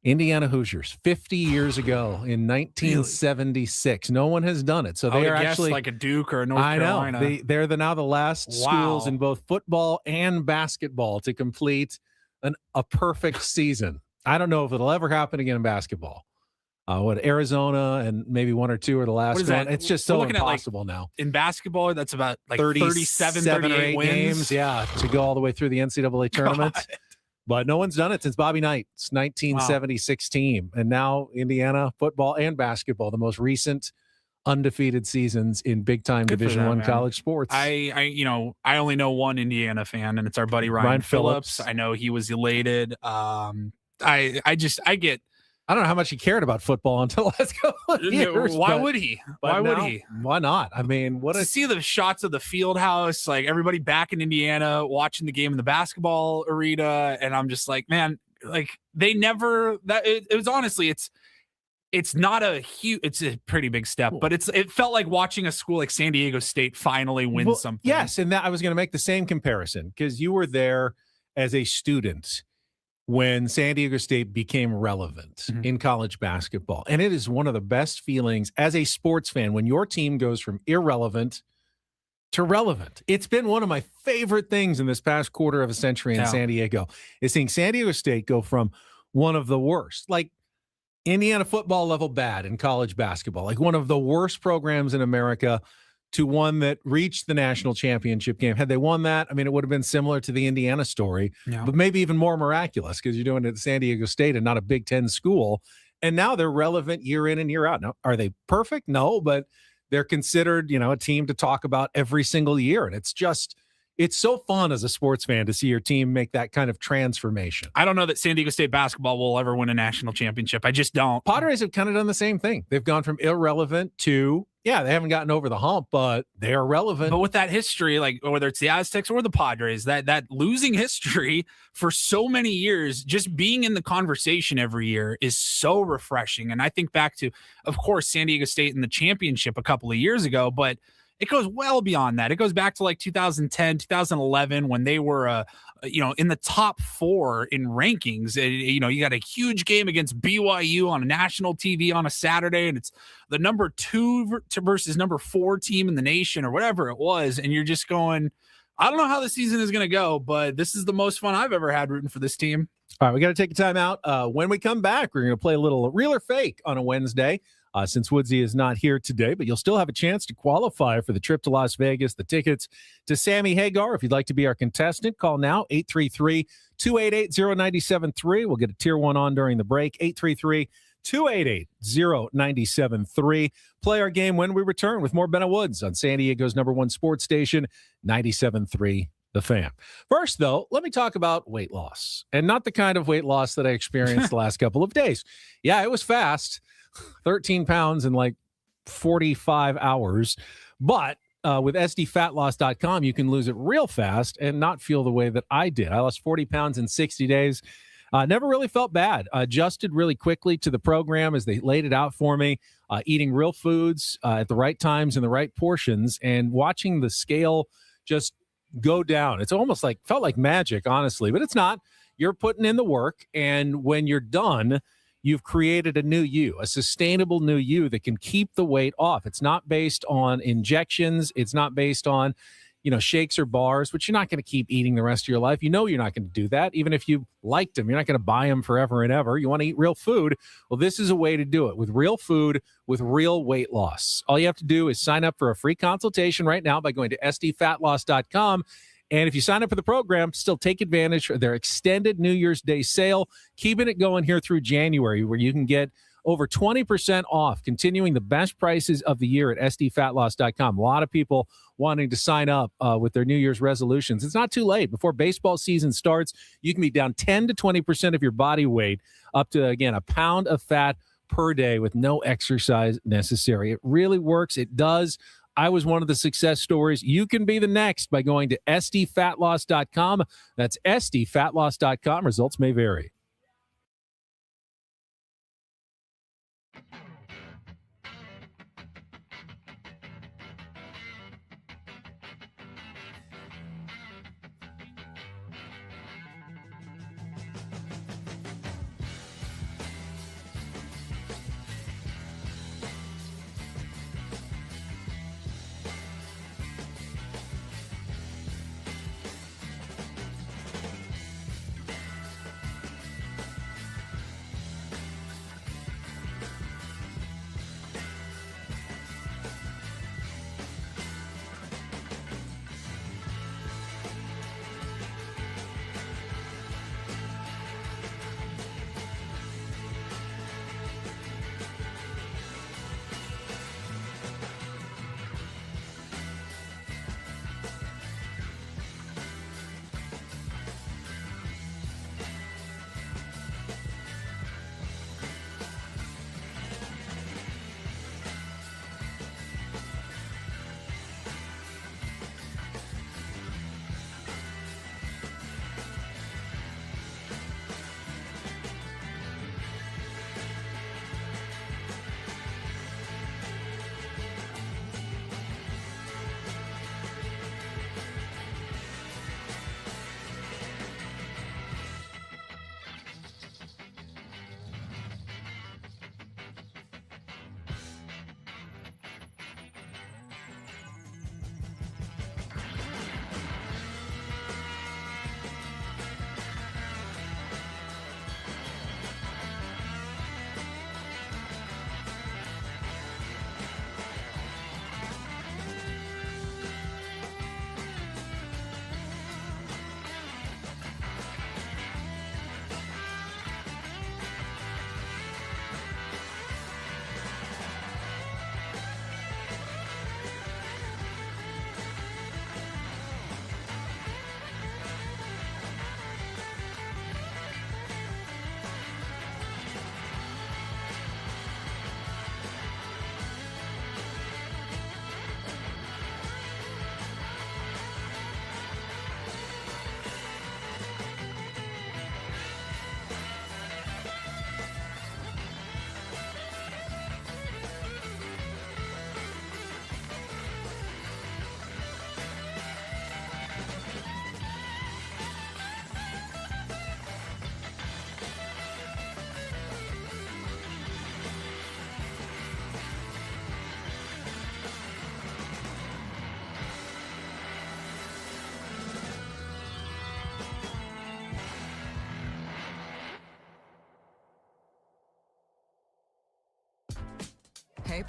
Indiana Hoosiers, 50 years ago in 1976. No one has done it. So they are actually like a Duke or a North Carolina. I know. They're now the last schools in both football and basketball to complete a perfect season. I don't know if it'll ever happen again in basketball. Arizona and maybe one or two are the last What is one. that? It's just We're so looking at, like, impossible now. In basketball, that's about like 37, 38 wins. games, yeah, to go all the way through the NCAA tournament. God. But no one's done it since Bobby Knight's 1976 team. And now Indiana football and basketball, the most recent undefeated seasons in big-time Good for Division them, I man. college sports. I only know one Indiana fan, and it's our buddy Ryan Phillips. I know he was elated. I don't know how much he cared about football until the last couple of years. Why would he? Why would he? Why not? I mean, To see the shots of the field house, like everybody back in Indiana watching the game in the basketball arena, and I'm just like, man, like they never that it was honestly it's not a huge, it's a pretty big step, but it felt like watching a school like San Diego State finally win something. Yes, and that I was going to make the same comparison because you were there as a student when San Diego State became relevant in college basketball. And it is one of the best feelings as a sports fan when your team goes from irrelevant to relevant. It's been one of my favorite things in this past quarter of a century in San Diego is seeing San Diego State go from one of the worst, like Indiana football level bad in college basketball, like one of the worst programs in America, to one that reached the national championship game. Had they won that, I mean, it would have been similar to the Indiana story, but maybe even more miraculous because you're doing it at San Diego State and not a Big Ten school. And now they're relevant year in and year out. Now, are they perfect? No, but they're considered, a team to talk about every single year. And it's so fun as a sports fan to see your team make that kind of transformation. I don't know that San Diego State basketball will ever win a national championship. I just don't. Padres have kind of done the same thing. They've gone from irrelevant to, they haven't gotten over the hump, but they are relevant. But with that history, like whether it's the Aztecs or the Padres, that losing history for so many years, just being in the conversation every year is so refreshing. And I think back to, of course, San Diego State in the championship a couple of years ago, but it goes well beyond that. It goes back to like 2010, 2011 when they were, in the top 4 in rankings. You got a huge game against BYU on a national TV on a Saturday, and it's the number 2 versus number 4 team in the nation or whatever it was. And you're just going, I don't know how the season is going to go, but this is the most fun I've ever had rooting for this team. All right, we got to take a time out. When we come back, we're going to play a little real or fake on a Wednesday. Since Woodsy is not here today, but you'll still have a chance to qualify for the trip to Las Vegas, the tickets to Sammy Hagar. If you'd like to be our contestant, call now, 833-288-0973. We'll get a tier 1 on during the break, 833-288-0973. Play our game when we return with more Ben and Woods on San Diego's #1 sports station, 97.3 The Fan. First, though, let me talk about weight loss, and not the kind of weight loss that I experienced the last couple of days. Yeah, it was fast. 13 pounds in like 45 hours. But with SDFatLoss.com, you can lose it real fast and not feel the way that I did. I lost 40 pounds in 60 days. Never really felt bad. Adjusted really quickly to the program as they laid it out for me. Eating real foods at the right times and the right portions, and watching the scale just go down. It's almost like, felt like magic, honestly, but it's not. You're putting in the work, and when you're done, you've created a new you, a sustainable new you that can keep the weight off. It's not based on injections. It's not based on, shakes or bars, which you're not going to keep eating the rest of your life. You're not going to do that. Even if you liked them, you're not going to buy them forever and ever. You want to eat real food. Well, this is a way to do it with real food, with real weight loss. All you have to do is sign up for a free consultation right now by going to SDFatLoss.com. And if you sign up for the program, still take advantage of their extended New Year's Day sale, keeping it going here through January, where you can get over 20% off, continuing the best prices of the year at SDFatLoss.com. A lot of people wanting to sign up with their New Year's resolutions. It's not too late. Before baseball season starts, you can be down 10 to 20% of your body weight, up to, again, a pound of fat per day with no exercise necessary. It really works. It does. I was one of the success stories. You can be the next by going to SDFatLoss.com. That's SDFatLoss.com. Results may vary.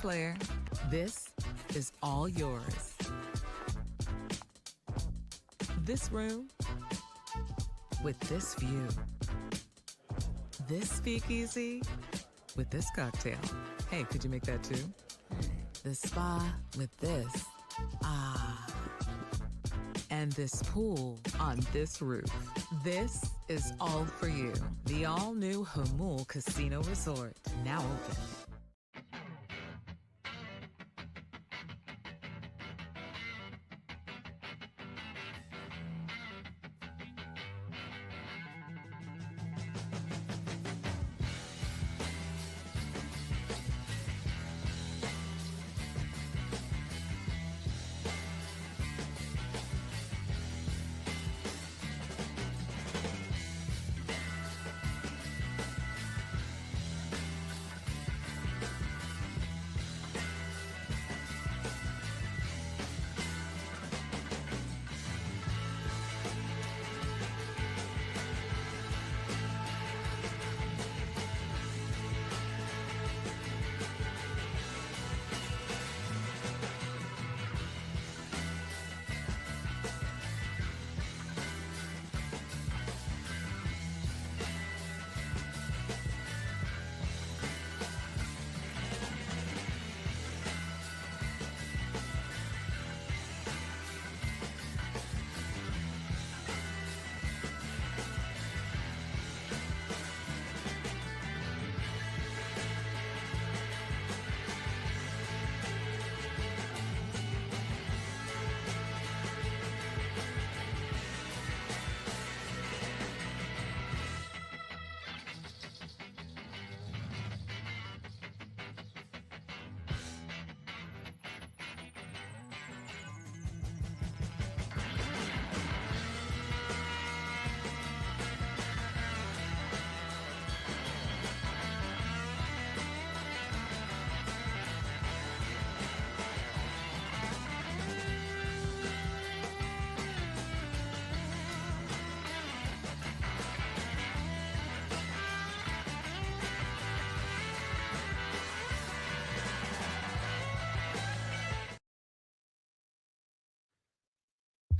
player, this is all yours. This room with this view. This speakeasy with this cocktail. Hey, could you make that too? The spa with this. Ah. And this pool on this roof. This is all for you. The all-new Hamul Casino Resort, now open.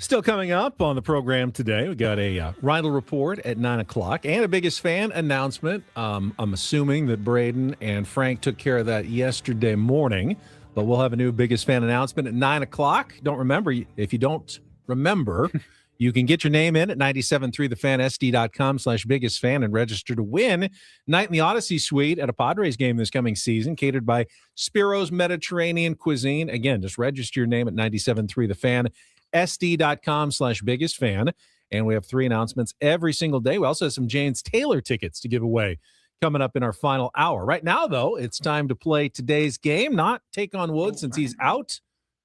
Still coming up on the program today, we got a Reindl Report at 9 o'clock and a Biggest Fan announcement. I'm assuming that Braden and Frank took care of that yesterday morning, but we'll have a new Biggest Fan announcement at 9 o'clock. Don't remember, if you don't remember, you can get your name in at 973thefan, sd.com/biggestfan and register to win Night in the Odyssey Suite at a Padres game this coming season, catered by Spiro's Mediterranean Cuisine. Again, just register your name at 973thefan, sd.com/biggestfan. And we have 3 announcements every single day. We also have some James Taylor tickets to give away coming up in our final hour. Right now, though, it's time to play today's game, not take on Woods since he's out.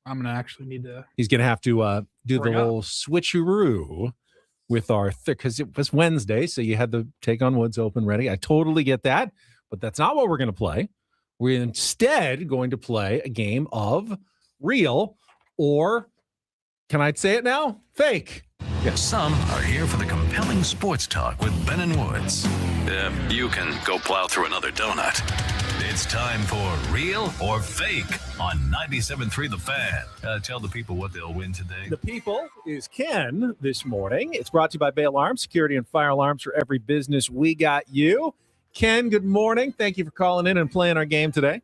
I'm going to actually need to. He's going to have to do the little switcheroo with our because it was Wednesday, so you had the Take on Woods open ready. I totally get that, but that's not what we're going to play. We're instead going to play a game of real or, can I say it now? Fake. Yes. Some are here for the compelling sports talk with Ben and Woods. You can go plow through another donut. It's time for Real or Fake on 97.3 The Fan. Tell the people what they'll win today. The people is Ken this morning. It's brought to you by Bay Alarm, security and fire alarms for every business. We got you. Ken, good morning. Thank you for calling in and playing our game today.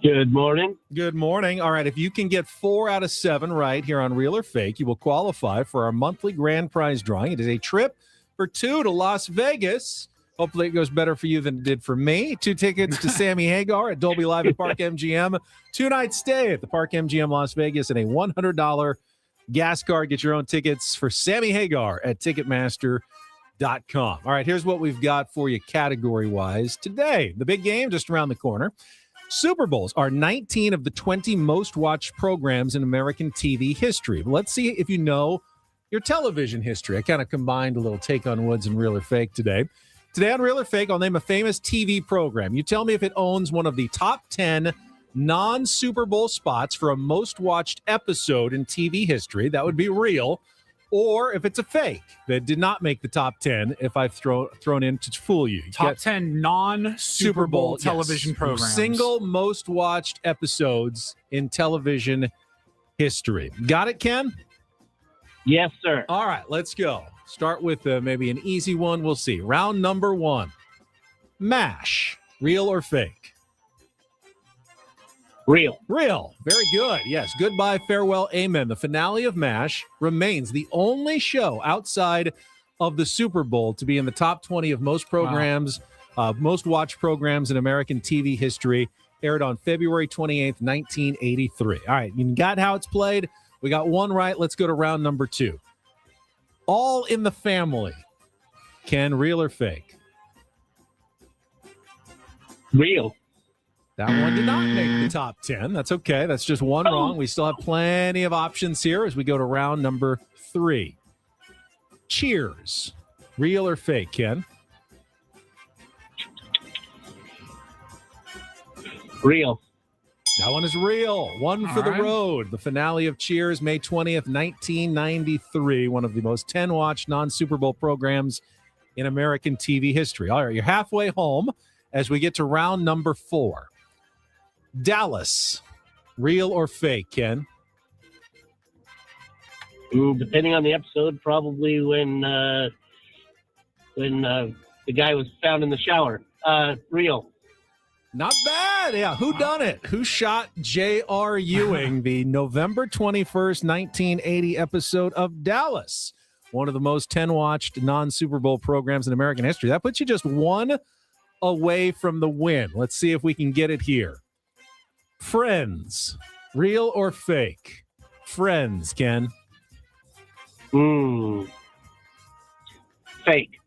Good morning. Good morning. All right, if you can get 4 out of 7 right here on Real or Fake, you will qualify for our monthly grand prize drawing. It is a trip for 2 to Las Vegas. Hopefully it goes better for you than it did for me. 2 tickets to Sammy Hagar at Dolby Live at Park MGM. 2-night stay at the Park MGM Las Vegas and a $100 gas card. Get your own tickets for Sammy Hagar at Ticketmaster.com. All right, here's what we've got for you category-wise today. The big game just around the corner. Super Bowls are 19 of the 20 most watched programs in American TV history. Let's see if you know your television history. I kind of combined a little Take on Woods and Real or Fake today. Today on Real or Fake, I'll name a famous TV program. You tell me if it owns one of the top 10 non-Super Bowl spots for a most watched episode in TV history. That would be real. or if it's a fake that did not make the top 10, if I've thrown in to fool you. Top 10 non-Super Bowl yes. television programs. Single most watched episodes in television history. Got it, Ken? Yes, sir. All right, let's go. Start with maybe an easy one. We'll see. Round number 1. MASH, real or fake? Real. Real. Very good. Yes. Goodbye, farewell, amen. The finale of MASH remains the only show outside of the Super Bowl to be in the top 20 of most programs, most watched programs in American TV history. Aired on February 28th, 1983. All right. You got how it's played. We got one right. Let's go to round number 2. All in the Family. Ken, real or fake? Real. That one did not make the top 10. That's okay. That's just one wrong. We still have plenty of options here as we go to round number 3. Cheers. Real or fake, Ken? Real. That one is real. One for the road. The finale of Cheers, May 20th, 1993. One of the most 10-watched non-Super Bowl programs in American TV history. All right, you're halfway home as we get to round number 4. Dallas, real or fake, Ken? Depending on the episode, probably when the guy was found in the shower. Real. Not bad. Yeah. Who done it? Who shot J.R. Ewing, the November 21st, 1980 episode of Dallas? One of the most 10-watched non-Super Bowl programs in American history. That puts you just one away from the win. Let's see if we can get it here. Friends, real or fake? Friends, Ken. Fake.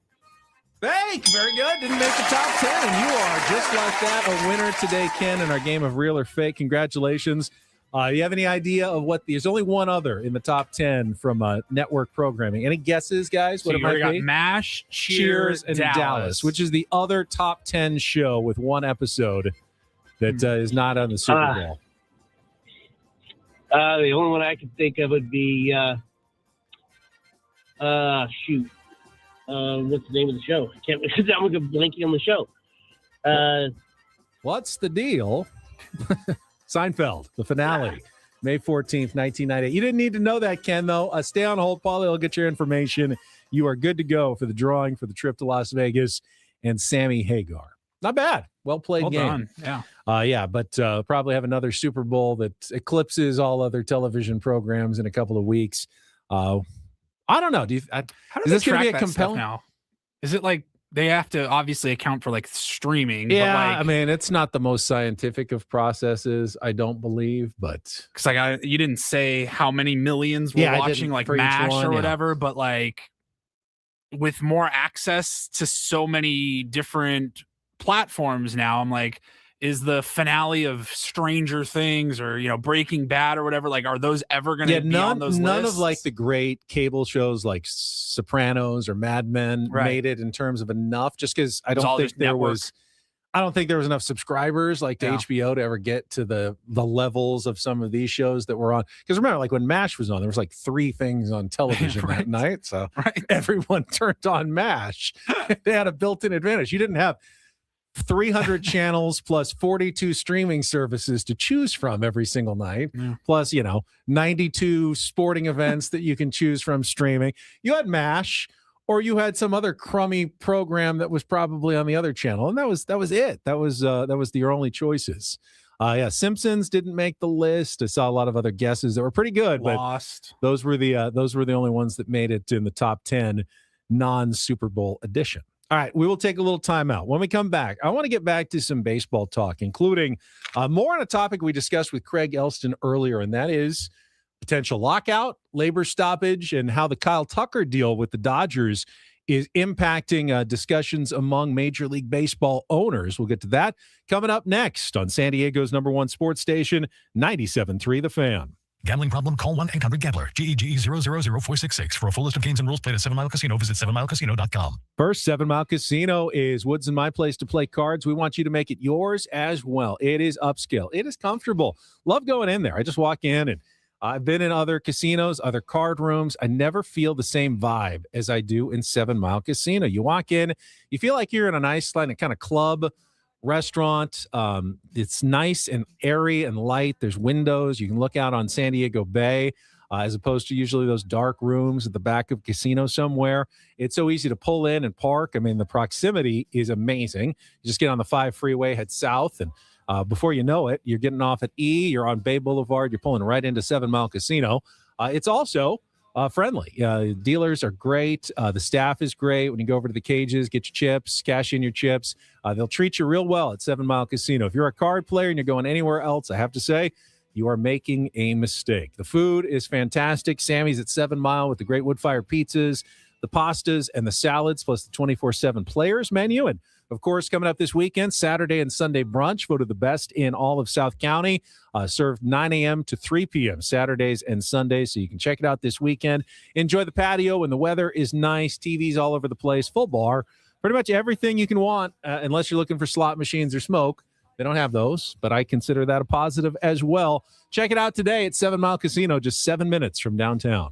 Fake. Very good. Didn't make the top 10. And you are, just like that, a winner today, Ken, in our game of real or fake. Congratulations. You have any idea of what there's only one other in the top 10 from network programming? Any guesses, guys? What So it might got be? MASH, Cheers, and Dallas, which is the other top 10 show with one episode that is not on the Super Bowl. The only one I can think of would be what's the name of the show? I can't. I'm blanking on the show. What's the deal? Seinfeld, the finale, May 14th, 1998. You didn't need to know that, Ken, though. Stay on hold. Paulie will get your information. You are good to go for the drawing for the trip to Las Vegas and Sammy Hagar. Not bad. Well played game. Done. Yeah. But probably have another Super Bowl that eclipses all other television programs in a couple of weeks. I don't know. How is this going to be a that compelling? now? Is it like they have to obviously account for like streaming? Yeah, but like, I mean, it's not the most scientific of processes, I don't believe, but because you didn't say how many millions were watching like MASH or whatever, but like with more access to so many different platforms now, I'm like, is the finale of Stranger Things or Breaking Bad or whatever, like, are those ever going to be on those lists? None of like the great cable shows like Sopranos or Mad Men made it in terms of enough, just because I don't think there was enough subscribers like to HBO to ever get to the levels of some of these shows that were on. Because remember, like when MASH was on, there was like 3 things on television that night, so everyone turned on MASH. They had a built-in advantage. You didn't have 300 channels plus 42 streaming services to choose from every single night, plus 92 sporting events that you can choose from streaming. You had MASH, or you had some other crummy program that was probably on the other channel, and that was it. That was your only choices. Simpsons didn't make the list. I saw a lot of other guesses that were pretty good, Lost. But those were the only ones that made it in the top 10 non-Super Bowl edition. All right, we will take a little time out. When we come back, I want to get back to some baseball talk, including more on a topic we discussed with Craig Elsten earlier, and that is potential lockout, labor stoppage, and how the Kyle Tucker deal with the Dodgers is impacting discussions among Major League Baseball owners. We'll get to that coming up next on San Diego's #1 sports station, 97.3 The Fan. Gambling problem? Call 1-800-GAMBLER. GEGE 000-466. For a full list of games and rules, play at 7 Mile Casino. Visit 7milecasino.com. First, 7 Mile Casino is Woods and my place to play cards. We want you to make it yours as well. It is upscale. It is comfortable. Love going in there. I just walk in and I've been in other casinos, other card rooms. I never feel the same vibe as I do in 7 Mile Casino. You walk in, you feel like you're in a nice kind of club restaurant. It's nice and airy and light. There's windows. You can look out on San Diego Bay, as opposed to usually those dark rooms at the back of a casino somewhere. It's so easy to pull in and park. I mean, the proximity is amazing. You just get on the 5 freeway, head south, and before you know it, you're getting off at E, you're on Bay Boulevard, you're pulling right into 7 Mile Casino. It's also friendly. Dealers are great. The staff is great. When you go over to the cages, get your chips, cash in your chips. They'll treat you real well at 7 Mile Casino. If you're a card player and you're going anywhere else, I have to say, you are making a mistake. The food is fantastic. Sammy's at 7 Mile with the great wood-fired pizzas, the pastas, and the salads, plus the 24/7 players menu. And of course, coming up this weekend, Saturday and Sunday brunch, voted the best in all of South County, served 9 a.m. to 3 p.m. Saturdays and Sundays. So you can check it out this weekend. Enjoy the patio when the weather is nice, TVs all over the place, full bar, pretty much everything you can want, unless you're looking for slot machines or smoke. They don't have those, but I consider that a positive as well. Check it out today at 7 Mile Casino, just 7 minutes from downtown.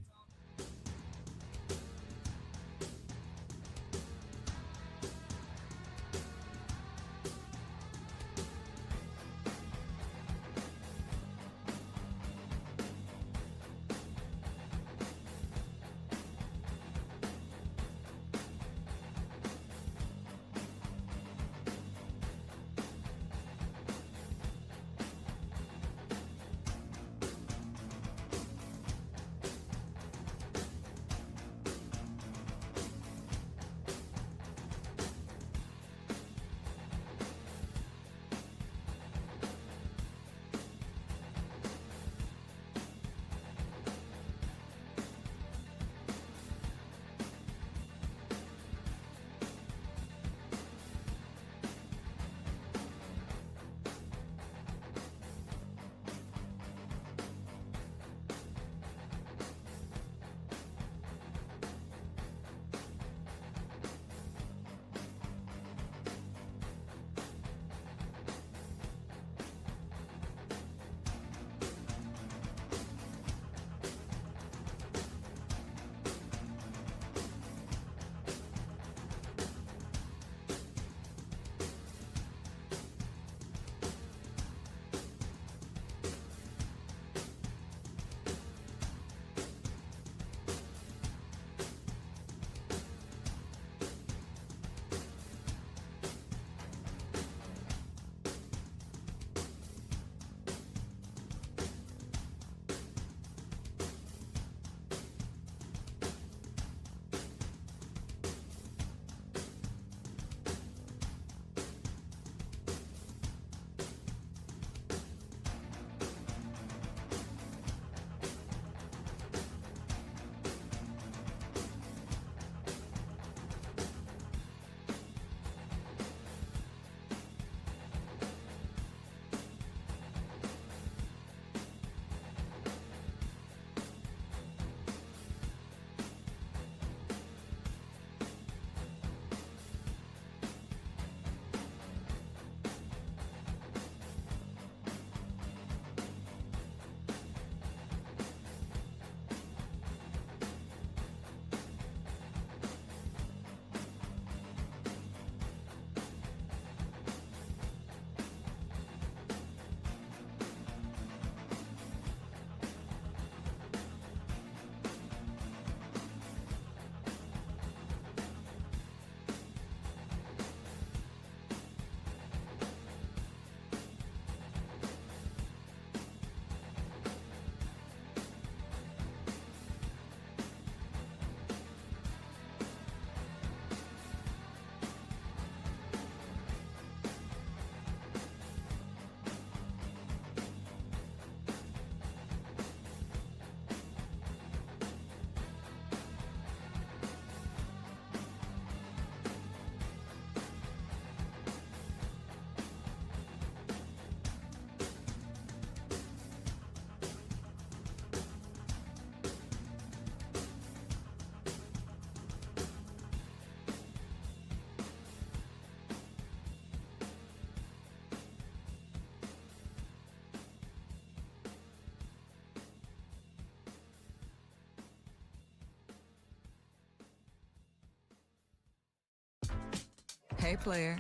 Hey, player,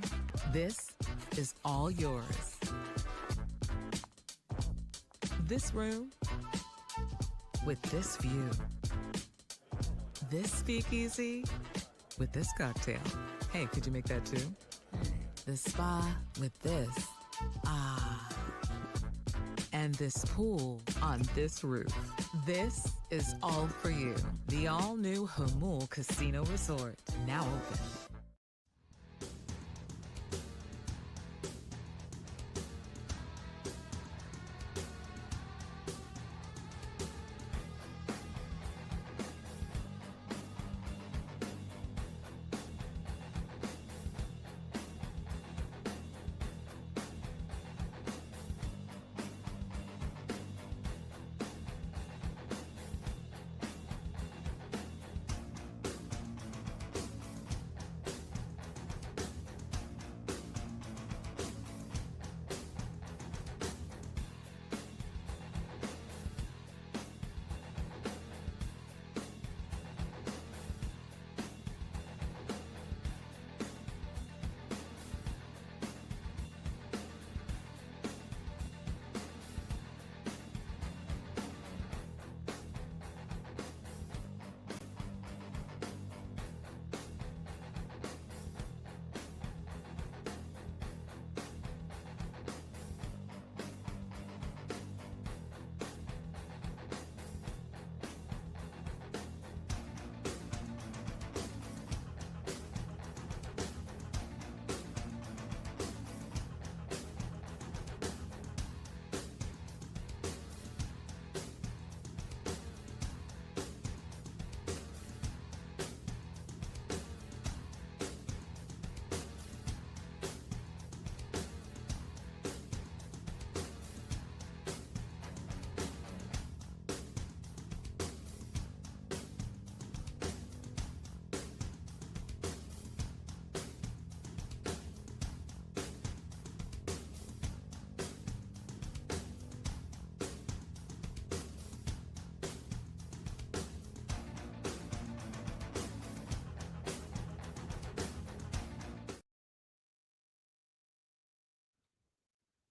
this is all yours. This room with this view. This speakeasy with this cocktail. Hey, could you make that too? This spa with this. Ah. And this pool on this roof. This is all for you. The all-new Humul Casino Resort, now open.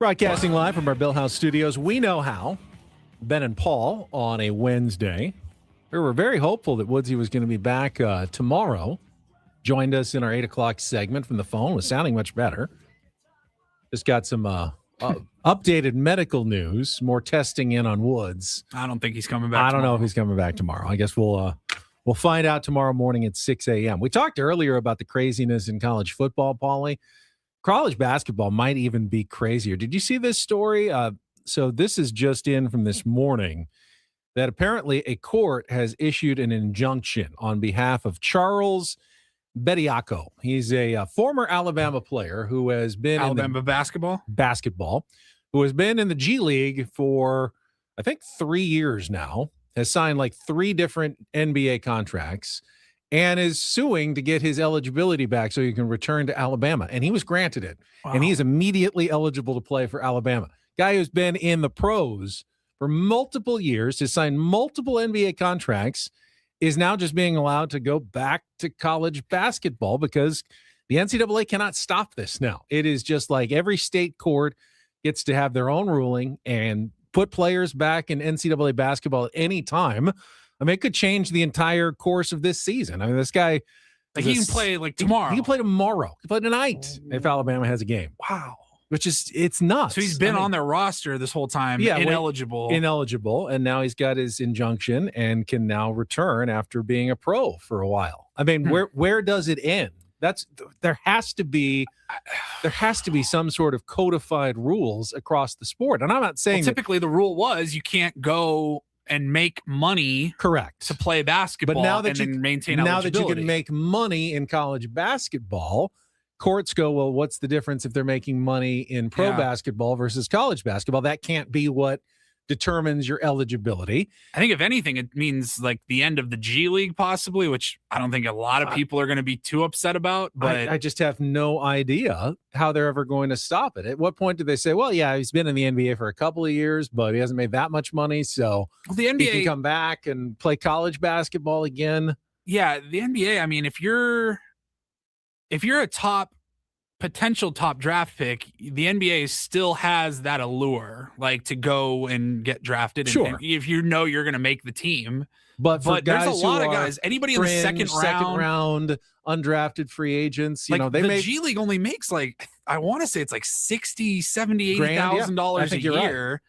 Broadcasting live from our Bill House studios. We know how. Ben and Paul on a Wednesday. We were very hopeful that Woodsy was going to be back tomorrow. Joined us in our 8 o'clock segment from the phone. Was sounding much better. Just got some updated medical news. More testing in on Woods. I don't think he's coming back. I don't know if he's coming back tomorrow. I guess we'll find out tomorrow morning at 6 a.m. We talked earlier about the craziness in college football, Paulie. College basketball might even be crazier. Did you see this story? So this is just in from this morning that apparently a court has issued an injunction on behalf of Charles Bediako. He's a former Alabama player who has been Alabama in basketball, who has been in the G League for, I think, 3 years now, has signed like 3 different NBA contracts, and is suing to get his eligibility back so he can return to Alabama. And he was granted it. Wow. And he's immediately eligible to play for Alabama. Guy who's been in the pros for multiple years, has signed multiple NBA contracts, is now just being allowed to go back to college basketball because the NCAA cannot stop this now. It is just like every state court gets to have their own ruling and put players back in NCAA basketball at any time. I mean, it could change the entire course of this season. I mean, this guy, like he can play like tomorrow. He can play tomorrow. He can play tonight if Alabama has a game. Wow. Which is, it's nuts. So he's been on their roster this whole time, ineligible. And now he's got his injunction and can now return after being a pro for a while. I mean, where does it end? There has to be some sort of codified rules across the sport. And I'm not saying typically the rule was you can't go and make money to play basketball, but now that and maintain eligibility. Now that you can make money in college basketball, courts go, well, what's the difference if they're making money in pro basketball versus college basketball? That can't be what determines your eligibility. I think if anything, it means like the end of the G League possibly, which I don't think a lot of people are going to be too upset about. But I just have no idea how they're ever going to stop it. At what point do they say, well, yeah, he's been in the NBA for a couple of years, but he hasn't made that much money, so the NBA he can come back and play college basketball again? Yeah, the NBA, I mean, if you're a top potential top draft pick, the NBA still has that allure, like to go and get drafted. Sure. And if you know you're going to make the team. But there's a lot of guys, anybody in the second round, undrafted free agents, the G League only makes like, I want to say it's like $60,000, $70,000, $80,000 a year.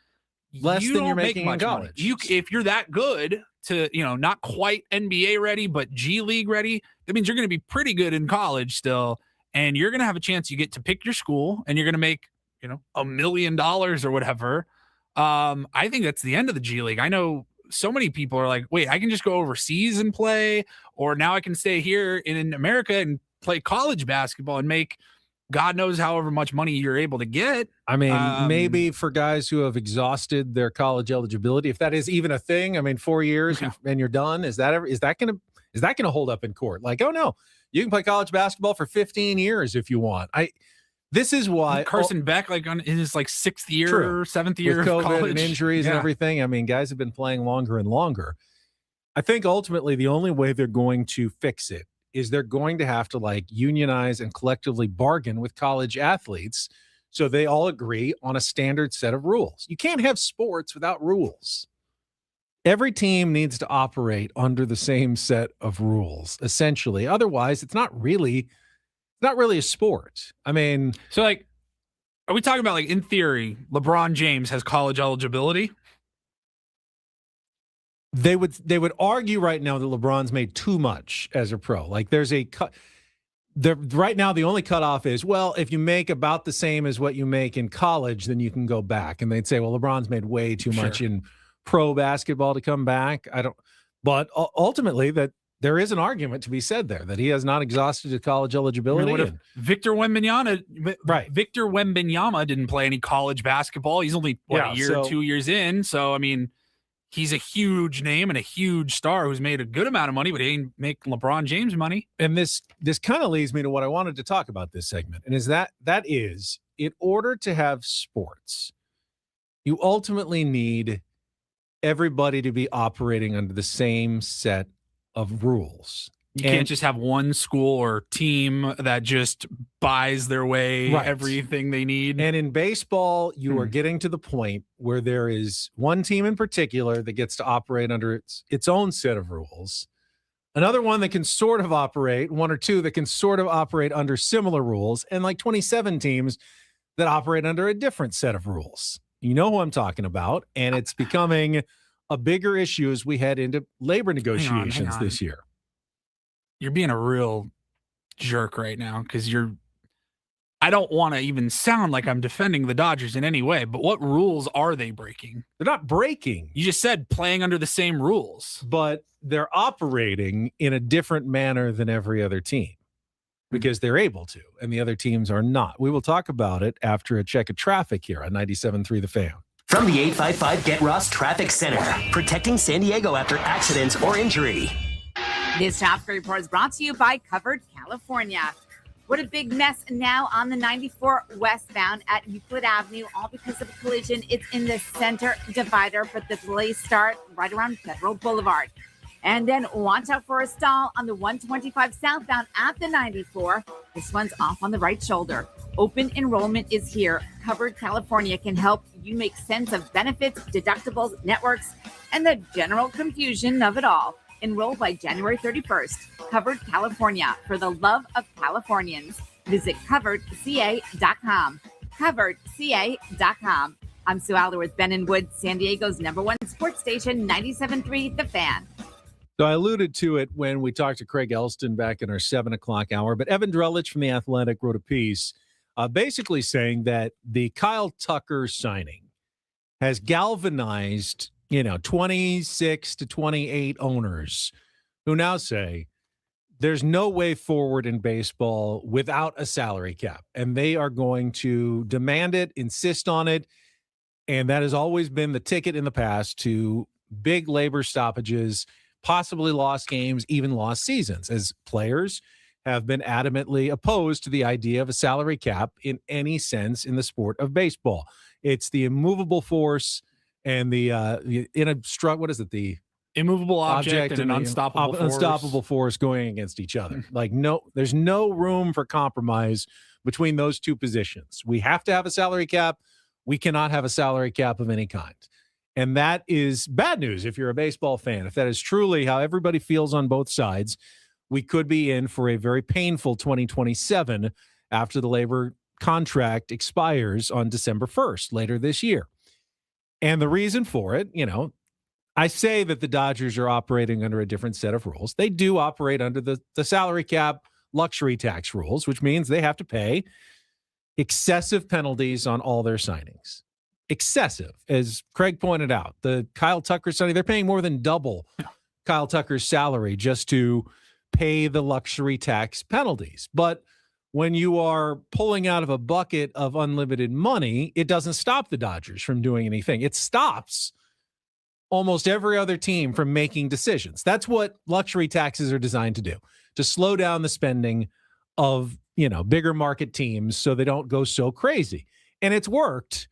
Right. Less than you're making in college. If you're that good to, not quite NBA ready, but G League ready, that means you're going to be pretty good in college still. And you're going to have a chance. You get to pick your school and you're going to make, $1 million or whatever. I think that's the end of the G League. I know so many people are like, wait, I can just go overseas and play, or now I can stay here in America and play college basketball and make God knows however much money you're able to get. I mean, maybe for guys who have exhausted their college eligibility, if that is even a thing. I mean, 4 years and you're done. Is that gonna hold up in court? Like, oh no, you can play college basketball for 15 years if you want. This is why Carson Beck, like in his sixth year, true. 7th year with of COVID college and injuries and everything. I mean, guys have been playing longer and longer. I think ultimately the only way they're going to fix it is they're going to have to unionize and collectively bargain with college athletes so they all agree on a standard set of rules. You can't have sports without rules. Every team needs to operate under the same set of rules, essentially. Otherwise, it's not really a sport. I mean, so are we talking about in theory, LeBron James has college eligibility? They would argue right now that LeBron's made too much as a pro. There's a cut. Right now, the only cutoff is, well, if you make about the same as what you make in college, then you can go back. And they'd say, well, LeBron's made way too much in pro basketball to come back. But ultimately that there is an argument to be said there that he has not exhausted his college eligibility. What if Victor Wembanyama didn't play any college basketball? He's only a year, 2 years in. So, I mean, he's a huge name and a huge star who's made a good amount of money, but he ain't make LeBron James money. And this kind of leads me to what I wanted to talk about this segment. And is that is in order to have sports, you ultimately need everybody to be operating under the same set of rules. You can't just have one school or team that just buys their way everything they need. And in baseball, you are getting to the point where there is one team in particular that gets to operate under its own set of rules. Another one that can sort of operate, one or two that can sort of operate under similar rules, and 27 teams that operate under a different set of rules. You know who I'm talking about, and it's becoming a bigger issue as we head into labor negotiations this year. You're being a real jerk right now because I don't want to even sound like I'm defending the Dodgers in any way, but what rules are they breaking? They're not breaking. You just said playing under the same rules. But they're operating in a different manner than every other team because they're able to, and the other teams are not. We will talk about it after a check of traffic here on 97.3 The Fan. From the 855 Get Ross Traffic Center, protecting San Diego after accidents or injury. This traffic report is brought to you by Covered California. What a big mess now on the 94 westbound at Euclid Avenue, all because of a collision. It's in the center divider, but the delays start right around Federal Boulevard. And then watch out for a stall on the 125 southbound at the 94. This one's off on the right shoulder. Open enrollment is here. Covered California can help you make sense of benefits, deductibles, networks, and the general confusion of it all. Enroll by January 31st. Covered California, for the love of Californians. Visit coveredca.com. Coveredca.com. I'm Sue Aller with Ben and Wood, San Diego's #1 sports station, 97.3 The Fan. So I alluded to it when we talked to Craig Elsten back in our 7 o'clock hour, but Evan Drellich from The Athletic wrote a piece basically saying that the Kyle Tucker signing has galvanized 26 to 28 owners who now say there's no way forward in baseball without a salary cap, and they are going to demand it, insist on it. And that has always been the ticket in the past to big labor stoppages, possibly lost games, even lost seasons, as players have been adamantly opposed to the idea of a salary cap in any sense in the sport of baseball. It's the immovable force and the immovable object and an unstoppable force going against each other. There's no room for compromise between those two positions. We have to have a salary cap. We cannot have a salary cap of any kind. And that is bad news if you're a baseball fan. If that is truly how everybody feels on both sides, we could be in for a very painful 2027 after the labor contract expires on December 1st, later this year. And the reason for it, I say that the Dodgers are operating under a different set of rules. They do operate under the salary cap luxury tax rules, which means they have to pay excessive penalties on all their signings. Excessive. As Craig pointed out, the Kyle Tucker signing, they're paying more than double Kyle Tucker's salary just to pay the luxury tax penalties. But when you are pulling out of a bucket of unlimited money, it doesn't stop the Dodgers from doing anything. It stops almost every other team from making decisions. That's what luxury taxes are designed to do, to slow down the spending of, bigger market teams so they don't go so crazy. And it's worked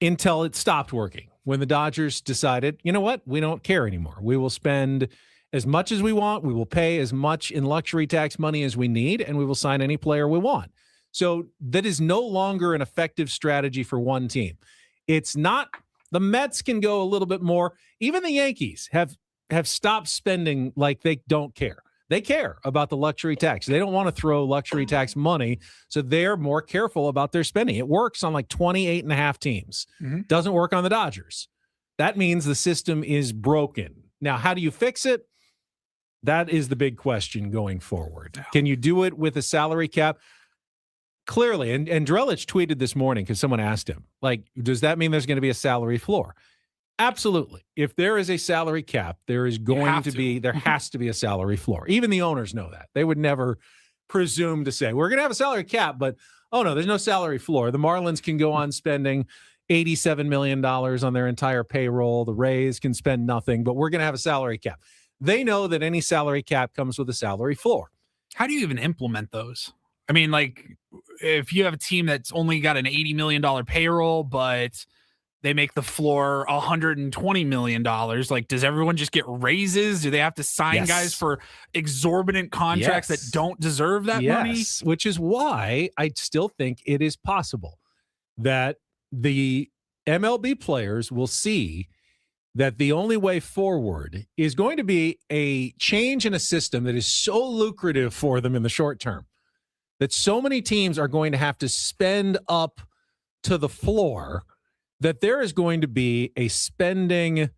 until it stopped working. When the Dodgers decided, you know what, we don't care anymore. We will spend as much as we want. We will pay as much in luxury tax money as we need, and we will sign any player we want. So that is no longer an effective strategy for one team. It's not. The Mets can go a little bit more. Even the Yankees have stopped spending like they don't care. They care about the luxury tax. They don't want to throw luxury tax money, so they're more careful about their spending. It works on like 28 and a half teams. Doesn't work on the Dodgers. That means the system is broken. Now, how do you fix it? That is the big question going forward. Can you do it with a salary cap? Clearly, and Drellich tweeted this morning because someone asked him, does that mean there's going to be a salary floor? Absolutely. If there is a salary cap, there has to be a salary floor. Even the owners know that. They would never presume to say, we're going to have a salary cap, but, oh no, there's no salary floor. The Marlins can go on spending $87 million on their entire payroll. The Rays can spend nothing, but we're going to have a salary cap. They know that any salary cap comes with a salary floor. How do you even implement those? I mean, if you have a team that's only got an $80 million payroll, but they make the floor $120 million, does everyone just get raises? Do they have to sign guys for exorbitant contracts that don't deserve that money? Which is why I still think it is possible that the MLB players will see that the only way forward is going to be a change in a system that is so lucrative for them in the short term, that so many teams are going to have to spend up to the floor, that there is going to be a spending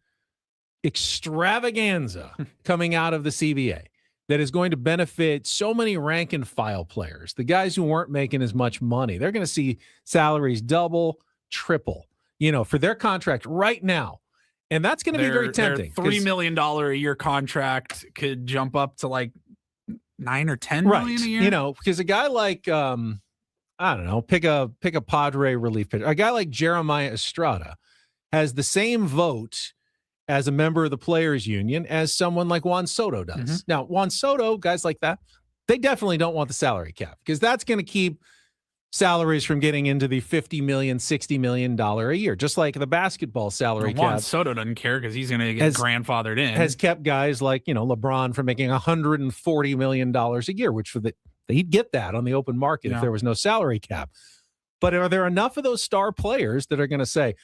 extravaganza coming out of the CBA that is going to benefit so many rank and file players. The guys who weren't making as much money, they're going to see salaries double, triple, for their contract right now. And that's going to be very tempting. Their $3 million a year contract could jump up to $9 or $10 million a year. Because a guy like, I don't know, pick a Padre relief pitcher. A guy like Jeremiah Estrada has the same vote as a member of the Players Union as someone like Juan Soto does. Now, Juan Soto, guys like that, they definitely don't want the salary cap because that's going to keep salaries from getting into the $50 million, $60 million a year, just like the basketball salary cap. Juan Soto doesn't care because he's going to get grandfathered in. Has kept guys like, LeBron from making $140 million a year, which he'd get that on the open market if there was no salary cap. But are there enough of those star players that are going to say,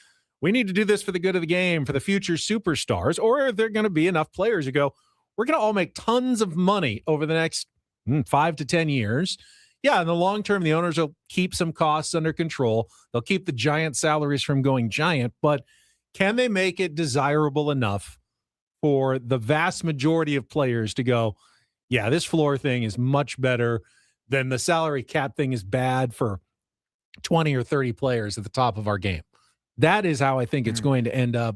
we need to do this for the good of the game, for the future superstars? Or are there going to be enough players who go, we're going to all make tons of money over the next 5 to 10 years? Yeah, in the long term, the owners will keep some costs under control. They'll keep the giant salaries from going giant. But can they make it desirable enough for the vast majority of players to go, yeah, this floor thing is much better than the salary cap thing is bad for 20 or 30 players at the top of our game? That is how I think it's going to end up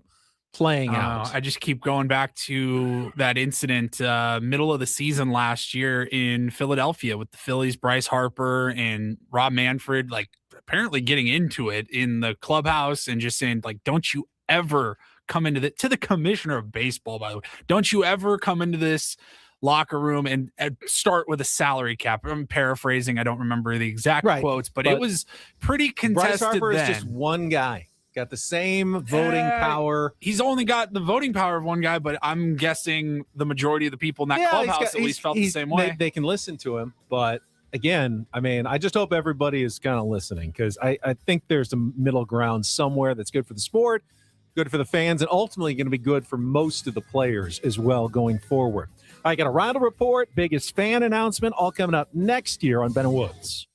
playing out. I just keep going back to that incident middle of the season last year in Philadelphia with the Phillies, Bryce Harper and Rob Manfred, apparently getting into it in the clubhouse and just saying, don't you ever come into to the commissioner of baseball, by the way, don't you ever come into this locker room and start with a salary cap. I'm paraphrasing. I don't remember the exact quotes, but it was pretty contested. Bryce Harper then. is just one guy. Got the same voting power. He's only got the voting power of one guy, but I'm guessing the majority of the people in that clubhouse at least felt the same way. They can listen to him, but again, I mean, I just hope everybody is kind of listening, because I think there's a middle ground somewhere that's good for the sport, good for the fans, and ultimately going to be good for most of the players as well going forward. I got a Reindl Report, biggest fan announcement, all coming up next year on Ben and Woods.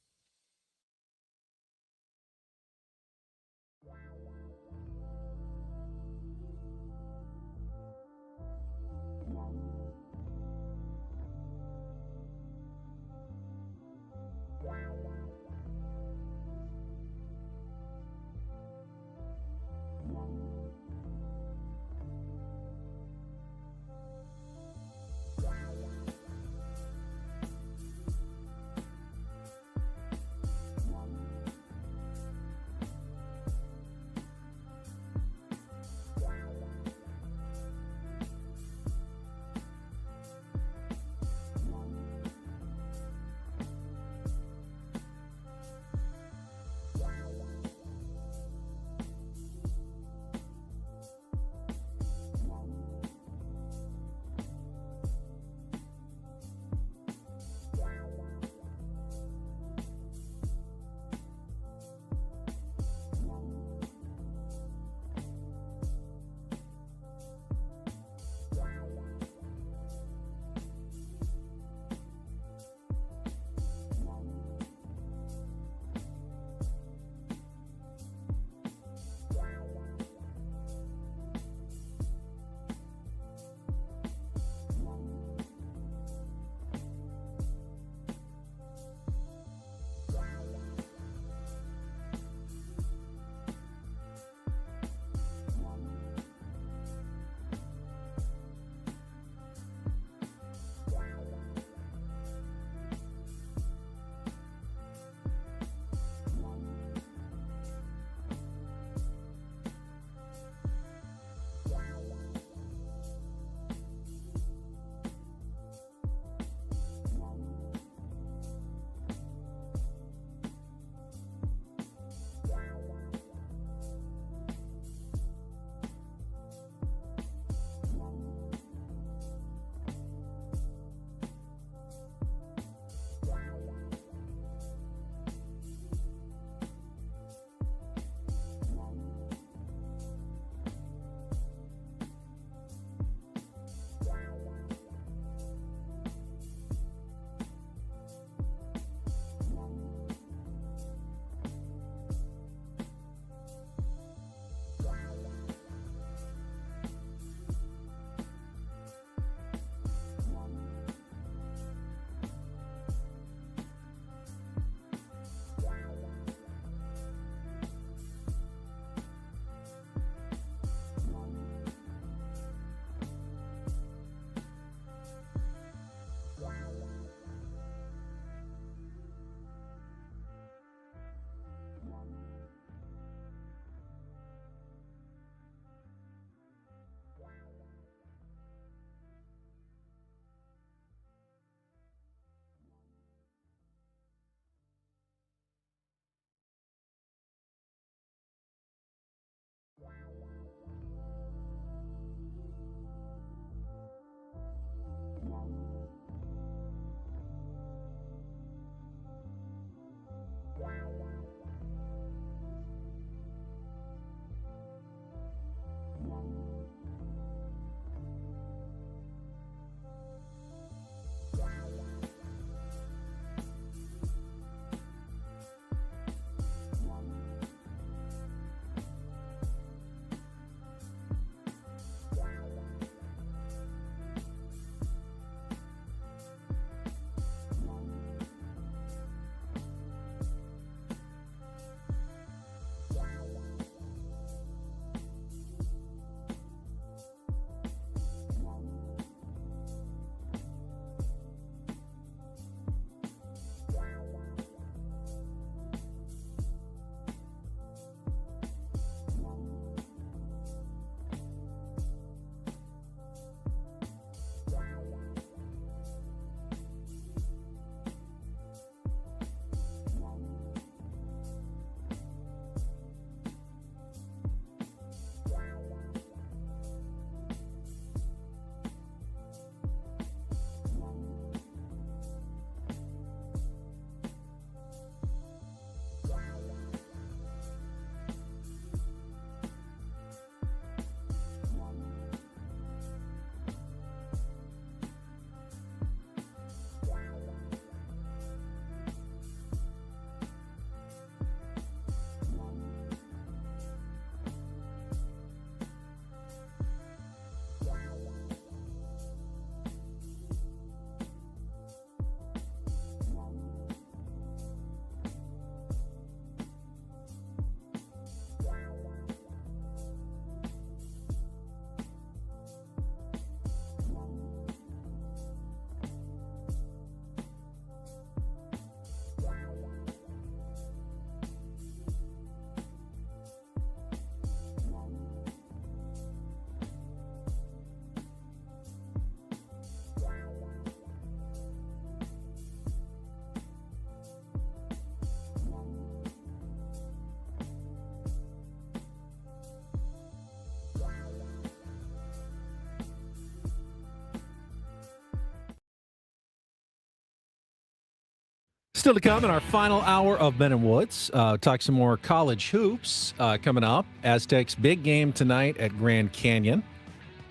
Still to come in our final hour of Ben and Woods. Talk some more college hoops coming up. Aztecs big game tonight at Grand Canyon.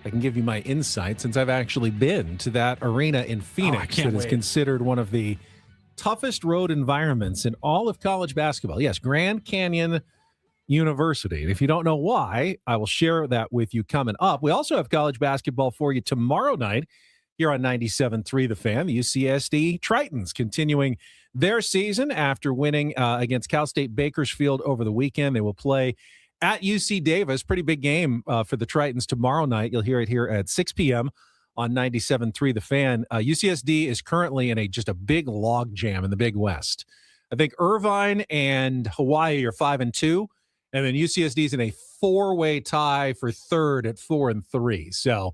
I can give you my insight since I've actually been to that arena in Phoenix. It is considered one of the toughest road environments in all of college basketball. Yes, Grand Canyon University. And if you don't know why, I will share that with you coming up. We also have college basketball for you tomorrow night here on 97.3 The Fan. The UCSD Tritons continuing their season after winning against Cal State Bakersfield over the weekend. They will play at UC Davis. Pretty big game for the Tritons tomorrow night. You'll hear it here at 6 p.m. on 97.3 The Fan. UCSD is currently in just a big log jam in the Big West. I think Irvine and Hawaii are 5-2, and then UCSD is in a four-way tie for third at 4-3. So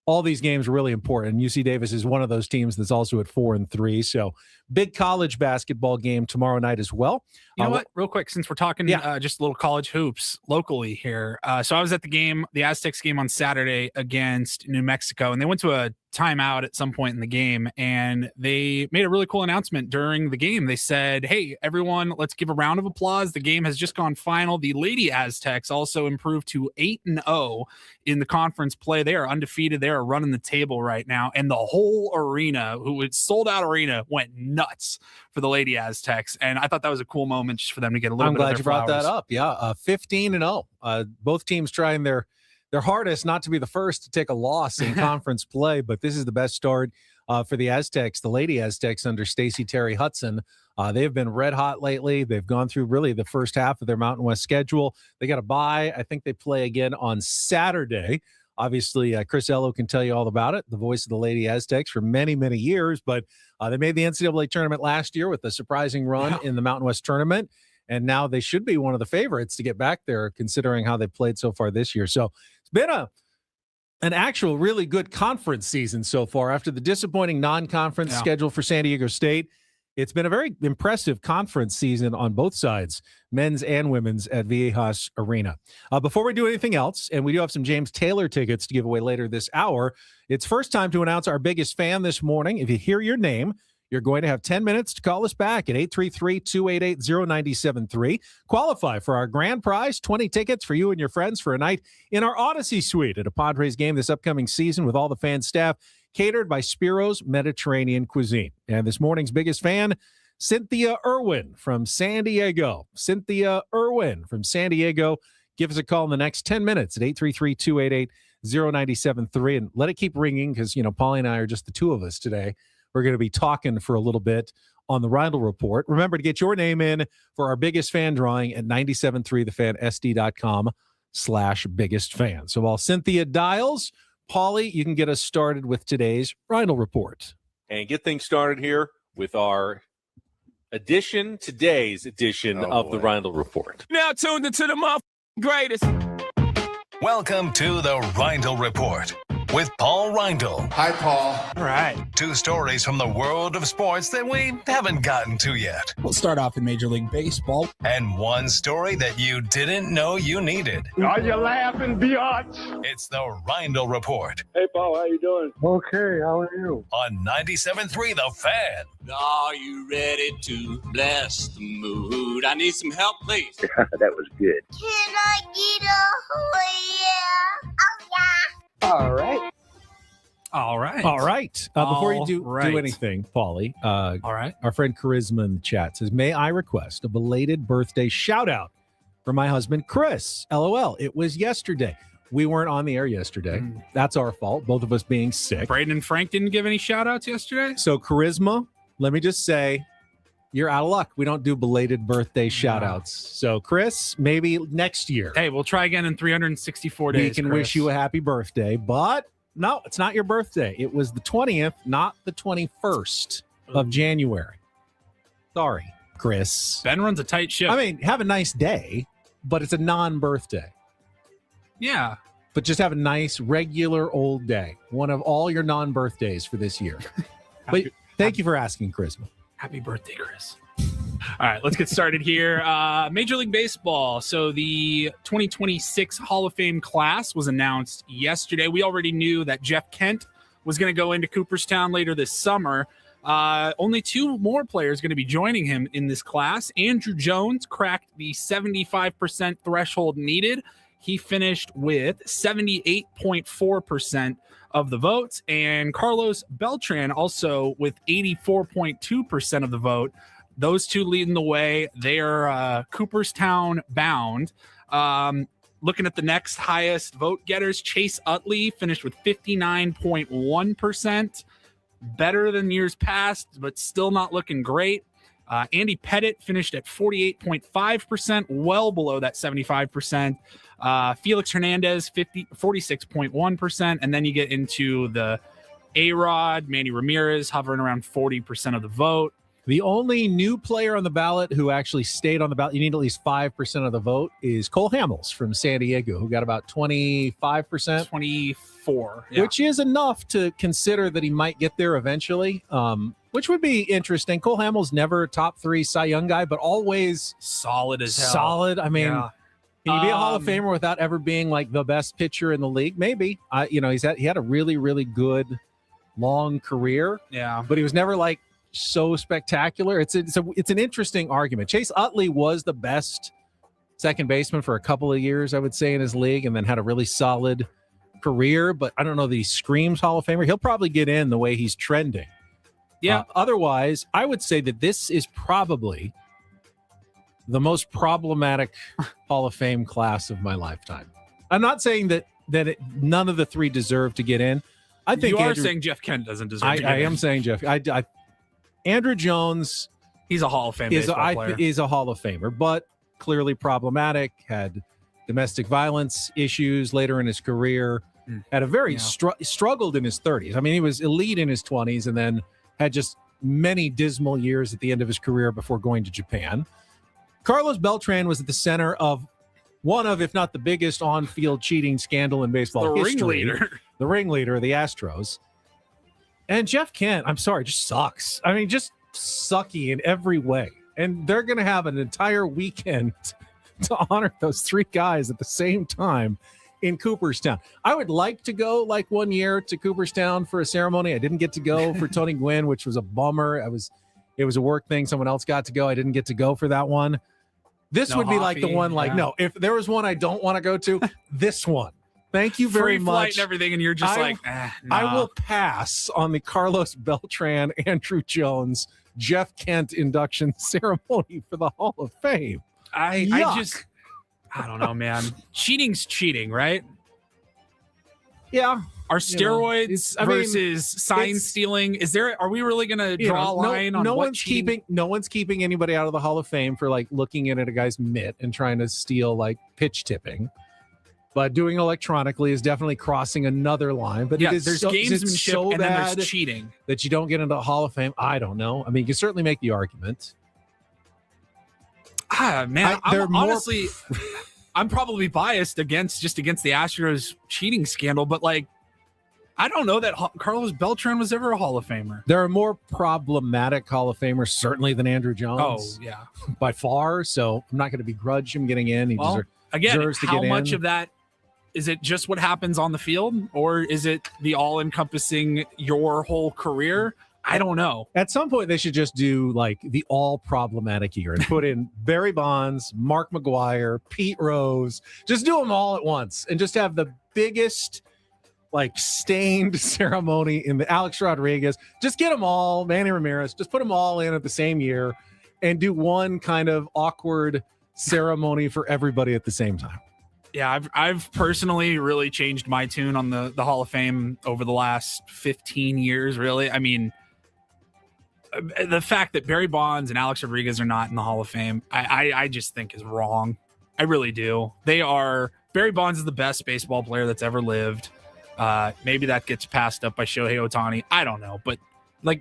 all these games are really important. UC Davis is one of those teams that's also at 4-3. So big college basketball game tomorrow night as well. You know what? Real quick, since we're talking just a little college hoops locally here. So I was at the Aztecs game on Saturday against New Mexico, and they went to a timeout at some point in the game, and they made a really cool announcement during the game. They said, hey, everyone, let's give a round of applause. The game has just gone final. The Lady Aztecs also improved to 8-0 in the conference play. They are undefeated. They are running the table right now, and the whole arena, who it's sold out arena, went nuts for the Lady Aztecs, and I thought that was a cool moment just for them to get a little bit of their flowers. I'm glad you brought that up. Yeah, 15-0. Both teams trying their hardest not to be the first to take a loss in conference play, but this is the best start for the Aztecs, the Lady Aztecs under Stacey Terry Hudson. They have been red hot lately. They've gone through really the first half of their Mountain West schedule. They got a bye. I think they play again on Saturday. Obviously, Chris Ello can tell you all about it, the voice of the Lady Aztecs for many, many years, but they made the NCAA tournament last year with a surprising run in the Mountain West tournament. And now they should be one of the favorites to get back there, considering how they played so far this year. So it's been an actual really good conference season so far. After the disappointing non-conference schedule for San Diego State, it's been a very impressive conference season on both sides, men's and women's, at Viejas Arena. Before we do anything else, and we do have some James Taylor tickets to give away later this hour, it's first time to announce our biggest fan this morning. If you hear your name, you're going to have 10 minutes to call us back at 833-288-0973. Qualify for our grand prize, 20 tickets for you and your friends for a night in our Odyssey Suite at a Padres game this upcoming season with all the fan staff, catered by Spiro's Mediterranean Cuisine. And this morning's biggest fan, Cynthia Irwin from San Diego. Cynthia Irwin from San Diego. Give us a call in the next 10 minutes at 833-288-0973. And let it keep ringing because, Paulie and I are just the two of us today. We're going to be talking for a little bit on the Reindl Report. Remember to get your name in for our biggest fan drawing at 973thefan.sd.com/biggest fan. So while Cynthia dials, Paulie, you can get us started with today's Reindl Report. And get things started here with our today's edition of the Reindl Report. Now tuned into the greatest. Welcome to the Reindl Report with Paul Reindl. Hi, Paul. All right. 2 stories from the world of sports that we haven't gotten to yet. We'll start off in Major League Baseball. And 1 story that you didn't know you needed. Are you laughing, biatch? It's the Reindl Report. Hey, Paul, how you doing? Okay, how are you? On 97.3 The Fan. Are you ready to bless the mood? I need some help, please. That was good. Can I get a yeah? Oh, yeah. All right. Before you do anything, Paulie, our friend Charisma in the chat says, may I request a belated birthday shout out for my husband, Chris? LOL. It was yesterday. We weren't on the air yesterday. That's our fault. Both of us being sick. Braden and Frank didn't give any shout outs yesterday. So Charisma, let me just say, you're out of luck. We don't do belated birthday shout outs. So Chris, maybe next year. Hey, we'll try again in 364 days. We can wish you a happy birthday, but no, it's not your birthday. It was the 20th, not the 21st of January. Sorry, Chris. Ben runs a tight ship. I mean, have a nice day, but it's a non-birthday. Yeah. But just have a nice, regular old day. One of all your non-birthdays for this year. But thank you for asking, Chris. Happy birthday, Chris. All right, let's get started here. Major League Baseball. So the 2026 Hall of Fame class was announced yesterday. We already knew that Jeff Kent was going to go into Cooperstown later this summer. Only 2 more players going to be joining him in this class. Andrew Jones cracked the 75% threshold needed. He finished with 78.4% of the votes, and Carlos Beltran also with 84.2% of the vote. Those two leading the way. They are Cooperstown bound. Looking at the next highest vote getters, Chase Utley finished with 59.1%. Better than years past, but still not looking great. Andy Pettit finished at 48.5%, well below that 75%. Felix Hernandez, 46.1%. And then you get into the A-Rod, Manny Ramirez, hovering around 40% of the vote. The only new player on the ballot who actually stayed on the ballot, you need at least 5% of the vote, is Cole Hamels from San Diego, who got about 25%. 24. Yeah. Which is enough to consider that he might get there eventually, which would be interesting. Cole Hamels never a top 3 Cy Young guy, but always solid as hell. Solid. I mean, can you be a Hall of Famer without ever being like the best pitcher in the league? Maybe. He had a really, really good long career. Yeah. But he was never like so spectacular. It's an interesting argument. Chase Utley was the best second baseman for a couple of years, I would say, in his league, and then had a really solid career, but I don't know that he screams Hall of Famer. He'll probably get in the way he's trending. Yeah. Otherwise, I would say that this is probably the most problematic Hall of Fame class of my lifetime. I'm not saying that none of the 3 deserve to get in. I think you are saying Jeff Kent doesn't deserve to get in. I am saying Jeff. Andrew Jones, he's a Hall of Fame baseball player. Is a Hall of Famer, but clearly problematic, had domestic violence issues later in his career, had a very struggled in his 30s. I mean, he was elite in his 20s and then had just many dismal years at the end of his career before going to Japan. Carlos Beltran was at the center of one of, if not the biggest on-field cheating scandal in baseball history. The ringleader of the Astros. And Jeff Kent, I'm sorry, just sucks. I mean, just sucky in every way. And they're going to have an entire weekend to honor those 3 guys at the same time in Cooperstown. I would like to go like one year to Cooperstown for a ceremony. I didn't get to go for Tony Gwynn, which was a bummer. It was a work thing. Someone else got to go. I didn't get to go for that one. This would be like the one, no, if there was one I don't want to go to, this one. Thank you very Free flight much. And everything, and you're just no. I will pass on the Carlos Beltran, Andrew Jones, Jeff Kent induction ceremony for the Hall of Fame. I don't know, man. Cheating's cheating, right? Yeah. Are steroids versus sign stealing? Are we really going to draw a line on what cheating? No one's keeping anybody out of the Hall of Fame for like looking in at a guy's mitt and trying to steal like pitch tipping. But doing electronically is definitely crossing another line. But there's gamesmanship and then there's cheating that you don't get into the Hall of Fame. I don't know. I mean, you can certainly make the argument. Man, honestly, I'm probably biased against the Astros cheating scandal, but like, I don't know that Carlos Beltran was ever a Hall of Famer. There are more problematic Hall of Famers certainly than Andrew Jones. Oh yeah, by far. So I'm not going to begrudge him getting in. He deserves to get in. How much of that? Is it just what happens on the field, or is it the all-encompassing your whole career? I don't know. At some point, they should just do like the all-problematic year and put in Barry Bonds, Mark McGwire, Pete Rose. Just do them all at once and just have the biggest like stained ceremony in the Alex Rodriguez. Just get them all, Manny Ramirez. Just put them all in at the same year and do one kind of awkward ceremony for everybody at the same time. Yeah, I've personally really changed my tune on the Hall of Fame over the last 15 years, really. I mean, the fact that Barry Bonds and Alex Rodriguez are not in the Hall of Fame, I just think is wrong. I really do. Barry Bonds is the best baseball player that's ever lived. Maybe that gets passed up by Shohei Ohtani. I don't know. But like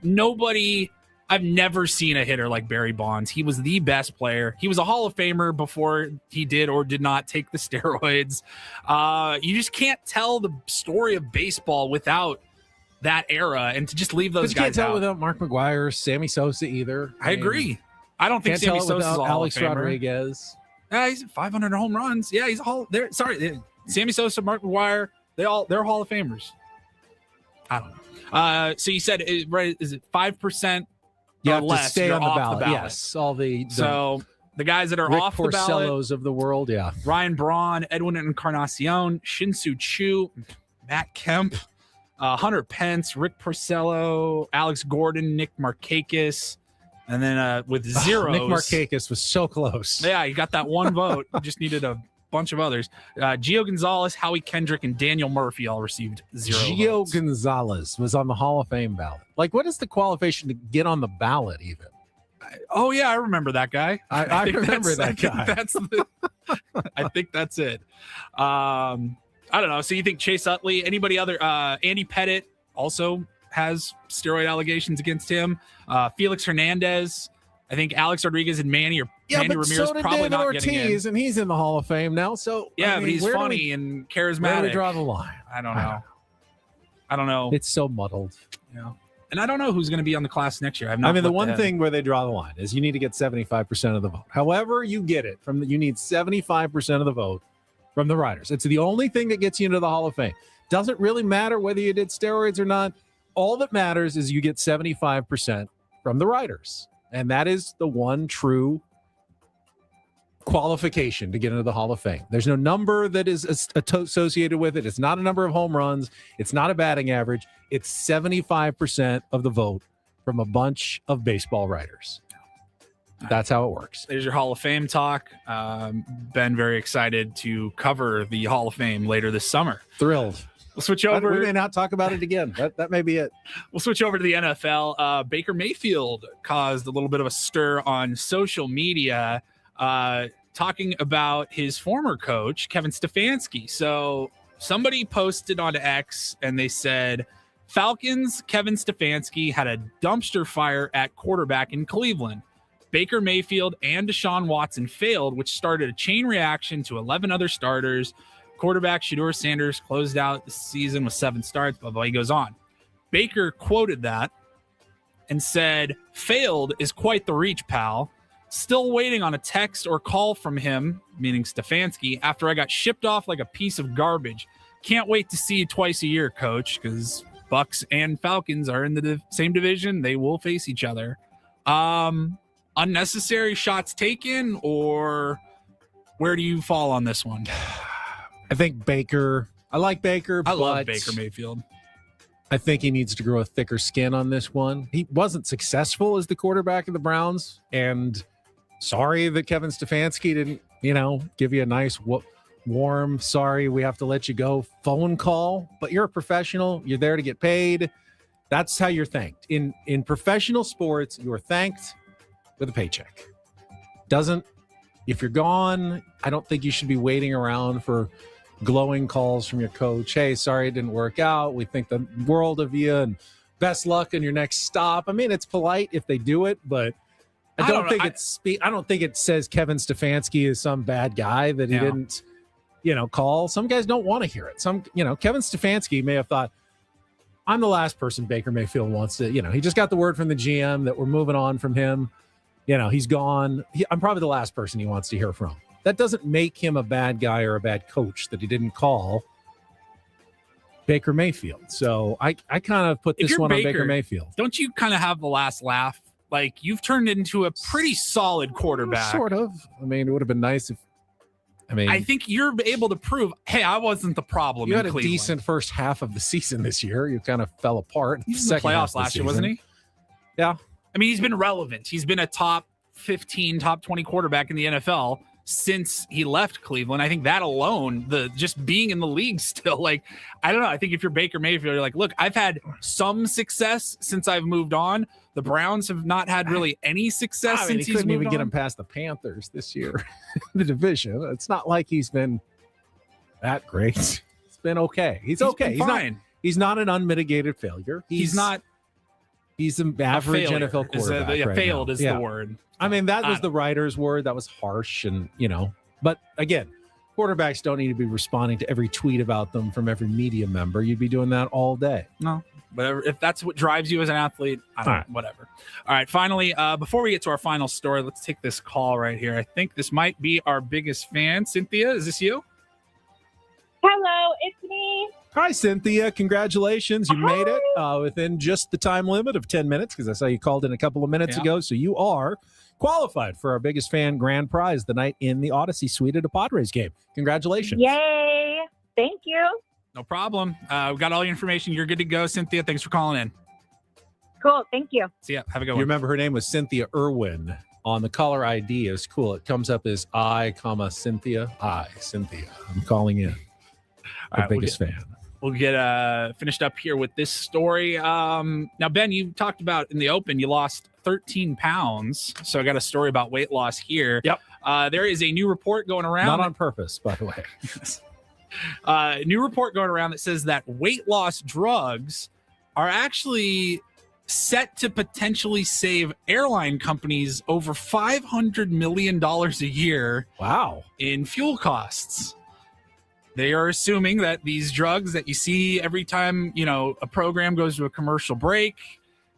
I've never seen a hitter like Barry Bonds. He was the best player. He was a Hall of Famer before he did or did not take the steroids. You just can't tell the story of baseball without that era, and to just leave those guys out. You can't tell without Mark McGwire, Sammy Sosa either. I agree. I don't think Sammy Sosa is a Hall Alex of Famer. Rodriguez. Yeah, he's 500 home runs. Yeah, he's a Hall. Sorry, Sammy Sosa, Mark McGwire. They're Hall of Famers. I don't know. So you said, right? Is it 5%? You or have less, to stay you're on the off ballot. Yes, all the so the guys that are Rick off the ballot, Porcellos of the world. Yeah, Ryan Braun, Edwin Encarnacion, Shin-Soo Choo, Matt Kemp, Hunter Pence, Rick Porcello, Alex Gordon, Nick Markakis, and then with zeros. Nick Markakis was so close. Yeah, you got that one vote. You just needed a bunch of others. Gio Gonzalez, Howie Kendrick, and Daniel Murphy all received 0 Gio votes. Gonzalez was on the Hall of Fame ballot. Like, what is the qualification to get on the ballot even? Oh, yeah, I remember that guy. I remember that guy. I think that's it. I don't know. So you think Chase Utley, anybody other? Andy Pettit also has steroid allegations against him. Felix Hernandez. I think Alex Rodriguez and Manny Ramirez so did probably David not Ortiz, getting in. and he's in the Hall of Fame now. So Yeah, but he's where do funny and charismatic. Where do we draw the line? I don't know. It's so muddled. Yeah. And I don't know who's going to be on the class next year. The one thing where they draw the line is you need to get 75% of the vote. However you get it, you need 75% of the vote from the riders. It's the only thing that gets you into the Hall of Fame. Doesn't really matter whether you did steroids or not. All that matters is you get 75% from the riders. And that is the one true qualification to get into the Hall of Fame. There's no number that is associated with it. It's not a number of home runs. It's not a batting average. It's 75% of the vote from a bunch of baseball writers. That's how it works. There's your Hall of Fame talk. Been very excited to cover the Hall of Fame later this summer. Thrilled. We'll switch over. We may not talk about it again. That may be it. We'll switch over to the NFL. Baker Mayfield caused a little bit of a stir on social media, talking about his former coach, Kevin Stefanski. So somebody posted on X and they said, Falcons Kevin Stefanski had a dumpster fire at quarterback in Cleveland. Baker Mayfield and Deshaun Watson failed, which started a chain reaction to 11 other starters. Quarterback Shedeur Sanders closed out the season with 7 starts, blah, blah, he goes on. Baker quoted that and said, failed is quite the reach, pal. Still waiting on a text or call from him, meaning Stefanski, after I got shipped off like a piece of garbage. Can't wait to see you twice a year, coach, because Bucks and Falcons are in the same division. They will face each other. Unnecessary shots taken, or where do you fall on this one? I think Baker. I like Baker. I love Baker Mayfield. I think he needs to grow a thicker skin on this one. He wasn't successful as the quarterback of the Browns, and sorry that Kevin Stefanski didn't, give you a nice, warm, sorry, we have to let you go phone call. But you're a professional. You're there to get paid. That's how you're thanked. In professional sports, you're thanked with a paycheck. If you're gone, I don't think you should be waiting around for glowing calls from your coach. Hey, sorry it didn't work out. We think the world of you and best luck in your next stop. I mean, it's polite if they do it, but I don't think it says Kevin Stefanski is some bad guy that he didn't, call. Some guys don't want to hear it. Kevin Stefanski may have thought, I'm the last person Baker Mayfield wants to, he just got the word from the GM that we're moving on from him. He's gone. I'm probably the last person he wants to hear from. That doesn't make him a bad guy or a bad coach that he didn't call Baker Mayfield. So I kind of put this one on Baker Mayfield. Don't you kind of have the last laugh? Like, you've turned into a pretty solid quarterback. Sort of. I mean, it would have been nice if. I think you're able to prove, hey, I wasn't the problem. You had a decent first half of the season this year. You kind of fell apart. He was in the playoffs last year, wasn't he? Yeah. I mean, he's been relevant. He's been a top 15, top 20 quarterback in the NFL since he left Cleveland. I think that alone, just being in the league still, I don't know. I think if you're Baker Mayfield, you're like, look, I've had some success since I've moved on. The Browns have not had really any success since he couldn't even get him past the Panthers this year in the division. It's not like he's been that great. It's been okay. He's okay. He's fine. He's not an unmitigated failure. He's an average NFL quarterback. Failed is the word. I mean, that was the writer's word. That was harsh. And, but again, quarterbacks don't need to be responding to every tweet about them from every media member. You'd be doing that all day. No, but if that's what drives you as an athlete, whatever. All right. Finally, before we get to our final story, let's take this call right here. I think this might be our biggest fan. Cynthia, is this you? Hello, it's me. Hi, Cynthia. Congratulations. You made it within just the time limit of 10 minutes because I saw you called in a couple of minutes ago. So you are qualified for our biggest fan grand prize the night in the Odyssey Suite at a Padres game. Congratulations. Yay. Thank you. No problem. We got all your information. You're good to go, Cynthia. Thanks for calling in. Cool. Thank you. See ya. Have a good You one. remember her name was Cynthia Irwin. On the caller ID is cool. It comes up as Cynthia. Cynthia. I'm calling in. Our biggest fan. We'll get finished up here with this story. Now, Ben, you talked about in the open, you lost 13 pounds. So I got a story about weight loss here. Yep. There is a new report going around. Not on purpose, by the way. New report going around that says that weight loss drugs are actually set to potentially save airline companies over $500 million a year. Wow. In fuel costs. They are assuming that these drugs that you see every time, a program goes to a commercial break,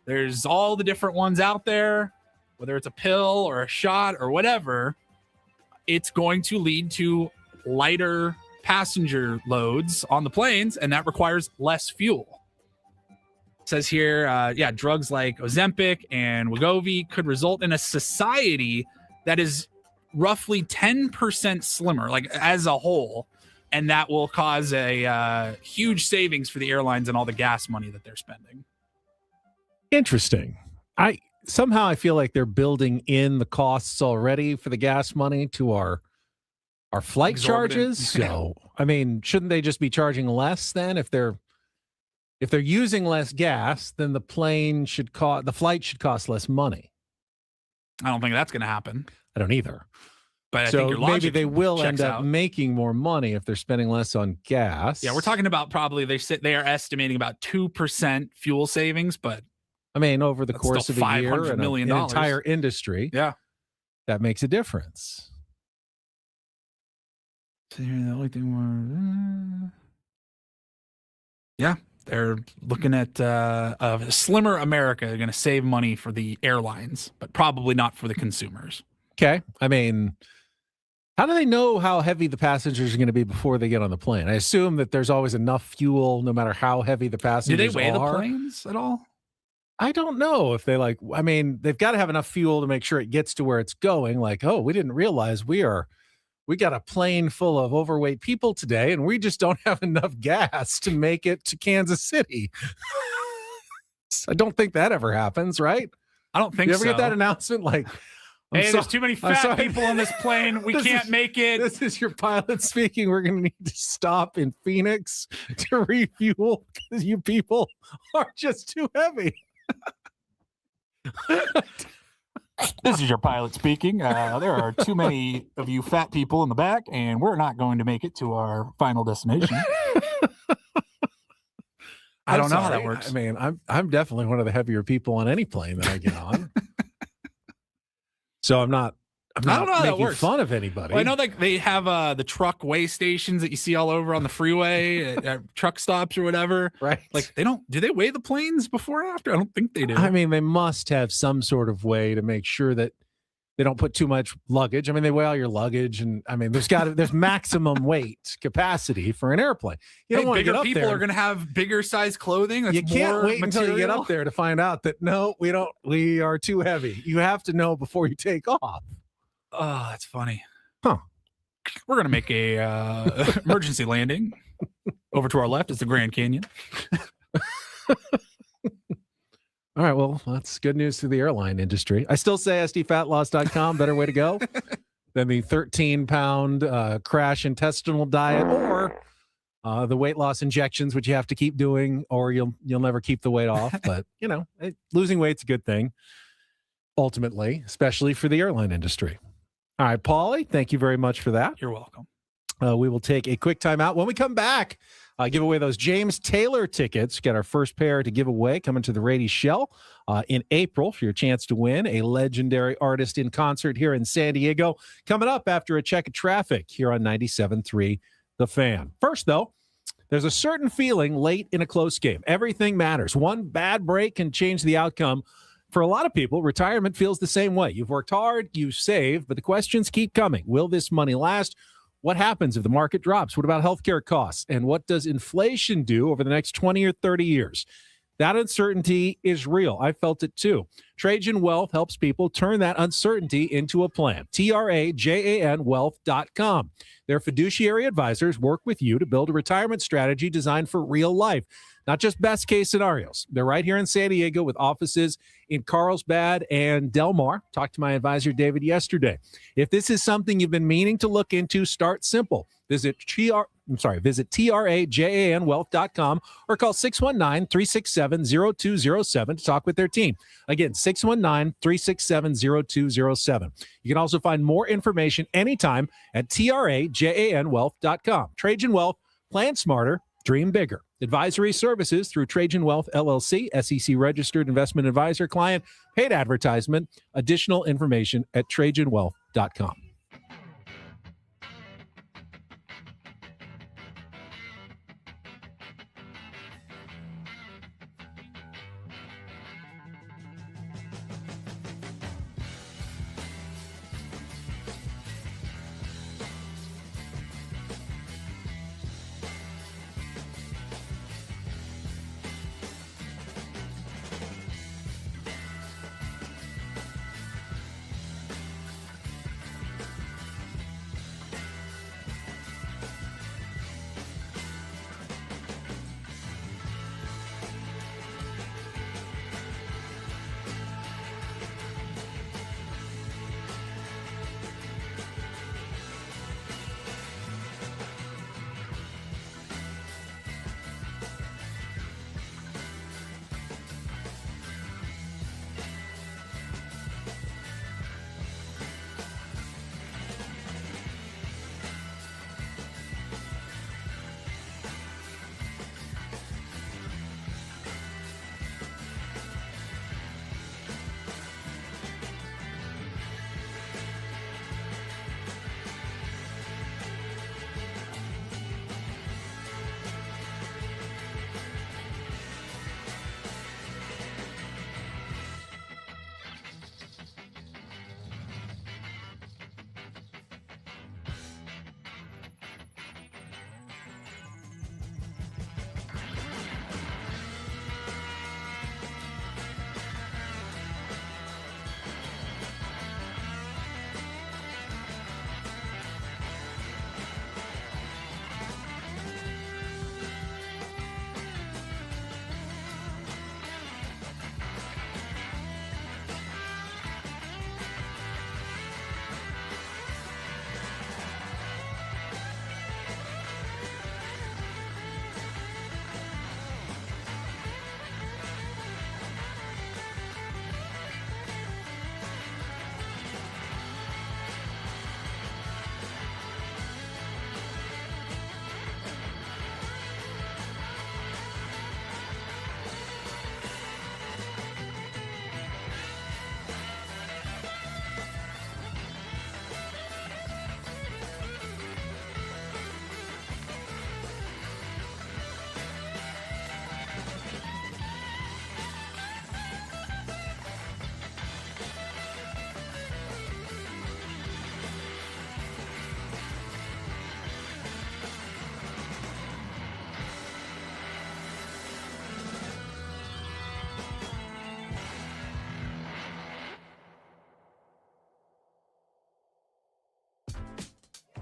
there's all the different ones out there, whether it's a pill or a shot or whatever, it's going to lead to lighter passenger loads on the planes, and that requires less fuel. It says here, drugs like Ozempic and Wegovy could result in a society that is roughly 10% slimmer, like as a whole. And that will cause a huge savings for the airlines and all the gas money that they're spending. Interesting. I feel like they're building in the costs already for the gas money to our flight charges. So, shouldn't they just be charging less then? If they're using less gas, then the flight should cost less money. I don't think that's going to happen. I don't either. But I think your logic maybe they will end up out. making more money if they're spending less on gas. Yeah, we're talking about probably they are estimating about 2% fuel savings, but over the course of a year $500 and million. an entire industry, that makes a difference. So the only thing they're looking at a slimmer America. They're going to save money for the airlines, but probably not for the consumers. Okay. How do they know how heavy the passengers are going to be before they get on the plane? I assume that there's always enough fuel no matter how heavy the passengers are. Do they weigh the planes at all? I don't know if they they've got to have enough fuel to make sure it gets to where it's going. Like, oh, we didn't realize we got a plane full of overweight people today and we just don't have enough gas to make it to Kansas City. I don't think that ever happens, right? I don't think you ever so. get that announcement? Like, there's too many fat people on this plane. We can't make it. This is your pilot speaking. We're going to need to stop in Phoenix to refuel because you people are just too heavy. This is your pilot speaking. There are too many of you fat people in the back, and we're not going to make it to our final destination. I don't know how that works. I'm definitely one of the heavier people on any plane that I get on. So I'm not making fun of anybody. Well, I know they have the truck weigh stations that you see all over on the freeway at truck stops or whatever. Right. Like do they weigh the planes before or after? I don't think they do. They must have some sort of way to make sure that they don't put too much luggage. They weigh all your luggage, and there's maximum weight capacity for an airplane. You don't want to get up people there. Are going to have bigger size clothing. That's you can't wait material. until you get up there to find out that no, we don't. We are too heavy. You have to know before you take off. Oh, that's funny. Huh. We're going to make a emergency landing. Over to our left is the Grand Canyon. All right, well, that's good news to the airline industry. I still say SDFatLoss.com, better way to go than the 13-pound crash intestinal diet or the weight loss injections, which you have to keep doing, or you'll never keep the weight off. But, losing weight's a good thing, ultimately, especially for the airline industry. All right, Paulie, thank you very much for that. You're welcome. We will take a quick time out. When we come back, give away those James Taylor tickets. Got our first pair to give away coming to the Rady Shell in April for your chance to win a legendary artist in concert here in San Diego. Coming up after a check of traffic here on 97.3 The Fan. First, though, there's a certain feeling late in a close game. Everything matters. One bad break can change the outcome. For a lot of people, retirement feels the same way. You've worked hard, you've saved, but the questions keep coming. Will this money last? What happens if the market drops? What about healthcare costs? And what does inflation do over the next 20 or 30 years? That uncertainty is real. I felt it too. Trajan Wealth helps people turn that uncertainty into a plan. TRAJAN Wealth.com. Their fiduciary advisors work with you to build a retirement strategy designed for real life, not just best case scenarios. They're right here in San Diego with offices in Carlsbad and Del Mar. Talked to my advisor, David, yesterday. If this is something you've been meaning to look into, start simple. Visit TRAJANwealth.com or call 619-367-0207 to talk with their team. Again, 619-367-0207. You can also find more information anytime at TRAJANwealth.com. Trajan Wealth, plan smarter, dream bigger. Advisory services through Trajan Wealth, LLC, SEC registered investment advisor client, paid advertisement. Additional information at TrajanWealth.com.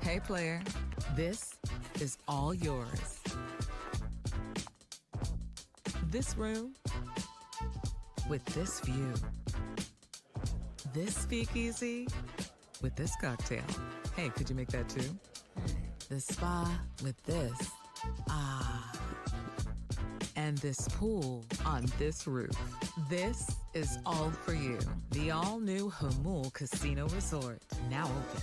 Hey, player, this is all yours. This room with this view. This speakeasy with this cocktail. Hey, could you make that too? The spa with this. Ah. And this pool on this roof. This is all for you. The all-new Hamul Casino Resort, now open.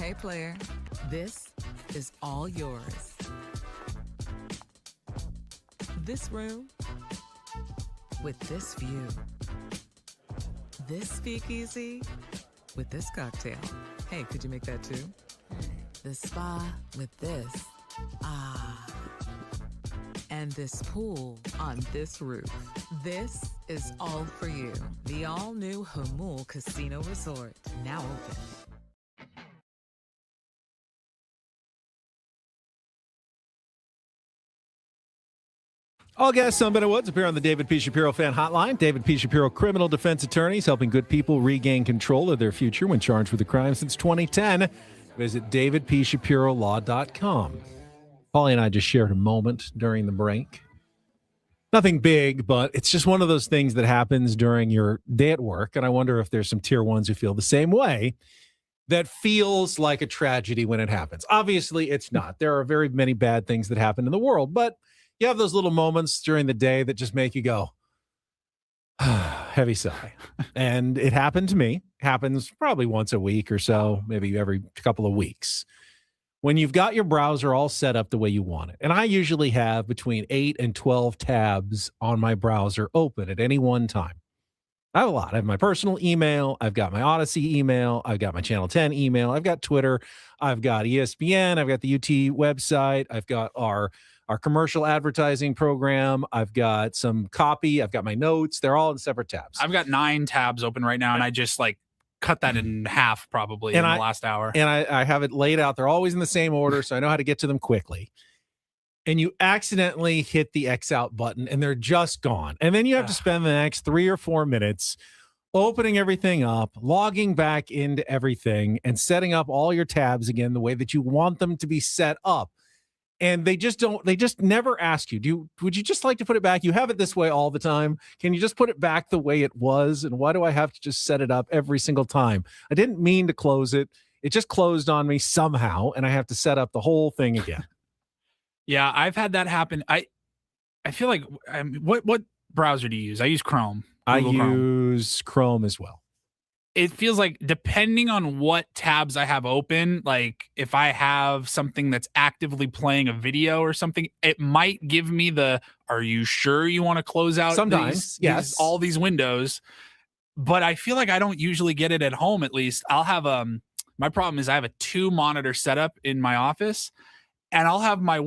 Hey, player, this is all yours. This room with this view. This speakeasy with this cocktail. Hey, could you make that too? The spa with this. Ah. And this pool on this roof. This is all for you. The all-new Hamul Casino Resort, now open. All guests on Ben Woods appear on the David P. Shapiro Fan Hotline. David P. Shapiro, criminal defense attorneys helping good people regain control of their future when charged with a crime since 2010. Visit davidpshapirolaw.com. Paulie and I just shared a moment during the break. Nothing big, but it's just one of those things that happens during your day at work, and I wonder if there's some tier ones who feel the same way, that feels like a tragedy when it happens. Obviously, it's not. There are very many bad things that happen in the world, but you have those little moments during the day that just make you go, heavy sigh. And it happened to me. Happens probably once a week or so, maybe every couple of weeks. When you've got your browser all set up the way you want it. And I usually have between 8 and 12 tabs on my browser open at any one time. I have a lot. I have my personal email. I've got my Odyssey email. I've got my Channel 10 email. I've got Twitter. I've got ESPN. I've got the UT website. I've got our commercial advertising program. I've got some copy. I've got my notes. They're all in separate tabs. I've got 9 tabs open right now, and I just cut that in half probably in the last hour. And I have it laid out. They're always in the same order, so I know how to get to them quickly. And you accidentally hit the X out button, and they're just gone. And then you have to spend the next 3 or 4 minutes opening everything up, logging back into everything, and setting up all your tabs again the way that you want them to be set up. And they just never ask you, would you just like to put it back? You have it this way all the time. Can you just put it back the way it was? And why do I have to just set it up every single time? I didn't mean to close it. It just closed on me somehow, and I have to set up the whole thing again. Yeah, I've had that happen. I feel like, what browser do you use? I use Chrome. I use Chrome as well. It feels like depending on what tabs I have open, like if I have something that's actively playing a video or something, it might give me are you sure you want to close out sometimes all these windows? But I feel like I don't usually get it at home. At least I'll have my problem is I have a 2 monitor setup in my office, and I'll have my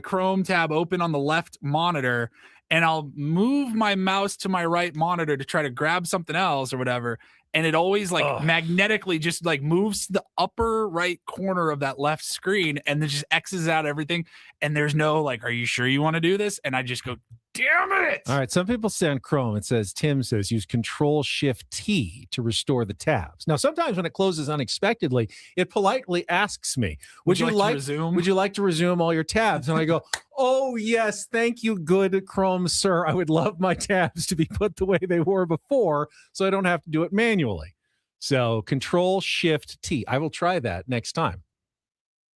Chrome tab open on the left monitor, and I'll move my mouse to my right monitor to try to grab something else or whatever. And it always magnetically just moves to the upper right corner of that left screen, and then just X's out everything. And there's no are you sure you want to do this? And I just go, damn it. All right. Some people say on Chrome, Tim says use Control-Shift-T to restore the tabs. Now, sometimes when it closes unexpectedly, it politely asks me, would you like to resume? Would you like to resume all your tabs? And I go, oh, yes. Thank you, good Chrome, sir. I would love my tabs to be put the way they were before, so I don't have to do it manually. So Control-Shift-T. I will try that next time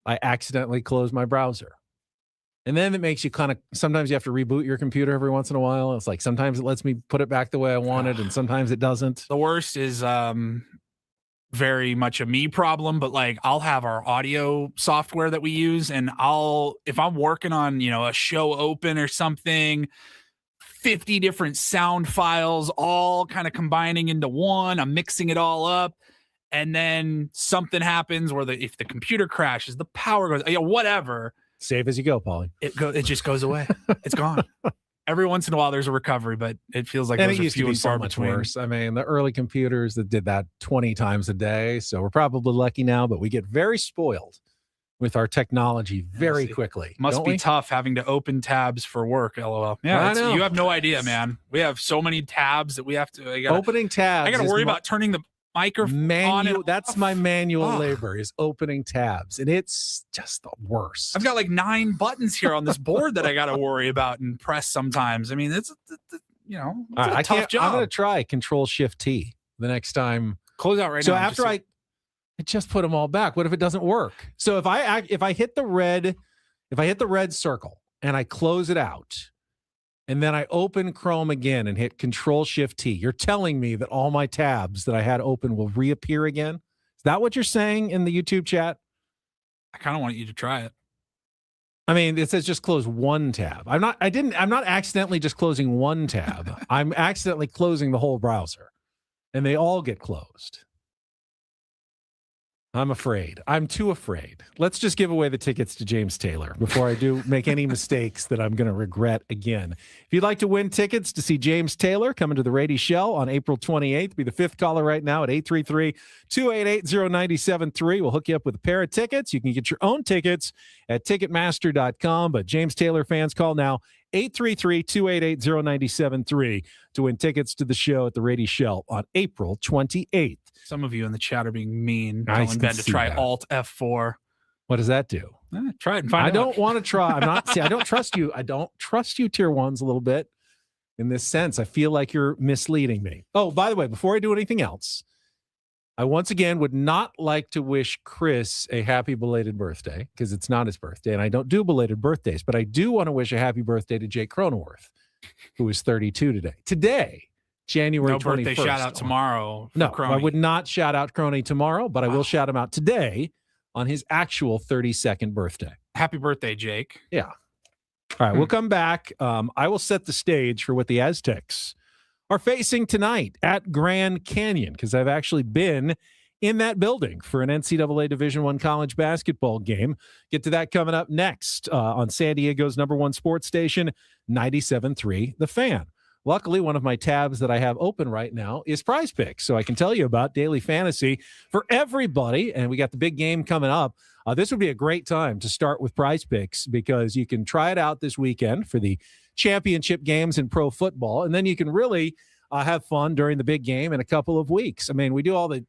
I accidentally close my browser. And then it makes you sometimes you have to reboot your computer every once in a while. It's sometimes it lets me put it back the way I wanted, and sometimes it doesn't. The worst is very much a me problem, but I'll have our audio software that we use, and if I'm working on, a show open or something, 50 different sound files all kind of combining into one, I'm mixing it all up. And then something happens where if the computer crashes, the power goes, whatever. Save as you go, Paulie. It just goes away. It's gone. Every once in a while, there's a recovery, but it feels like those it are used few to be and far so much between. worse. I mean, the early computers that did that 20 times a day. So we're probably lucky now, but we get very spoiled with our technology very quickly. Must be tough having to open tabs for work. LOL. Yeah, you have no idea, man. We have so many tabs that we have to. Opening tabs. I got to worry about turning the microphone on. That's my manual labor is opening tabs, and it's just the worst. I've got 9 buttons here on this board that I got to worry about and press sometimes. I mean, it's a tough job. I'm going to try Control-Shift-T the next time. Close out right now. So after I just put them all back. What if it doesn't work? So if I hit the red circle and I close it out, and then I open Chrome again and hit Control-Shift-T, you're telling me that all my tabs that I had open will reappear again? Is Is that what you're saying in the YouTube chat? I kind of want you to try it. I mean, it says just close one tab. I'm not accidentally just closing one tab. I'm accidentally closing the whole browser, and they all get closed. I'm afraid. I'm too afraid. Let's just give away the tickets to James Taylor before I do make any mistakes that I'm going to regret again. If you'd like to win tickets to see James Taylor coming to the Rady Shell on April 28th, be the fifth caller right now at 833-288-0973. We'll hook you up with a pair of tickets. You can get your own tickets at Ticketmaster.com, but James Taylor fans, call now 833-288-0973 to win tickets to the show at the Rady Shell on April 28th. Some of you in the chat are being mean, I telling Ben can to see try that. Alt F4. What does that do? Try it and find out. I don't want to try. I'm not. See, I don't trust you. I don't trust you, tier ones, a little bit in this sense. I feel like you're misleading me. Oh, by the way, before I do anything else, I once again would not like to wish Chris a happy belated birthday because it's not his birthday, and I don't do belated birthdays. But I do want to wish a happy birthday to Jake Cronenworth, who is 32 today. Today, January 21st. No birthday shout out tomorrow. No, for I Crony. would not shout out Crony tomorrow, but I will shout him out today on his actual 32nd birthday. Happy birthday, Jake. Yeah. All right, we'll come back. I will set the stage for what the Aztecs are facing tonight at Grand Canyon because I've actually been in that building for an NCAA Division I college basketball game. Get to that coming up next on San Diego's #1 sports station, 97.3 The Fan. Luckily, one of my tabs that I have open right now is Prize Picks, so I can tell you about daily fantasy for everybody, and we got the big game coming up. This would be a great time to start with Prize Picks because you can try it out this weekend for the championship games in pro football, and then you can really have fun during the big game in a couple of weeks. I mean, we do all the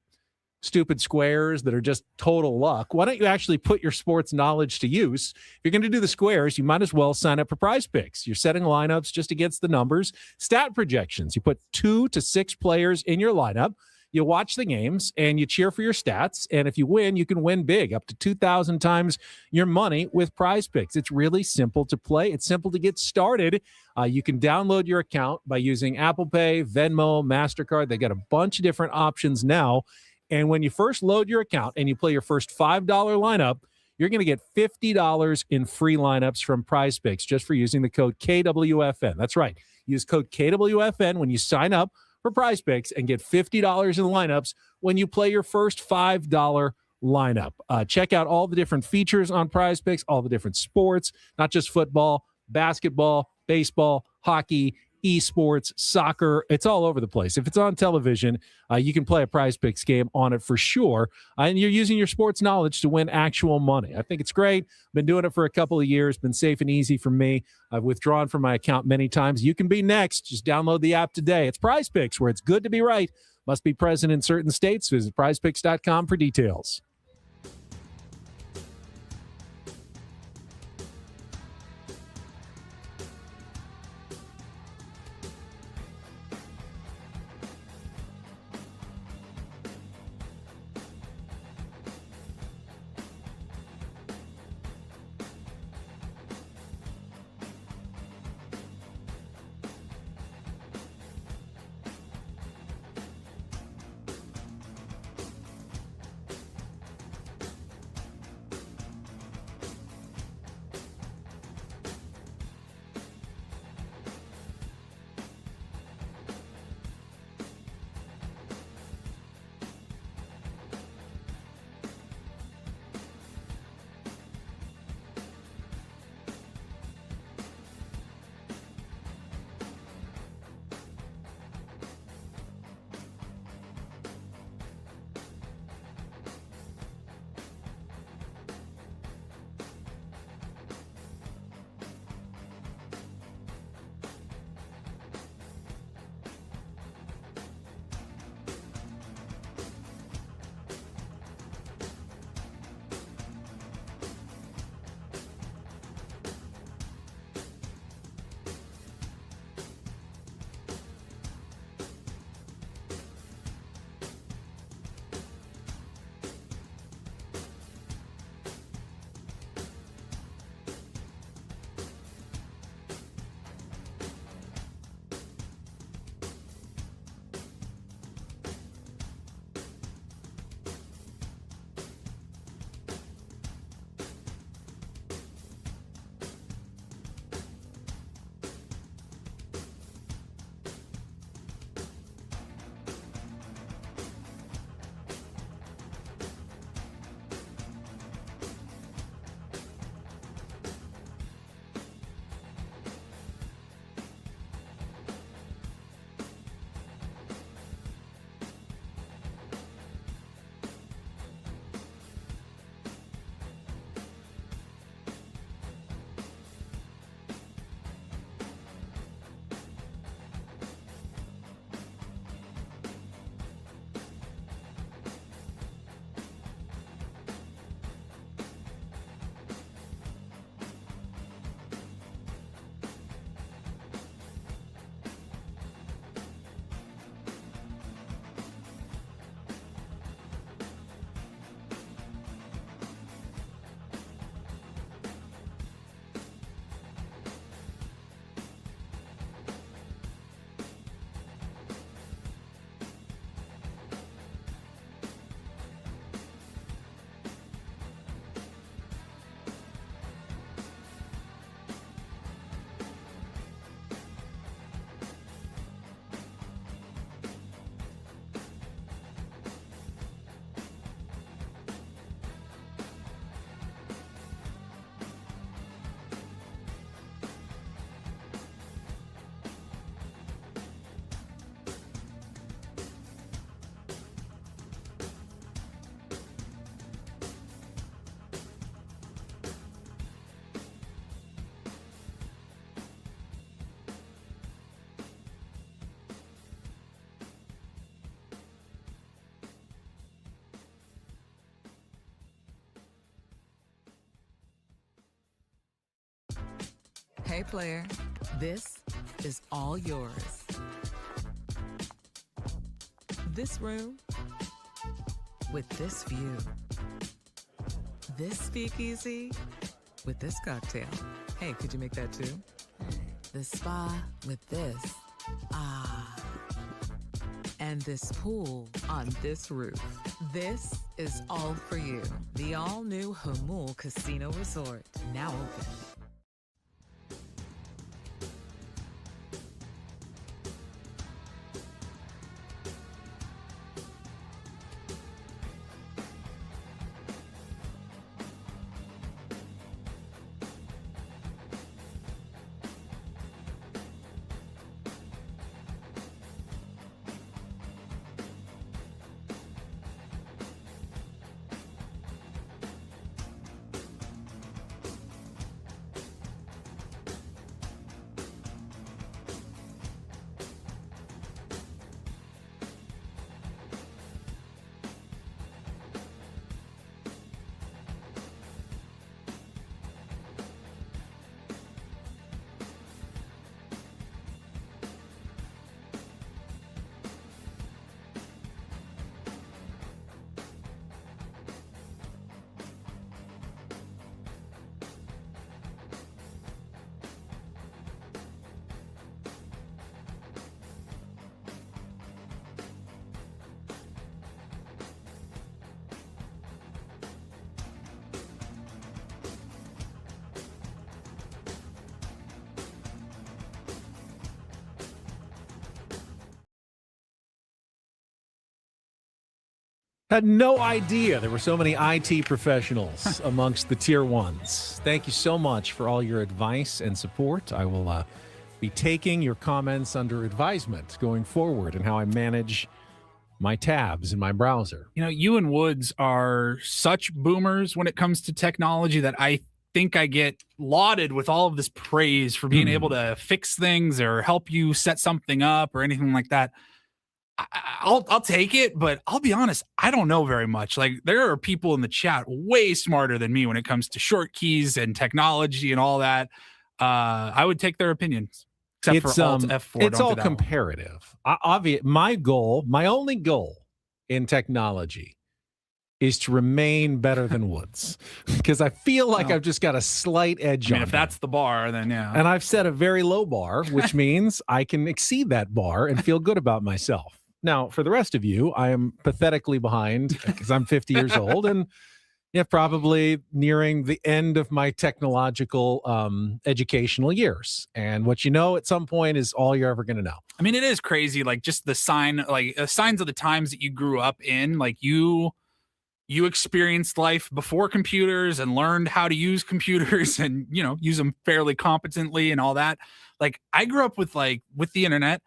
stupid squares that are just total luck. Why don't you actually put your sports knowledge to use? If you're going to do the squares, you might as well sign up for Prize Picks. You're setting lineups just against the numbers, stat projections. You put 2 to 6 players in your lineup. You watch the games and you cheer for your stats. And if you win, you can win big, up to 2,000 times your money with Prize Picks. It's really simple to play. It's simple to get started. You can download your account by using Apple Pay, Venmo, MasterCard. They got a bunch of different options now. And when you first load your account and you play your first $5 lineup, you're going to get $50 in free lineups from Prize Picks just for using the code KWFN. That's right. Use code KWFN when you sign up for Prize Picks and get $50 in lineups when you play your first $5 lineup. Check out all the different features on Prize Picks, all the different sports, not just football, basketball, baseball, hockey, esports, soccer. It's all over the place. If it's on television, you can play a Prize Picks game on it for sure. And you're using your sports knowledge to win actual money. I think it's great. Been doing it for a couple of years. Been safe and easy for me. I've withdrawn from my account many times. You can be next. Just download the app today. It's Prize Picks, where it's good to be right. Must be present in certain states. Visit prizepicks.com for details. Hey, player, this is all yours. This room with this view. This speakeasy with this cocktail. Hey, could you make that too? The spa with this. Ah. And this pool on this roof. This is all for you. The all-new Hamul Casino Resort, now open. Had no idea there were so many IT professionals amongst the tier ones. Thank you so much for all your advice and support. I will be taking your comments under advisement going forward and how I manage my tabs in my browser. You know, you and Woods are such boomers when it comes to technology that I think I get lauded with all of this praise for being able to fix things or help you set something up or anything like that. I'll take it, but I'll be honest, I don't know very much. Like, there are people in the chat way smarter than me when it comes to short keys and technology and all that. I would take their opinions. Except for Alt F4. It's all comparative. My only goal in technology is to remain better than Woods, because I feel like I've just got a slight edge on if that's the bar, then yeah. And I've set a very low bar, which means I can exceed that bar and feel good about myself. Now, for the rest of you, I am pathetically behind because I'm 50 years old and probably nearing the end of my technological educational years. And what you know at some point is all you're ever going to know. I mean, it is crazy. Like, just the signs of the times that you grew up in, like you experienced life before computers and learned how to use computers and, use them fairly competently and all that. Like, I grew up with the internet.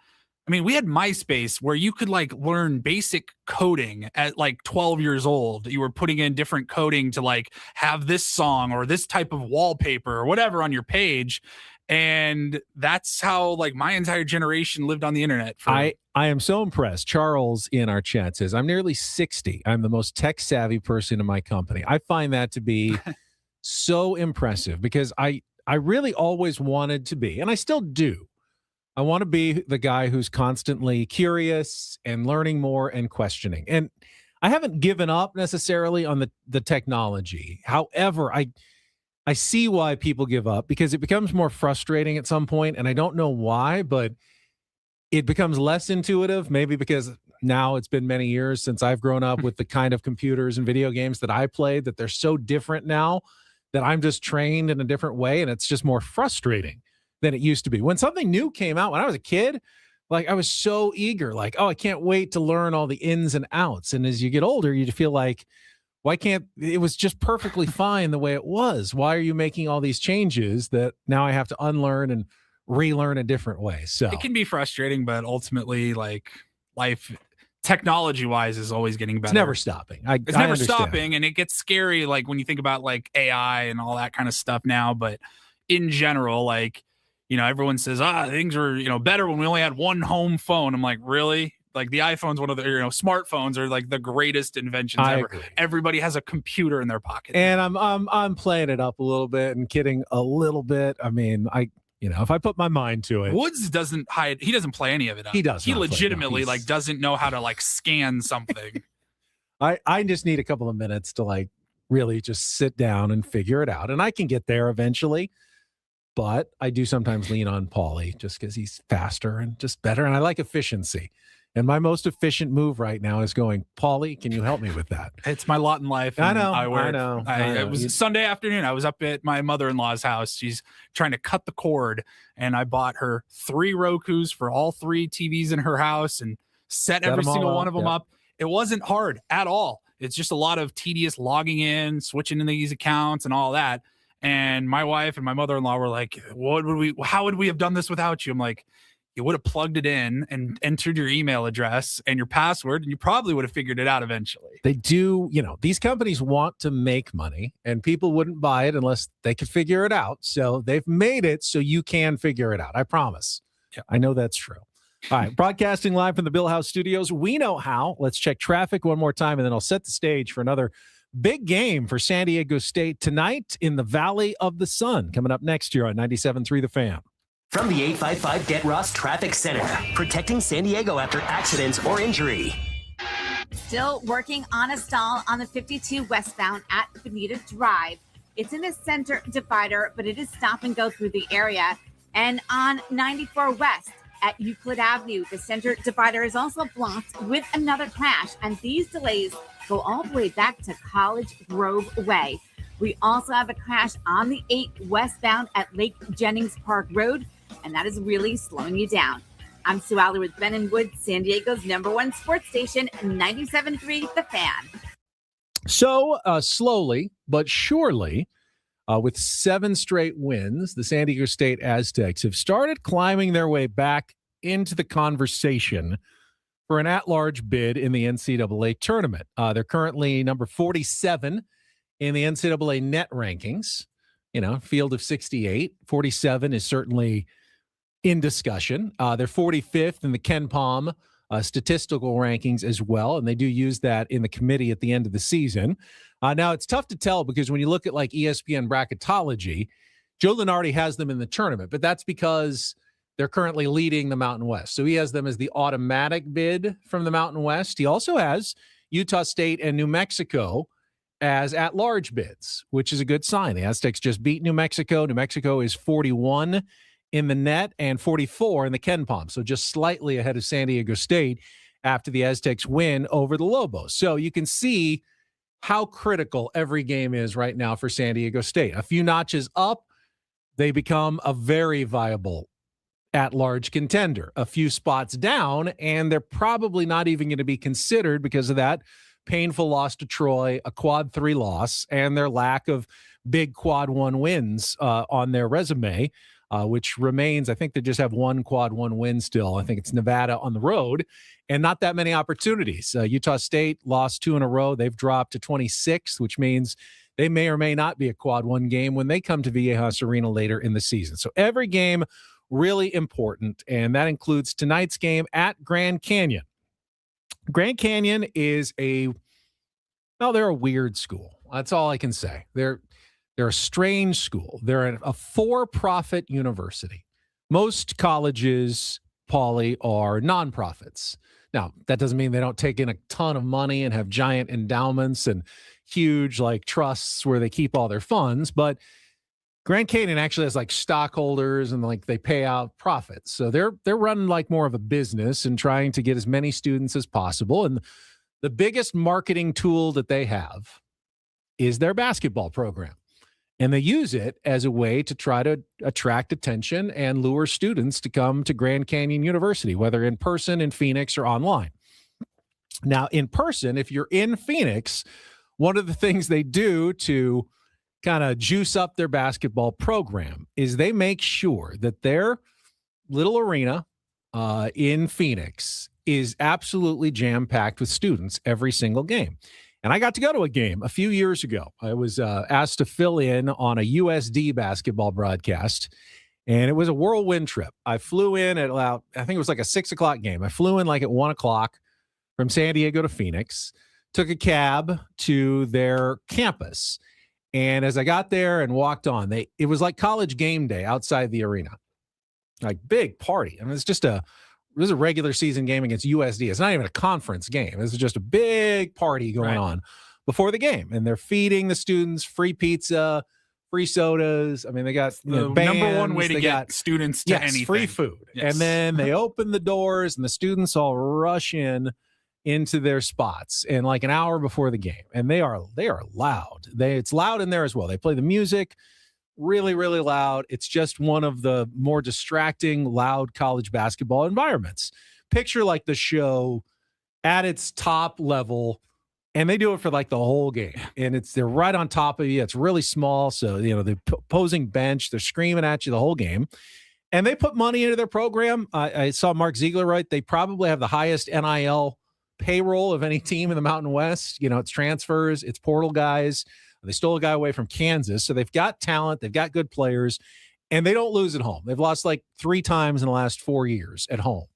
I mean, we had MySpace where you could learn basic coding at 12 years old. You were putting in different coding to have this song or this type of wallpaper or whatever on your page. And that's how my entire generation lived on the internet. I am so impressed. Charles in our chat says, I'm nearly 60. I'm the most tech savvy person in my company. I find that to be so impressive because I really always wanted to be, and I still do. I want to be the guy who's constantly curious and learning more and questioning. And I haven't given up necessarily on the technology. However, I see why people give up because it becomes more frustrating at some point, and I don't know why, but it becomes less intuitive, maybe because now it's been many years since I've grown up with the kind of computers and video games that I played, that they're so different now that I'm just trained in a different way, and it's just more frustrating than it used to be. When something new came out when I was a kid, I was so eager, I can't wait to learn all the ins and outs. And as you get older, you feel like, why can't it was just perfectly fine the way it was? Why are you making all these changes that now I have to unlearn and relearn a different way? So it can be frustrating, but ultimately, life technology wise is always getting better. It's never stopping. It's never stopping, and it gets scary when you think about AI and all that kind of stuff now. But in general, everyone says, things were, better when we only had one home phone. I'm like, really? The iPhone's one of the, smartphones are the greatest inventions ever. Agree. Everybody has a computer in their pocket. And I'm playing it up a little bit and kidding a little bit. I mean, if I put my mind to it. Woods doesn't hide. He doesn't play any of it up. He does. He not play, no. legitimately He's- like doesn't know how to like scan something. I just need a couple of minutes to like really just sit down and figure it out. And I can get there eventually. But I do sometimes lean on Paulie just because he's faster and just better. And I like efficiency. And my most efficient move right now is going, Paulie, can you help me with that? It's my lot in life. I and know. It was Sunday afternoon. I was up at my mother-in-law's house. She's trying to cut the cord, and I bought her 3 Rokus for all 3 TVs in her house and set every them all single up, one of them up. It wasn't hard at all. It's just a lot of tedious logging in, switching in these accounts and all that. And my wife and my mother-in-law were like, how would we have done this without you? I'm like, you would have plugged it in and entered your email address and your password, and you probably would have figured it out eventually. They do, these companies want to make money, and people wouldn't buy it unless they could figure it out. So they've made it so you can figure it out. I promise. Yeah. I know that's true. All right, broadcasting live from the Bill House Studios. We know how. Let's check traffic one more time, and then I'll set the stage for another big game for San Diego State tonight in the Valley of the Sun. Coming up next year on 97.3 The Fan. From the 855 Get Ross Traffic Center, protecting San Diego after accidents or injury. Still working on a stall on the 52 westbound at Bonita Drive. It's in the center divider, but it is stop and go through the area. And on 94 West at Euclid Avenue, the center divider is also blocked with another crash. And these delays go all the way back to College Grove Way. We also have a crash on the 8 westbound at Lake Jennings Park Road, and that is really slowing you down. I'm Sue Aller with Ben and Wood, San Diego's #1 sports station, 97.3 The Fan. So slowly but surely, with 7 straight wins, the San Diego State Aztecs have started climbing their way back into the conversation for an at-large bid in the NCAA tournament. They're currently number 47 in the NCAA net rankings, field of 68. 47 is certainly in discussion. They're 45th in the Ken Palm statistical rankings as well, and they do use that in the committee at the end of the season. Now, it's tough to tell because when you look at like ESPN bracketology, Joe Lunardi has them in the tournament, but that's because they're currently leading the Mountain West. So he has them as the automatic bid from the Mountain West. He also has Utah State and New Mexico as at-large bids, which is a good sign. The Aztecs just beat New Mexico. New Mexico is 41 in the net and 44 in the Ken Palm, so just slightly ahead of San Diego State after the Aztecs win over the Lobos. So you can see how critical every game is right now for San Diego State. A few notches up, they become a very viable at-large contender. A few spots down, and they're probably not even going to be considered because of that painful loss to Troy, a quad 3 loss, and their lack of big quad 1 wins on their resume, which remains, I think they just have 1 quad 1 win still. I think it's Nevada on the road, and not that many opportunities. Utah State lost 2 in a row. They've dropped to 26th, which means they may or may not be a quad 1 game when they come to Viejas Arena later in the season. So every game really important, and that includes tonight's game at Grand Canyon. Grand Canyon is they're a weird school. That's all I can say. They're a strange school. They're a for-profit university. Most colleges, Paulie, are nonprofits. Now, that doesn't mean they don't take in a ton of money and have giant endowments and huge trusts where they keep all their funds, but Grand Canyon actually has stockholders and they pay out profits. So they're running more of a business and trying to get as many students as possible. And the biggest marketing tool that they have is their basketball program. And they use it as a way to try to attract attention and lure students to come to Grand Canyon University, whether in person in Phoenix or online. Now, in person, if you're in Phoenix, one of the things they do to kind of juice up their basketball program is they make sure that their little arena in Phoenix is absolutely jam-packed with students every single game. And I got to go to a game a few years ago. I was asked to fill in on a USD basketball broadcast, and it was a whirlwind trip. I flew in at about, I think it was a 6 o'clock game. I flew in at 1 o'clock from San Diego to Phoenix, took a cab to their campus. And as I got there and walked on, it was like college game day outside the arena. like big party. I mean, this is a regular season game against USD. It's not even a conference game. This is just a big party going on before the game. And they're feeding the students free pizza, free sodas. I mean, they got the bands, number one way to get students to anything. Free food. Yes. And then they open the doors and the students all rush into their spots and like an hour before the game. And they are loud. It's loud in there as well. They play the music really, really loud. It's just one of the more distracting, loud college basketball environments. Picture like the show at its top level, and they do it for like the whole game. And they're right on top of you. It's really small. So, the opposing bench, they're screaming at you the whole game. And they put money into their program. I saw Mark Ziegler write, they probably have the highest NIL payroll of any team in the Mountain West. It's transfers, it's portal guys. They stole a guy away from Kansas. So they've got talent. They've got good players. And they don't lose at home. They've lost like 3 times in the last 4 years at home.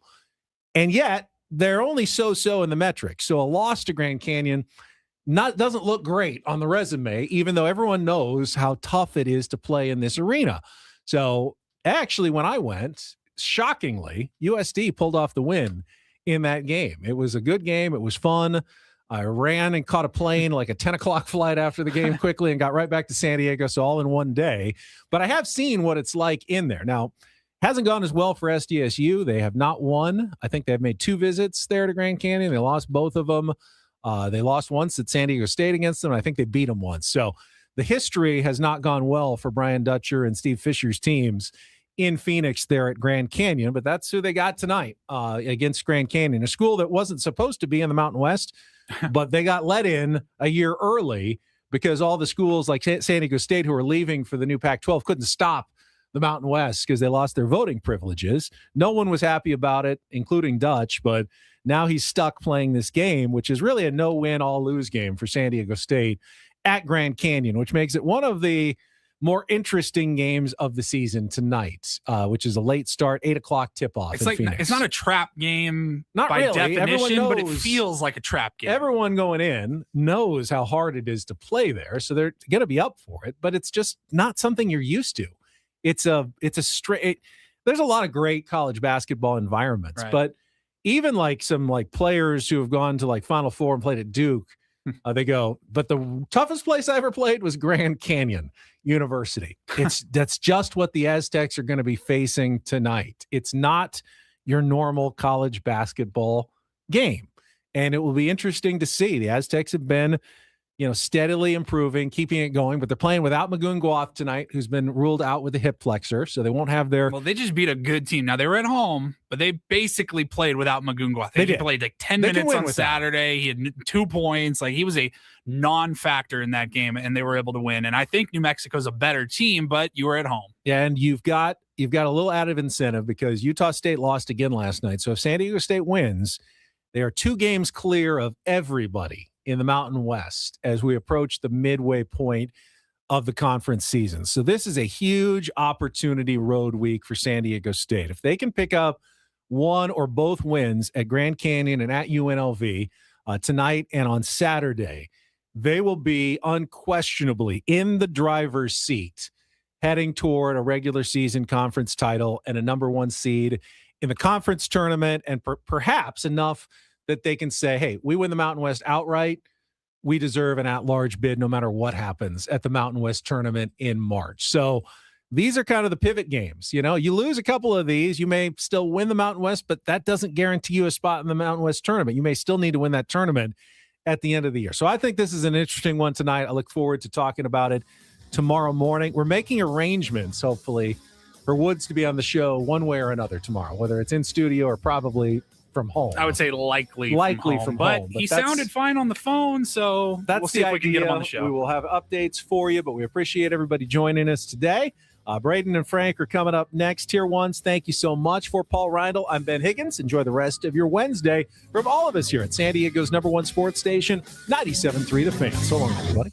And yet, they're only so-so in the metrics. So a loss to Grand Canyon doesn't look great on the resume, even though everyone knows how tough it is to play in this arena. So actually, when I went, shockingly, USD pulled off the win in that game. It was a good game. It was fun. I ran and caught a plane, like a 10 o'clock flight after the game quickly and got right back to San Diego. So all in one day. But I have seen what it's like in there. Now, hasn't gone as well for SDSU. They have not won. I think they've made 2 visits there to Grand Canyon. They lost both of them. They lost once at San Diego State against them. I think they beat them once. So the history has not gone well for Brian Dutcher and Steve Fisher's teams in Phoenix there at Grand Canyon. But that's who they got tonight against Grand Canyon, a school that wasn't supposed to be in the Mountain West. But they got let in a year early because all the schools like San Diego State who are leaving for the new Pac-12 couldn't stop the Mountain West because they lost their voting privileges. No one was happy about it, including Dutch, but now he's stuck playing this game, which is really a no-win, all-lose game for San Diego State at Grand Canyon, which makes it one of the more interesting games of the season tonight, which is a late start, 8 o'clock tip-off. It's like Phoenix. It's not a trap game not by really. definition, but it feels like a trap game. Everyone going in knows how hard it is to play there, so they're going to be up for it. But it's just not something you're used to. It's a straight. There's a lot of great college basketball environments, but even like some like players who have gone to like Final Four and played at Duke. They go, but the toughest place I ever played was Grand Canyon University. That's just what the Aztecs are going to be facing tonight. It's not your normal college basketball game. And it will be interesting to see. The Aztecs have been, steadily improving, keeping it going, but they're playing without Magoon Guath tonight, who's been ruled out with a hip flexor. So they won't have their. Well, they just beat a good team. Now they were at home, but they basically played without Magoon Guath. They played like 10 minutes on Saturday. He had 2 points. Like he was a non-factor in that game, and they were able to win. And I think New Mexico's a better team, but you were at home. Yeah, and you've got a little added incentive because Utah State lost again last night. So if San Diego State wins, they are 2 games clear of everybody in the Mountain West as we approach the midway point of the conference season. So this is a huge opportunity road week for San Diego State. If they can pick up one or both wins at Grand Canyon and at UNLV tonight and on Saturday, they will be unquestionably in the driver's seat heading toward a regular season conference title and a number 1 seed in the conference tournament, and perhaps enough that they can say, hey, we win the Mountain West outright. We deserve an at-large bid no matter what happens at the Mountain West tournament in March. So these are kind of the pivot games. You lose a couple of these, you may still win the Mountain West, but that doesn't guarantee you a spot in the Mountain West tournament. You may still need to win that tournament at the end of the year. So I think this is an interesting one tonight. I look forward to talking about it tomorrow morning. We're making arrangements, hopefully, for Woods to be on the show one way or another tomorrow, whether it's in studio or probably from home. I would say likely from but home. But he sounded fine on the phone, so that's we'll see if we can get him on the show. We will have updates for you, but we appreciate everybody joining us today. Braden and Frank are coming up next. Tier 1s, thank you so much. For Paul Reindl, I'm Ben Higgins. Enjoy the rest of your Wednesday from all of us here at San Diego's #1 sports station, 97.3 The Fan. So long, everybody.